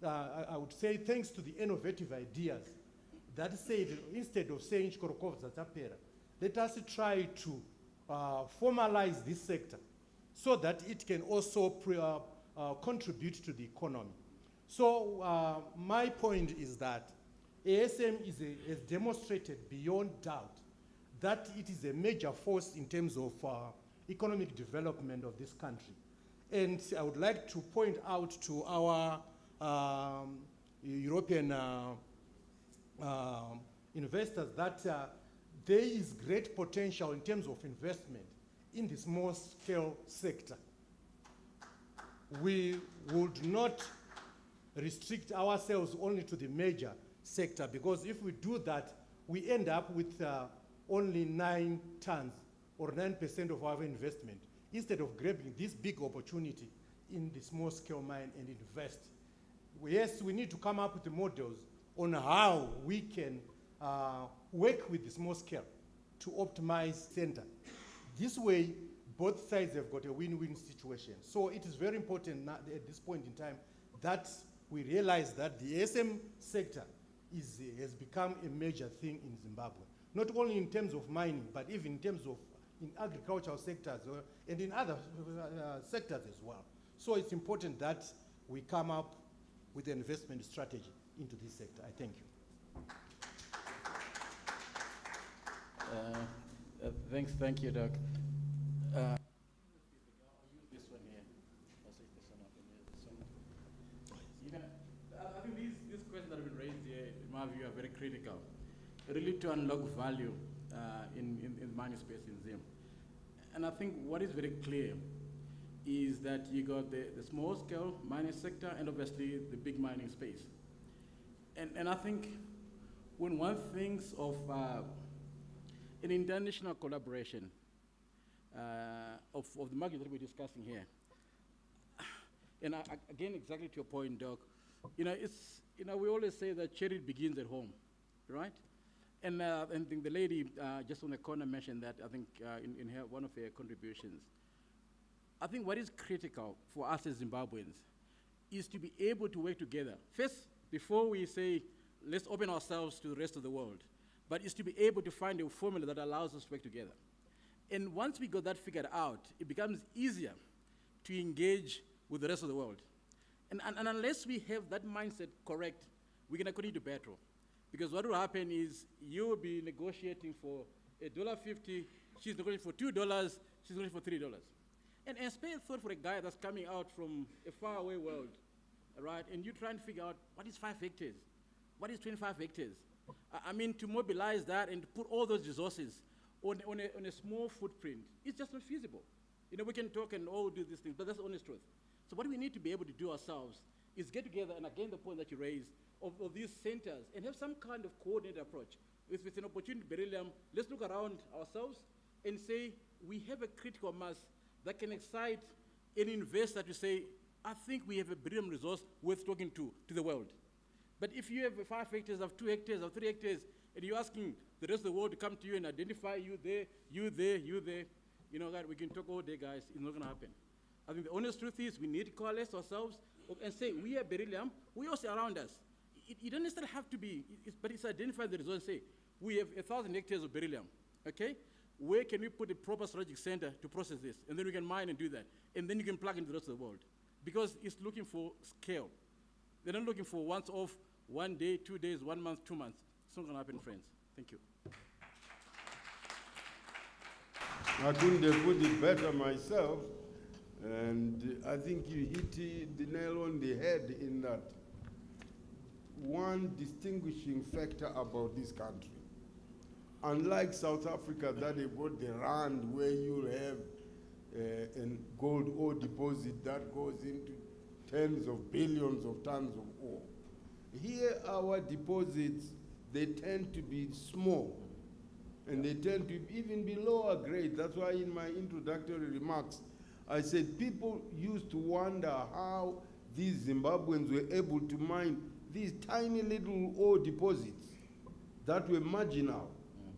I would say, thanks to the innovative ideas that said, instead of saying Shikorokoza Tapera, let us try to formalize this sector so that it can also contribute to the economy. So my point is that ASM has demonstrated beyond doubt that it is a major force in terms of economic development of this country. And I would like to point out to our European investors that there is great potential in terms of investment in the small-scale sector. We would not restrict ourselves only to the major sector, because if we do that, we end up with only 9 tons or 9% of our investment, instead of grabbing this big opportunity in the small-scale mine and invest. Yes, we need to come up with the models on how we can work with the small scale to optimize center. This way, both sides have got a win-win situation. So it is very important now, at this point in time, that we realize that the ASM sector has become a major thing in Zimbabwe, not only in terms of mining, but even in terms of in agricultural sectors and in other sectors as well. So it's important that we come up with an investment strategy into this sector. I thank you. Thank you, Doc. I'll use this one here. I'll take this one up and this one. I think these questions that have been raised here, in my view, are very critical, really to unlock value in mining space in Zim. And I think what is very clear is that you got the small scale mining sector and obviously the big mining space. And I think when one thinks of an international collaboration of the market that we're discussing here, and again, exactly to your point, Doc, we always say that charity begins at home, right? And I think the lady just on the corner mentioned that, I think, in one of her contributions. I think what is critical for us as Zimbabweans is to be able to work together. First, before we say, let's open ourselves to the rest of the world, but is to be able to find a formula that allows us to work together. And once we got that figured out, it becomes easier to engage with the rest of the world. And unless we have that mindset correct, we're going to continue to battle. Because what will happen is you will be negotiating for $1.50, she's negotiating for $2, she's negotiating for $3. And spare a thought for a guy that's coming out from a faraway world, right? And you're trying to figure out what is 5 hectares? What is 25 hectares? I mean, to mobilize that and to put all those resources on a small footprint, it's just not feasible. We can talk and all do these things, but that's the honest truth. So what we need to be able to do ourselves is get together, and again, the point that you raised, of these centers, and have some kind of coordinated approach. If it's an opportunity beryllium, let's look around ourselves and say, we have a critical mass that can excite an investor to say, I think we have a beryllium resource worth talking to the world. But if you have 5 hectares, of 2 hectares, of 3 hectares, and you're asking the rest of the world to come to you and identify you there, you there, you there, that we can talk all day, guys, it's not going to happen. I think the honest truth is we need to coalesce ourselves and say, we are beryllium, we also around us. You don't necessarily have to be, but it's identify the resource and say, we have 1,000 hectares of beryllium, okay? Where can we put a proper strategic center to process this? And then we can mine and do that. And then you can plug into the rest of the world. Because it's looking for scale. They're not looking for once off, 1 day, 2 days, 1 month, 2 months. It's not going to happen, friends. Thank you. I couldn't have put it better myself. And I think you hit the nail on the head in that one distinguishing factor about this country. Unlike South Africa, that they've got the rand where you have a gold ore deposit that goes into tens of billions of tons of ore. Here, our deposits, they tend to be small, and they tend to even be lower grade. That's why in my introductory remarks, I said people used to wonder how these Zimbabweans were able to mine these tiny little ore deposits that were marginal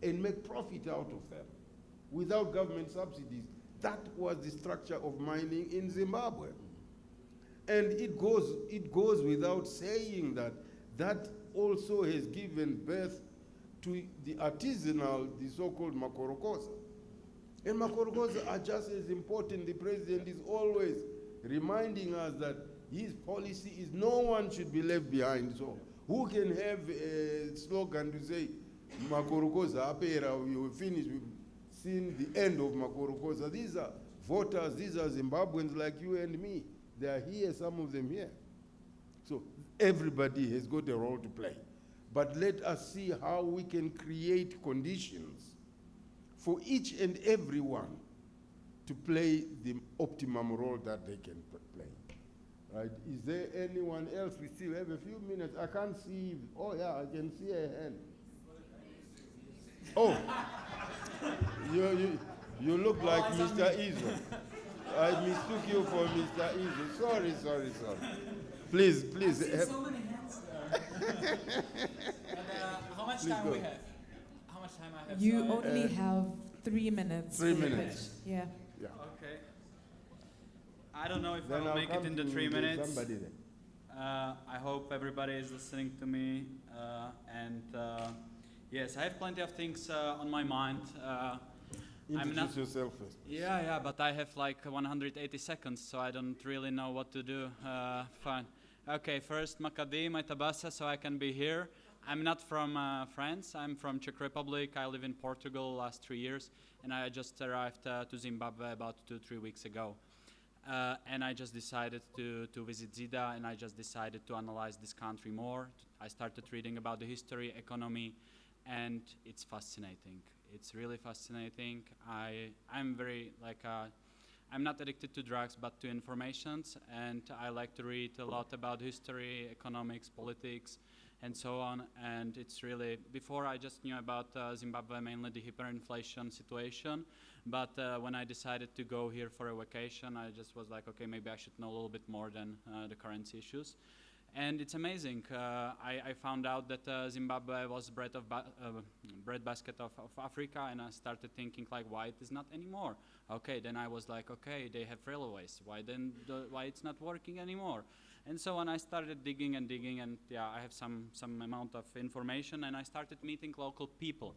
and make profit out of them without government subsidies. That was the structure of mining in Zimbabwe. And it goes without saying that that also has given birth to the artisanal, the so-called makorokosa. And makorokosa are just as important. The president is always reminding us that his policy is no one should be left behind. So who can have a slogan to say, makorokosa apera, we will finish, we've seen the end of makorokosa. These are voters, these are Zimbabweans like you and me. They are here, some of them here. So everybody has got a role to play. But let us see how we can create conditions for each and every one to play the optimum role that they can play. Right? Is there anyone else? We still have a few minutes. I can't see. Oh yeah, I can see a hand. Oh, you look like Mr. Izzo. I mistook you for Mr. Izzo. Sorry. Please. I've seen so many hands. How much time do we have? How much time I have? You only have 3 minutes. 3 minutes. Yeah. Okay. I don't know if Then I'll make it in the 3 minutes. Somebody there. I hope everybody is listening to me. Yes, I have plenty of things on my mind. Introduce yourself first. Yeah, but I have like 180 seconds, so I don't really know what to do. Fine. Okay, first, Makadi, Maitabasa, so I can be here. I'm not from France. I'm from Czech Republic. I live in Portugal last 3 years, and I just arrived to Zimbabwe about 2-3 weeks ago. And I just decided to visit Zida, and I just decided to analyze this country more. I started reading about the history, economy, and it's fascinating. It's really fascinating. I'm very I'm not addicted to drugs, but to informations, and I like to read a lot about history, economics, politics, and so on. And it's really, before I just knew about Zimbabwe, mainly the hyperinflation situation, but when I decided to go here for a vacation, I just was like, okay, maybe I should know a little bit more than the currency issues. And it's amazing. I found out that Zimbabwe was bread basket of Africa, and I started thinking like, why it is not anymore? Okay, then I was like, okay, they have railways. Why it's not working anymore? And so on, I started digging and digging, and yeah, I have some amount of information, and I started meeting local people.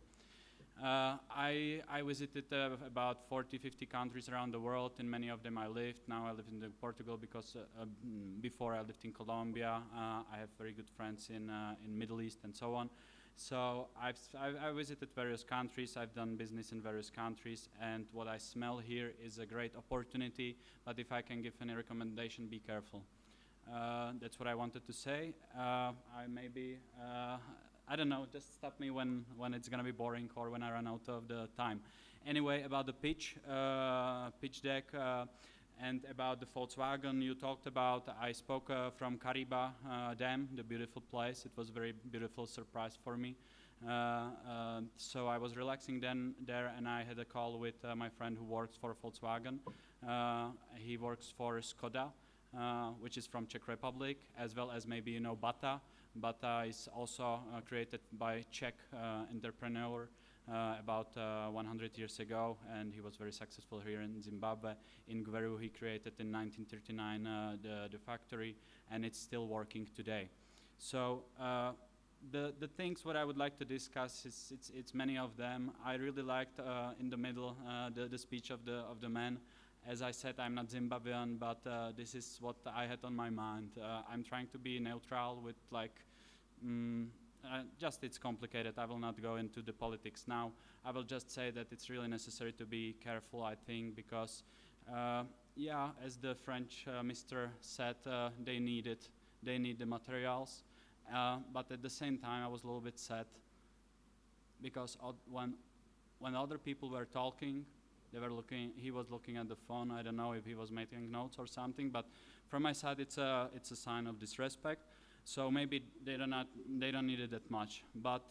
I visited about 40-50 countries around the world. In many of them I lived. Now I live in Portugal because before I lived in Colombia. I have very good friends in Middle East and so on. So I visited various countries. I've done business in various countries, and what I smell here is a great opportunity. But if I can give any recommendation, be careful. That's what I wanted to say. I don't know, just stop me when it's going to be boring or when I run out of the time. Anyway, about the pitch deck and about the Volkswagen you talked about, I spoke from Kariba Dam, the beautiful place. It was a very beautiful surprise for me. So I was relaxing there, and I had a call with my friend who works for Volkswagen. He works for Skoda, which is from Czech Republic, as well as maybe you know Bata. Bata is also created by Czech entrepreneur about 100 years ago, and he was very successful here in Zimbabwe. In Gweru, he created in 1939 the factory, and it's still working today. So the things what I would like to discuss it's many of them. I really liked in the middle the speech of the man. As I said, I'm not Zimbabwean, but this is what I had on my mind. I'm trying to be neutral with just it's complicated. I will not go into the politics now. I will just say that it's really necessary to be careful, I think, because, yeah, as the French mister said, they need the materials. But at the same time, I was a little bit sad because when other people were talking, he was looking at the phone. I don't know if he was making notes or something, but from my side, it's a sign of disrespect. So maybe they don't need it that much. But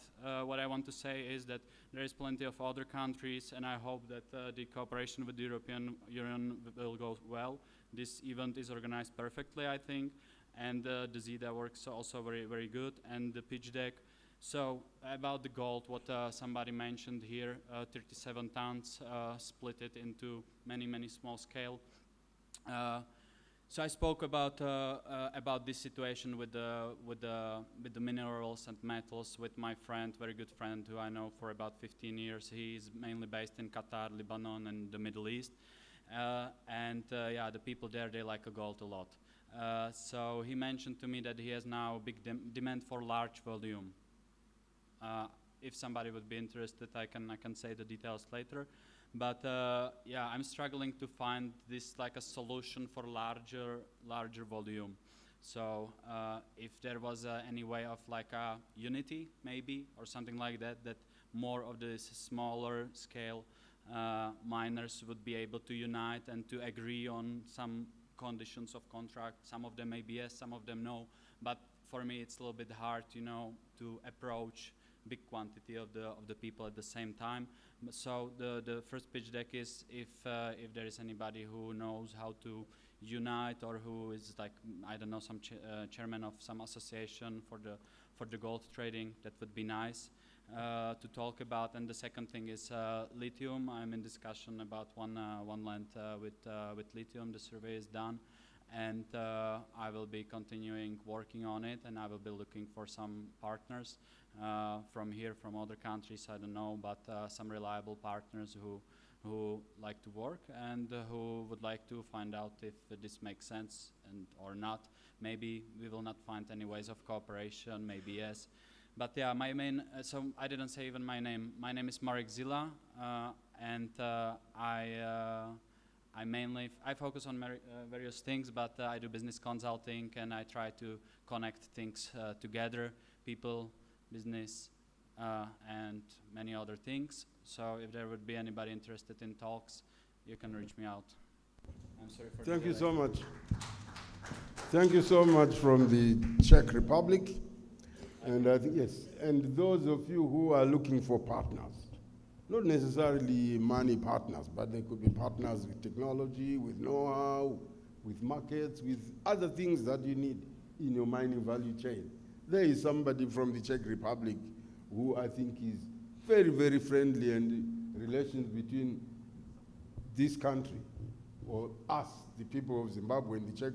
what I want to say is that there is plenty of other countries, and I hope that the cooperation with the European Union will go well. This event is organized perfectly, I think, and the Zida works also very, very good, and the pitch deck. So about the gold, what somebody mentioned here, 37 tons, split it into many, many small scale. So I spoke about this situation with the minerals and metals with my friend, very good friend who I know for about 15 years. He is mainly based in Qatar, Lebanon, and the Middle East. Yeah, the people there, they like gold a lot. So he mentioned to me that he has now a big demand for large volume. If somebody would be interested, I can say the details later. But yeah, I'm struggling to find this like a solution for larger volume. So if there was any way of like a unity maybe or something like that, that more of these smaller scale miners would be able to unite and to agree on some conditions of contract. Some of them maybe yes, some of them no. But for me, it's a little bit hard, you know, to approach big quantity of the people at the same time. So the first pitch deck is if there is anybody who knows how to unite or who is like, I don't know, some chairman of some association for the gold trading, that would be nice to talk about. And the second thing is lithium. I'm in discussion about one land with lithium. The survey is done, and I will be continuing working on it, and I will be looking for some partners from here, from other countries, I don't know, but some reliable partners who like to work and who would like to find out if this makes sense or not. Maybe we will not find any ways of cooperation, maybe yes. But yeah, my main, so I didn't say even my name. My name is Marek Zila, and I mainly, I focus on various things, but I do business consulting, and I try to connect things together, people, business, and many other things. So if there would be anybody interested in talks, you can reach me out. I'm sorry for the Thank you delay. so much. Thank you so much from the Czech Republic. And I think, yes, and those of you who are looking for partners, not necessarily money partners, but they could be partners with technology, with know-how, with markets, with other things that you need in your mining value chain. There is somebody from the Czech Republic who I think is very, very friendly, and relations between this country, or us, the people of Zimbabwe, and the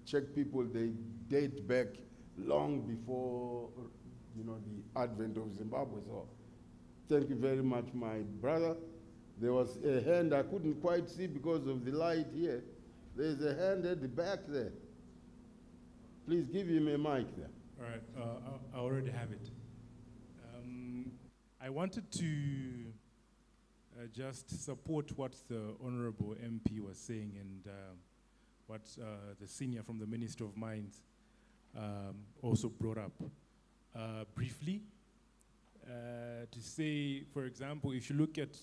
Czech people, they date back long before, you know, the advent of Zimbabwe. So thank you very much, my brother. There was a hand I couldn't quite see because of the light here. There's a hand at the back there. Please give him a mic there. All right, I already have it. I wanted to just support what the Honorable MP was saying, and what the senior from the Minister of Mines also brought up briefly. To say, for example, if you look at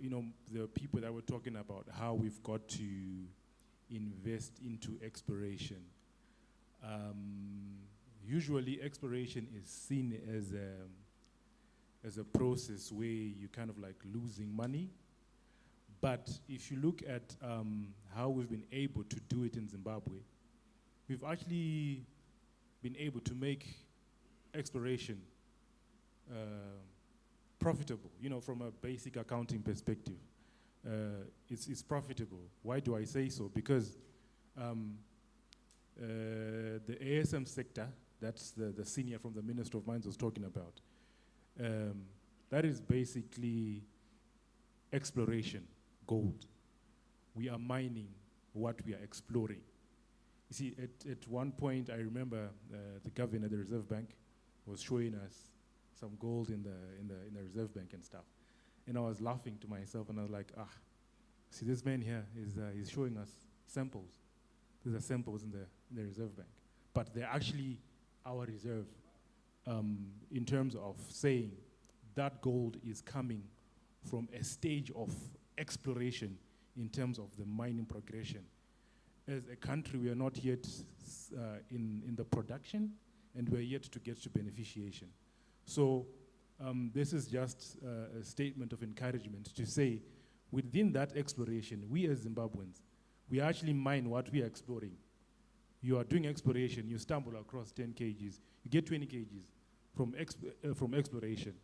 you know, the people that we're talking about, how we've got to invest into exploration. Usually exploration is seen as a process where you kind of like losing money. But if you look at how we've been able to do it in Zimbabwe, we've actually been able to make exploration profitable, you know, from a basic accounting perspective. It's profitable. Why do I say so? Because the ASM sector, that's the senior from the Minister of Mines was talking about, that is basically exploration, gold. We are mining what we are exploring. You see, at one point, I remember the governor of the Reserve Bank was showing us some gold in the Reserve Bank and stuff. And I was laughing to myself, and I was like, see, this man here is showing us samples. These are samples in the Reserve Bank. But they're actually our reserve, in terms of saying that gold is coming from a stage of exploration in terms of the mining progression. As a country, we are not yet in the production, and we're yet to get to beneficiation. So this is just a statement of encouragement to say, within that exploration, we as Zimbabweans, we actually mine what we are exploring. You are doing exploration, you stumble across 10 kgs, you get 20 kgs from exploration.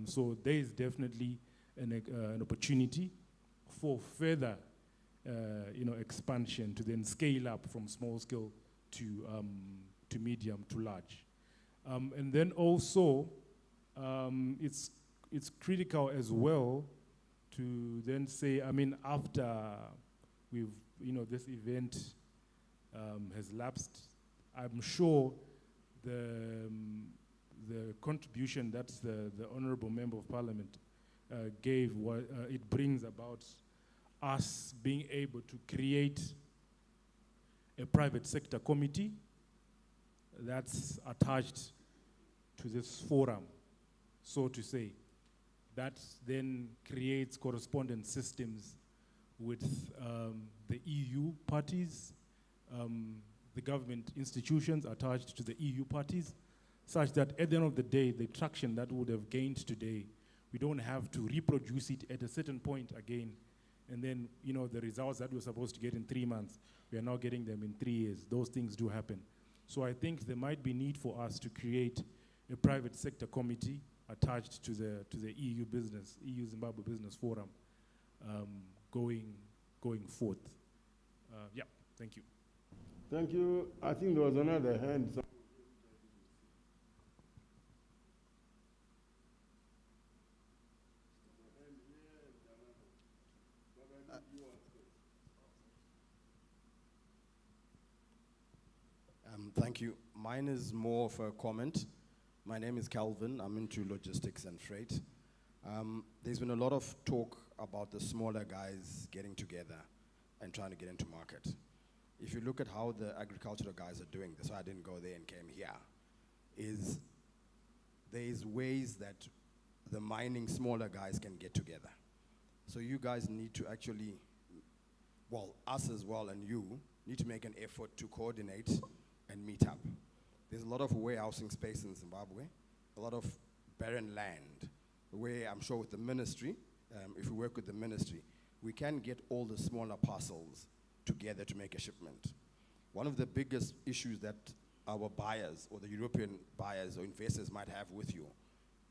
So there is definitely an opportunity for further you know, expansion to then scale up from small scale to medium to large. And then also, it's critical as well to then say, I mean, after we've, you know, this event has lapsed, I'm sure the contribution that the Honorable Member of Parliament gave, it brings about us being able to create a private sector committee that's attached to this forum, so to say, that then creates correspondence systems with the EU parties, the government institutions attached to the EU parties, such that at the end of the day, the traction that we would have gained today, we don't have to reproduce it at a certain point again. And then, you know, the results that we're supposed to get in 3 months, we are now getting them in 3 years. Those things do happen. So I think there might be need for us to create a private sector committee attached to the EU Zimbabwe Business Forum going forth. Yeah, thank you. Thank you. I think there was another hand. Thank you. Mine is more of a comment. My name is Calvin. I'm into logistics and freight. There's been a lot of talk about the smaller guys getting together and trying to get into market. If you look at how the agricultural guys are doing, that's why I didn't go there and came here, is there's ways that the mining smaller guys can get together. So you guys need to actually, well, us as well and you, need to make an effort to coordinate and meet up. There's a lot of warehousing space in Zimbabwe, a lot of barren land, where I'm sure with the ministry, if we work with the ministry, we can get all the smaller parcels together to make a shipment. One of the biggest issues that our buyers or the European buyers or investors might have with you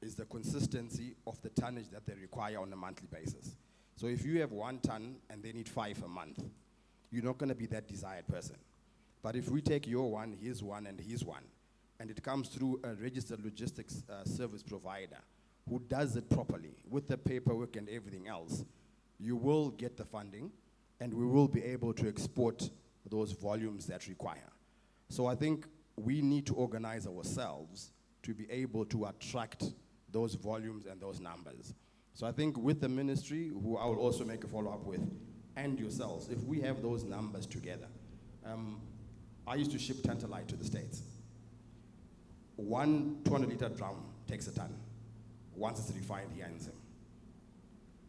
is the consistency of the tonnage that they require on a monthly basis. So if you have 1 ton and they need 5 a month, you're not going to be that desired person. But if we take your one, his one, and his one, and it comes through a registered logistics service provider who does it properly with the paperwork and everything else, you will get the funding and we will be able to export those volumes that require. So I think we need to organize ourselves to be able to attract those volumes and those numbers. So I think with the ministry, who I will also make a follow-up with, and yourselves, if we have those numbers together. I used to ship tantalite to the States. 1 200-liter drum takes a ton, once it's refined here in Zim.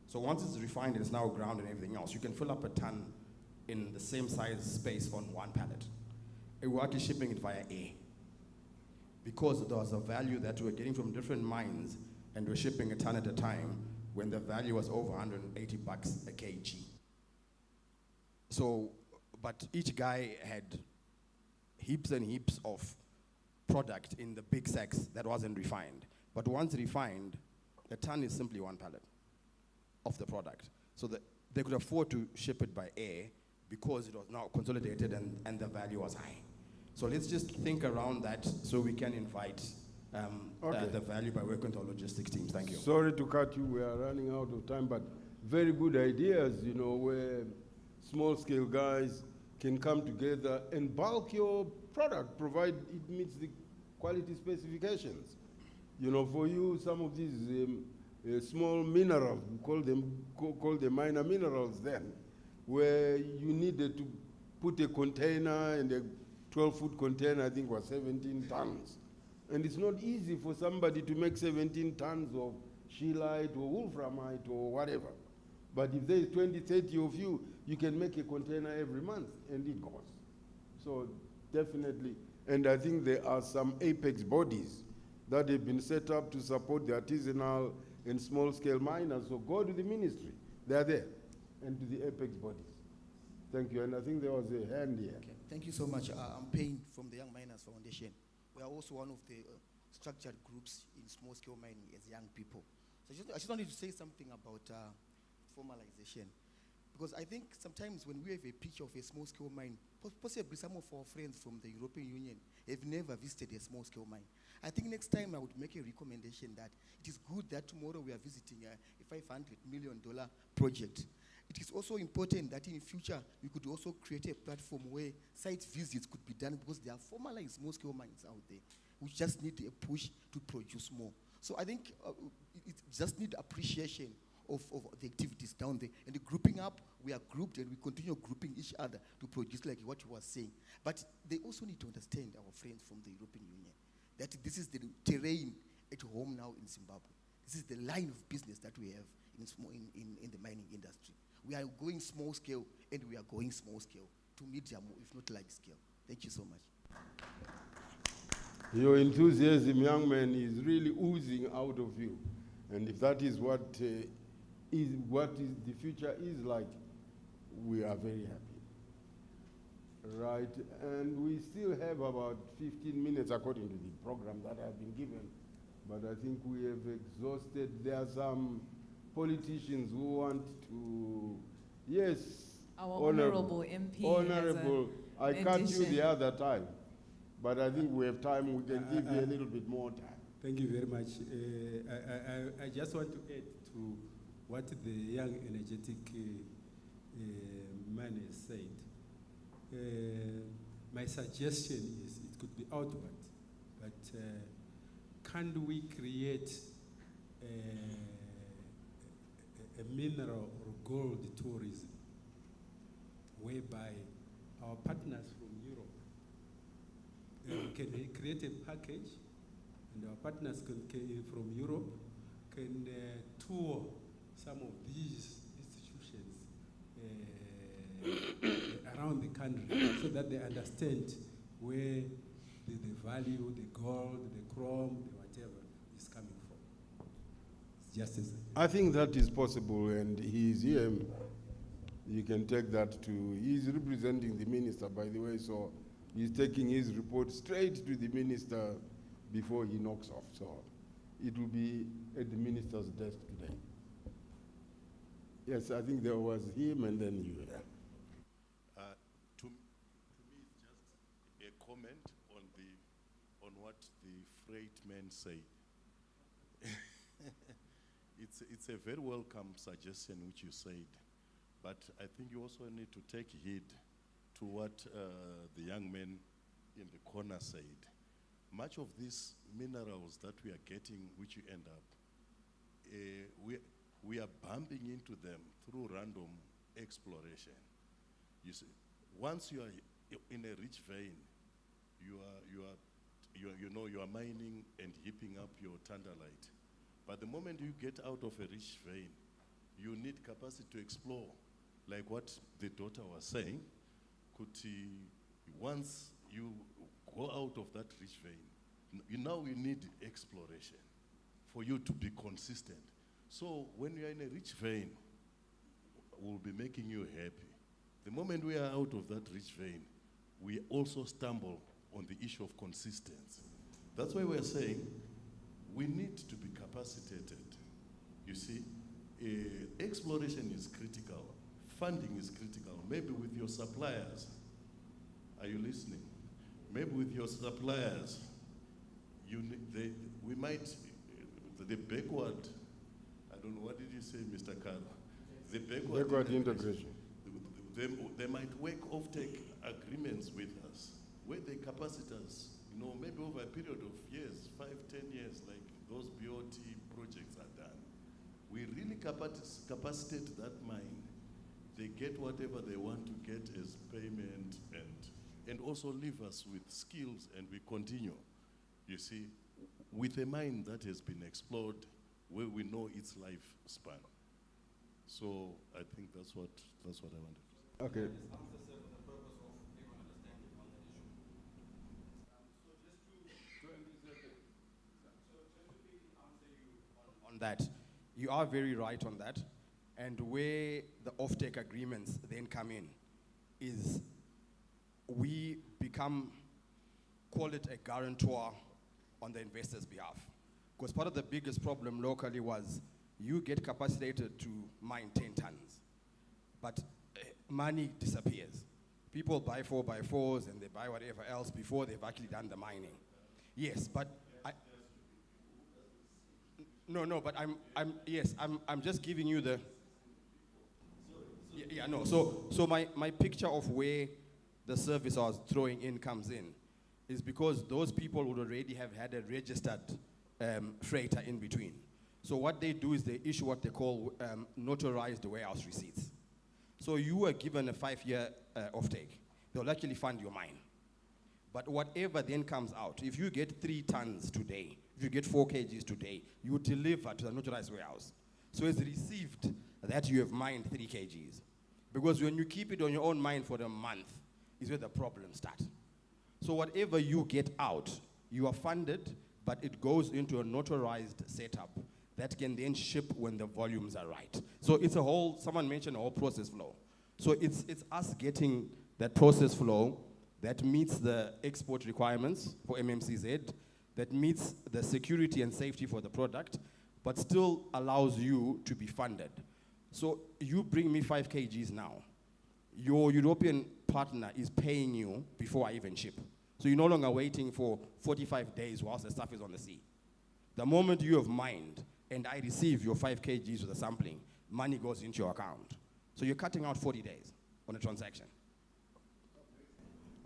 So once it's refined, it's now ground and everything else. You can fill up a ton in the same size space on 1 pallet. And we're actually shipping it via air. Because there was a value that we're getting from different mines, and we're shipping a ton at a time when the value was over $180 a kg. So, but each guy had heaps and heaps of product in the big sacks that wasn't refined. But once refined, a ton is simply 1 pallet of the product. So that they could afford to ship it by air because it was now consolidated and the value was high. So let's just think around that so we can invite the value by working with our logistics teams. Thank you. Sorry to cut you, we are running out of time, but very good ideas, you know, where small-scale guys can come together and bulk your product, provide it meets the quality specifications. You know, for you, some of these small minerals, we call them minor minerals then, where you needed to put a container, and a 12-foot container, I think, was 17 tons. And it's not easy for somebody to make 17 tons of scheelite or wolframite or whatever. But if there's 20, 30 of you, you can make a container every month, and it goes. So definitely, and I think there are some apex bodies that have been set up to support the artisanal and small-scale miners. So go to the ministry, they're there, and to the apex bodies. Thank you, and I think there was a hand here. Okay. Thank you so much. I'm Payne from the Young Miners Foundation. We are also one of the structured groups in small-scale mining as young people. So I just wanted to say something about formalization. Because I think sometimes when we have a picture of a small-scale mine, possibly some of our friends from the European Union have never visited a small-scale mine. I think next time I would make a recommendation that it is good that tomorrow we are visiting a $500 million project. It is also important that in future we could also create a platform where site visits could be done, because there are formalized small-scale mines out there which just need a push to produce more. So I think it just need appreciation of the activities down there. And the grouping up, we are grouped and we continue grouping each other to produce like what you were saying. But they also need to understand, our friends from the European Union, that this is the terrain at home now in Zimbabwe. This is the line of business that we have in the mining industry. We are going small scale, and we are going small scale to medium, if not large scale. Thank you so much. Your enthusiasm, young man, is really oozing out of you. And if that is what the future is like, we are very happy. Right, and we still have about 15 minutes according to the program that I've been given. But I think we have exhausted. There are some politicians who want to, yes. Our honorable MP. Honorable, I cut you the other time. But I think we have time, we can give you a little bit more time. Thank you very much. I just want to add to what the young energetic man has said. my suggestion is it could be outward, but can't we create a mineral or gold tourism whereby our partners from Europe can create a package, and our partners from Europe can tour some of these institutions around the country so that they understand where the value, the gold, the chrome, the whatever is coming from. It's just as I think that is possible, and he's here. You can take that to, he's representing the minister, by the way, so he's taking his report straight to the minister before he knocks off. So it will be at the minister's desk today. Yes, I think there was him and then you. To me, it's just a comment on what the freight men say. It's a very welcome suggestion which you said, but I think you also need to take heed to what the young men in the corner said. Much of these minerals that we are getting, which you end up, we are bumping into them through random exploration. You see, once you are in a rich vein, you are mining and heaping up your tantalite. But the moment you get out of a rich vein, you need capacity to explore, like what the daughter was saying. Once you go out of that rich vein, now you need exploration for you to be consistent. So when you are in a rich vein, we'll be making you happy. The moment we are out of that rich vein, we also stumble on the issue of consistency. That's why we're saying we need to be capacitated. You see, exploration is critical. Funding is critical. Maybe with your suppliers. Are you listening? Maybe with your suppliers, we might, the backward, I don't know, what did you say, Mr. Karo? The backward integration. They might work off-take agreements with us, where they capacity us, maybe over a period of years, 5, 10 years, like those BOT projects are done. We really capacitate that mine. They get whatever they want to get as payment and also leave us with skills, and we continue, you see, with a mine that has been explored where we know its lifespan. So I think that's what I wanted. Okay. On that, you are very right on that. And where the offtake agreements then come in is we become, call it a guarantor on the investor's behalf. Because part of the biggest problem locally was you get capacitated to mine 10 tons, but money disappears. People buy 4x4s and they buy whatever else before they've actually done the mining. Yes, but but I'm just giving you the. So my picture of where the service I was throwing in comes in is because those people would already have had a registered freighter in between. So what they do is they issue what they call notarized warehouse receipts. So you are given a 5-year offtake. They'll actually fund your mine. But whatever then comes out, if you get 3 tons today, if you get 4 kgs today, you deliver to the notarized warehouse. So it's received that you have mined 3 kgs. Because when you keep it on your own mine for a month, is where the problems start. So whatever you get out, you are funded, but it goes into a notarized setup that can then ship when the volumes are right. So it's a whole, someone mentioned a whole process flow. So it's us getting that process flow that meets the export requirements for MMCZ, that meets the security and safety for the product, but still allows you to be funded. So you bring me 5 kgs now. Your European partner is paying you before I even ship. So you're no longer waiting for 45 days whilst the stuff is on the sea. The moment you have mined and I receive your 5 kgs with the sampling, money goes into your account. So you're cutting out 40 days on a transaction.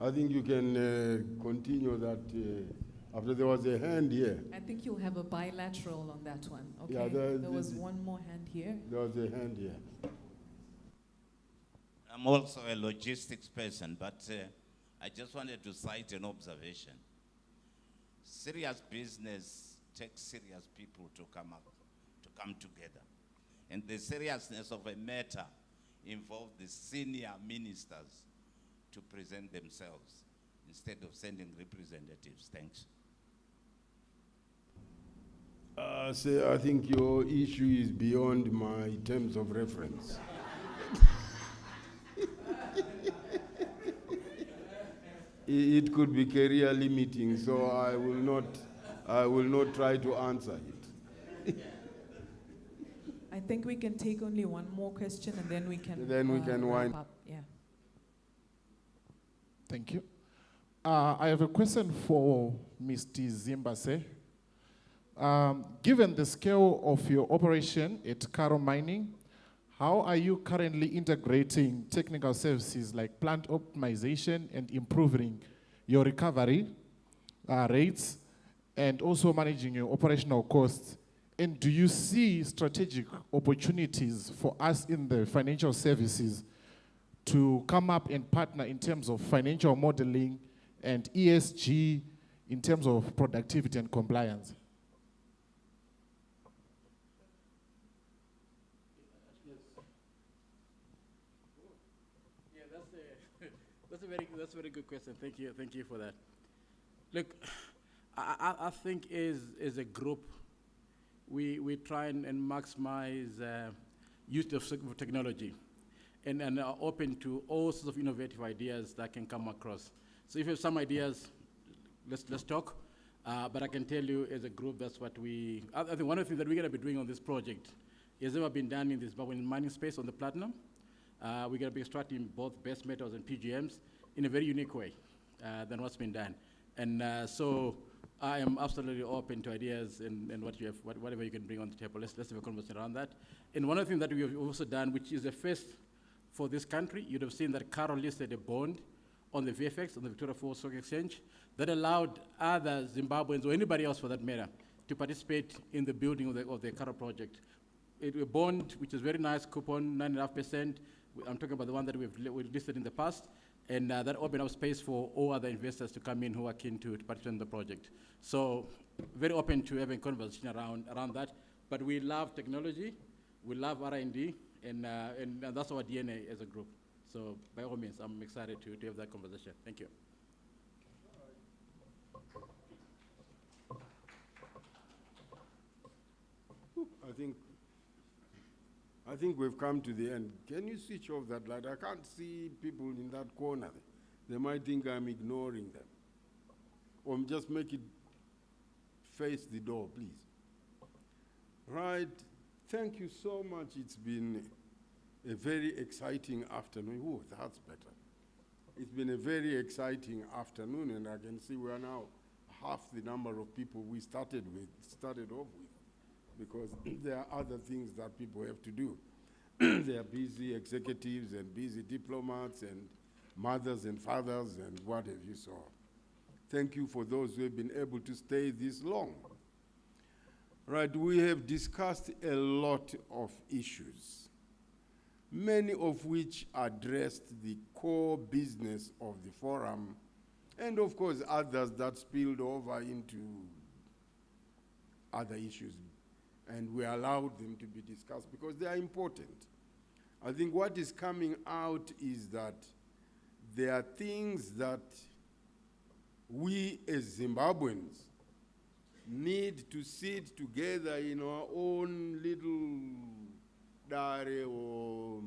I think you can continue that. After there was a hand here. I think you'll have a bilateral on that one. Okay. Yeah, there was one more hand here. There was a hand here. I'm also a logistics person, but I just wanted to cite an observation. Serious business takes serious people to come together. And the seriousness of a matter involves the senior ministers to present themselves instead of sending representatives. Thanks. I think your issue is beyond my terms of reference. It could be career limiting, so I will not try to answer it. I think we can take only one more question and then we can wind up. Yeah. Thank you. I have a question for Mr. Zimbase. Given the scale of your operation at Karo Mining, how are you currently integrating technical services like plant optimization and improving your recovery rates and also managing your operational costs? And do you see strategic opportunities for us in the financial services to come up and partner in terms of financial modeling and ESG in terms of productivity and compliance? That's a very good question. Thank you for that. Look, I think as a group, we try and maximize use of technology, and are open to all sorts of innovative ideas that can come across. So if you have some ideas, let's talk. But I can tell you, as a group, that's what I think one of the things that we're going to be doing on this project has never been done in the Zimbabwean mining space on the platinum. We're going to be extracting both base metals and PGMs in a very unique way than what's been done. And so I am absolutely open to ideas and whatever you can bring on the table. Let's have a conversation around that. And one of the things that we have also done, which is a first for this country, you'd have seen that Karo listed a bond on the VFX, on the Victoria Falls Stock Exchange, that allowed other Zimbabweans, or anybody else for that matter, to participate in the building of the Karo project. A bond, which is very nice, coupon, 9.5%. I'm talking about the one that we've listed in the past, and that opened up space for all other investors to come in who are keen to participate in the project. So very open to having conversation around that. But we love technology, we love R&D, and that's our DNA as a group. So by all means, I'm excited to have that conversation. Thank you. I think we've come to the end. Can you switch off that light? I can't see people in that corner. They might think I'm ignoring them. Or just make it face the door, please. Right. Thank you so much. It's been a very exciting afternoon. Oh, that's better. It's been a very exciting afternoon, and I can see we are now half the number of people we started off with, because there are other things that people have to do. They are busy executives and busy diplomats and mothers and fathers and what have you so. Thank you for those who have been able to stay this long. Right, we have discussed a lot of issues, many of which addressed the core business of the forum, and of course others that spilled over into other issues, and we allowed them to be discussed because they are important. I think what is coming out is that there are things that we as Zimbabweans need to sit together in our own little dare or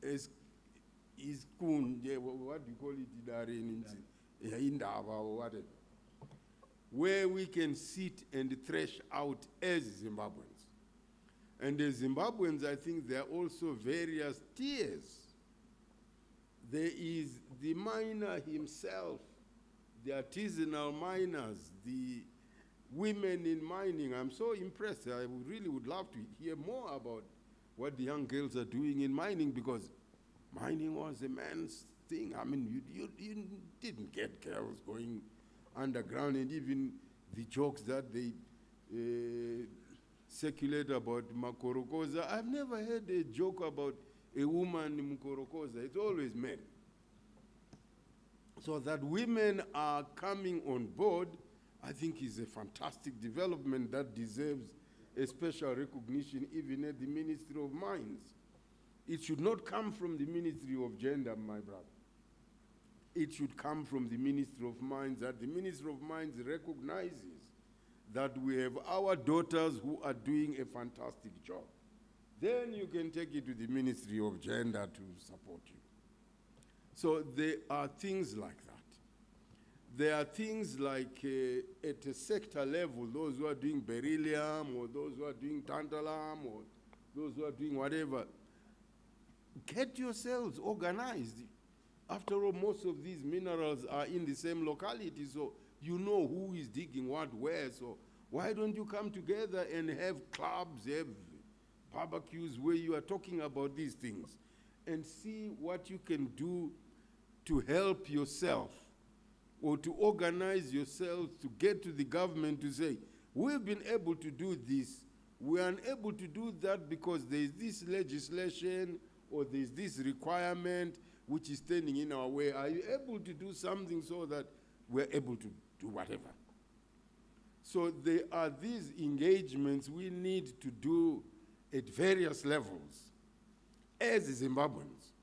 what do you call it, dare in Indaba or whatever, where we can sit and thresh out as Zimbabweans. And as Zimbabweans, I think there are also various tiers. There is the miner himself, the artisanal miners, the women in mining. I'm so impressed. I really would love to hear more about what the young girls are doing in mining, because mining was a man's thing. I mean, you didn't get girls going underground, and even the jokes that they circulate about Makorokoza. I've never heard a joke about a woman in Mukorokoza. It's always men. So that women are coming on board, I think is a fantastic development that deserves a special recognition even at the Ministry of Mines. It should not come from the Ministry of Gender, my brother. It should come from the Ministry of Mines, that the Ministry of Mines recognizes that we have our daughters who are doing a fantastic job. Then you can take it to the Ministry of Gender to support you. So there are things like that. There are things like at a sector level, those who are doing beryllium or those who are doing tantalum or those who are doing whatever, get yourselves organized. After all, most of these minerals are in the same locality, so you know who is digging what where. So why don't you come together and have clubs, have barbecues where you are talking about these things and see what you can do to help yourself or to organize yourselves to get to the government to say, we've been able to do this. We are unable to do that because there's this legislation or there's this requirement which is standing in our way. Are you able to do something so that we're able to do whatever? So there are these engagements we need to do at various levels as Zimbabweans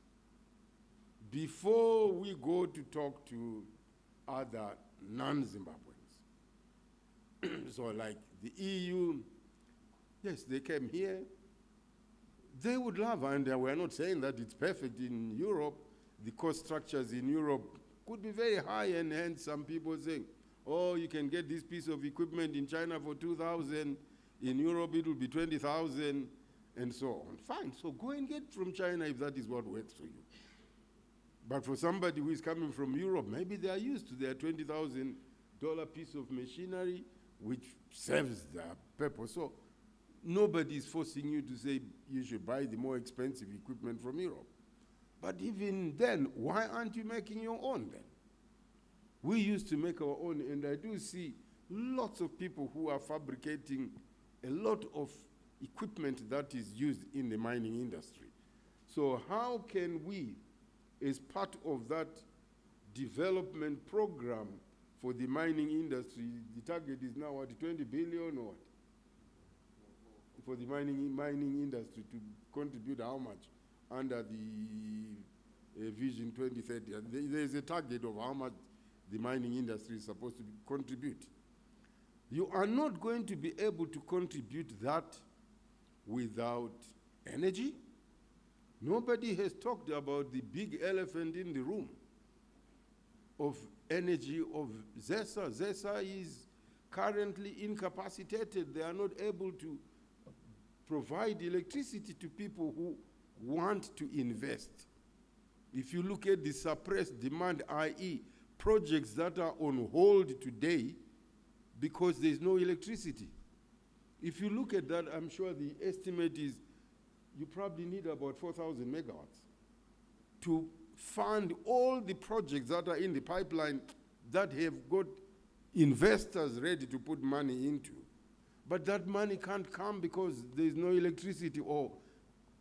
before we go to talk to other non-Zimbabweans. So like the EU, yes, they came here. They would love, and we're not saying that it's perfect in Europe. The cost structures in Europe could be very high, and hence some people say, oh, you can get this piece of equipment in China for 2,000, in Europe it will be 20,000, and so on. Fine, so go and get from China if that is what works for you. But for somebody who is coming from Europe, maybe they are used to their $20,000 piece of machinery, which serves their purpose. So nobody is forcing you to say you should buy the more expensive equipment from Europe. But even then, why aren't you making your own then? We used to make our own, and I do see lots of people who are fabricating a lot of equipment that is used in the mining industry. So how can we, as part of that development program for the mining industry, the target is now what, 20 billion or what? For the mining industry to contribute how much under the Vision 2030? There's a target of how much the mining industry is supposed to contribute. You are not going to be able to contribute that without energy. Nobody has talked about the big elephant in the room of energy of ZESA. ZESA is currently incapacitated. They are not able to provide electricity to people who want to invest. If you look at the suppressed demand, i.e. projects that are on hold today because there's no electricity. If you look at that, I'm sure the estimate is you probably need about 4,000 megawatts to fund all the projects that are in the pipeline that have got investors ready to put money into. But that money can't come because there's no electricity, or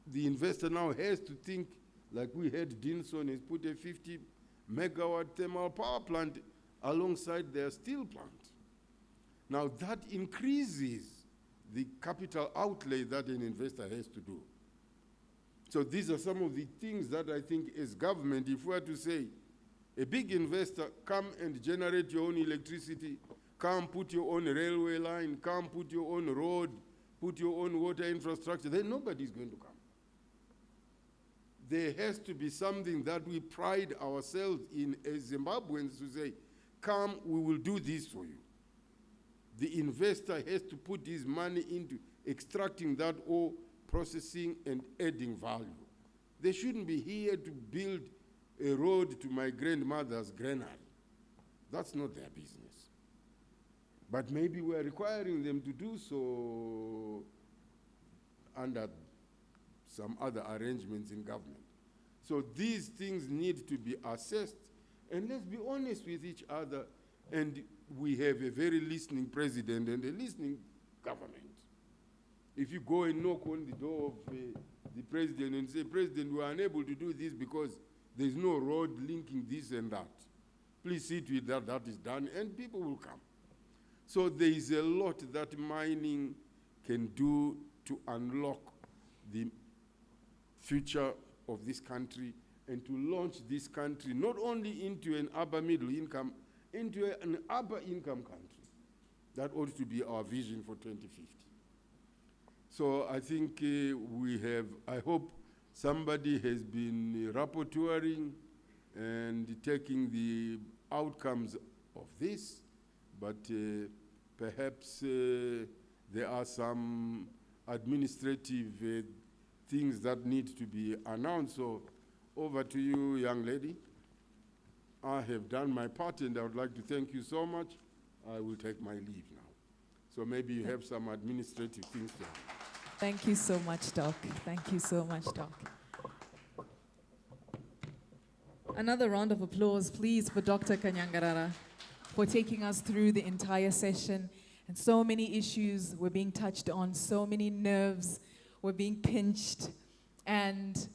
the investor now has to think, like we had Dinson has put a 50 megawatt thermal power plant alongside their steel plant. Now that increases the capital outlay that an investor has to do. So these are some of the things that I think as government, if we were to say, a big investor, come and generate your own electricity, come put your own railway line, come put your own road, put your own water infrastructure, then nobody's going to come. There has to be something that we pride ourselves in as Zimbabweans to say, come, we will do this for you. The investor has to put his money into extracting that ore, processing and adding value. They shouldn't be here to build a road to my grandmother's granary. That's not their business. But maybe we're requiring them to do so under some other arrangements in government. So these things need to be assessed, and let's be honest with each other. And we have a very listening president and a listening government. If you go and knock on the door of the president and say, President, we are unable to do this because there's no road linking this and that. Please see to it that that is done, and people will come. So there is a lot that mining can do to unlock the future of this country and to launch this country not only into an upper middle income, into an upper income country. That ought to be our vision for 2050. So I think I hope somebody has been rapporteuring and taking the outcomes of this, but perhaps there are some administrative things that need to be announced. So over to you, young lady. I have done my part, and I would like to thank you so much. I will take my leave now. So maybe you have some administrative things to do. Thank you so much, Doc. Thank you so much, Doc. Another round of applause, please, for Dr. Kanyangarara for taking us through the entire session. And so many issues were being touched on, so many nerves were being pinched. And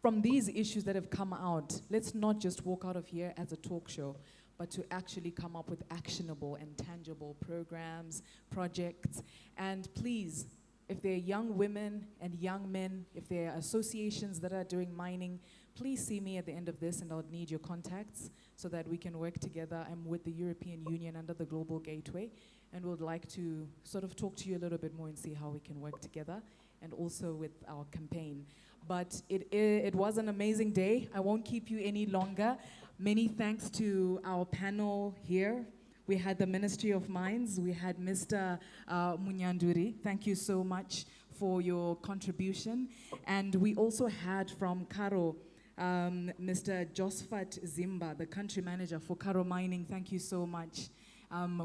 from these issues that have come out, let's not just walk out of here as a talk show, but to actually come up with actionable and tangible programs, projects. And please, if there are young women and young men, if there are associations that are doing mining, please see me at the end of this, and I'll need your contacts so that we can work together. I'm with the European Union under the Global Gateway, and would like to sort of talk to you a little bit more and see how we can work together, and also with our campaign. But it was an amazing day. I won't keep you any longer. Many thanks to our panel here. We had the Ministry of Mines. We had Mr. Munyanduri. Thank you so much for your contribution. And we also had from Karo, Mr. Josephat Zimba, the country manager for Karo Mining. Thank you so much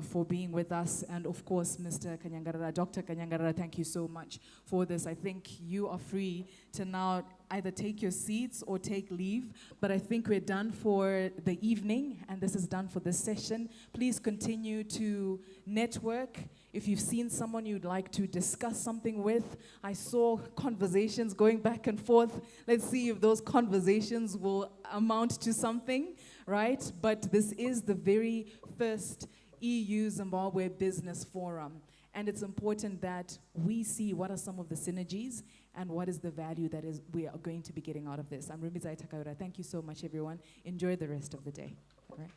for being with us. And of course, Mr. Kanyangarara, Dr. Kanyangarara, thank you so much for this. I think you are free to now either take your seats or take leave, but I think we're done for the evening, and this is done for this session. Please continue to network. If you've seen someone you'd like to discuss something with, I saw conversations going back and forth. Let's see if those conversations will amount to something, right? But this is the very first EU-Zimbabwe Business Forum. And it's important that we see what are some of the synergies and what is the value that we are going to be getting out of this. I'm Rumizai Takaura. Thank you so much, everyone. Enjoy the rest of the day. All right.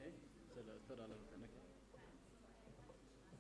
Okay, so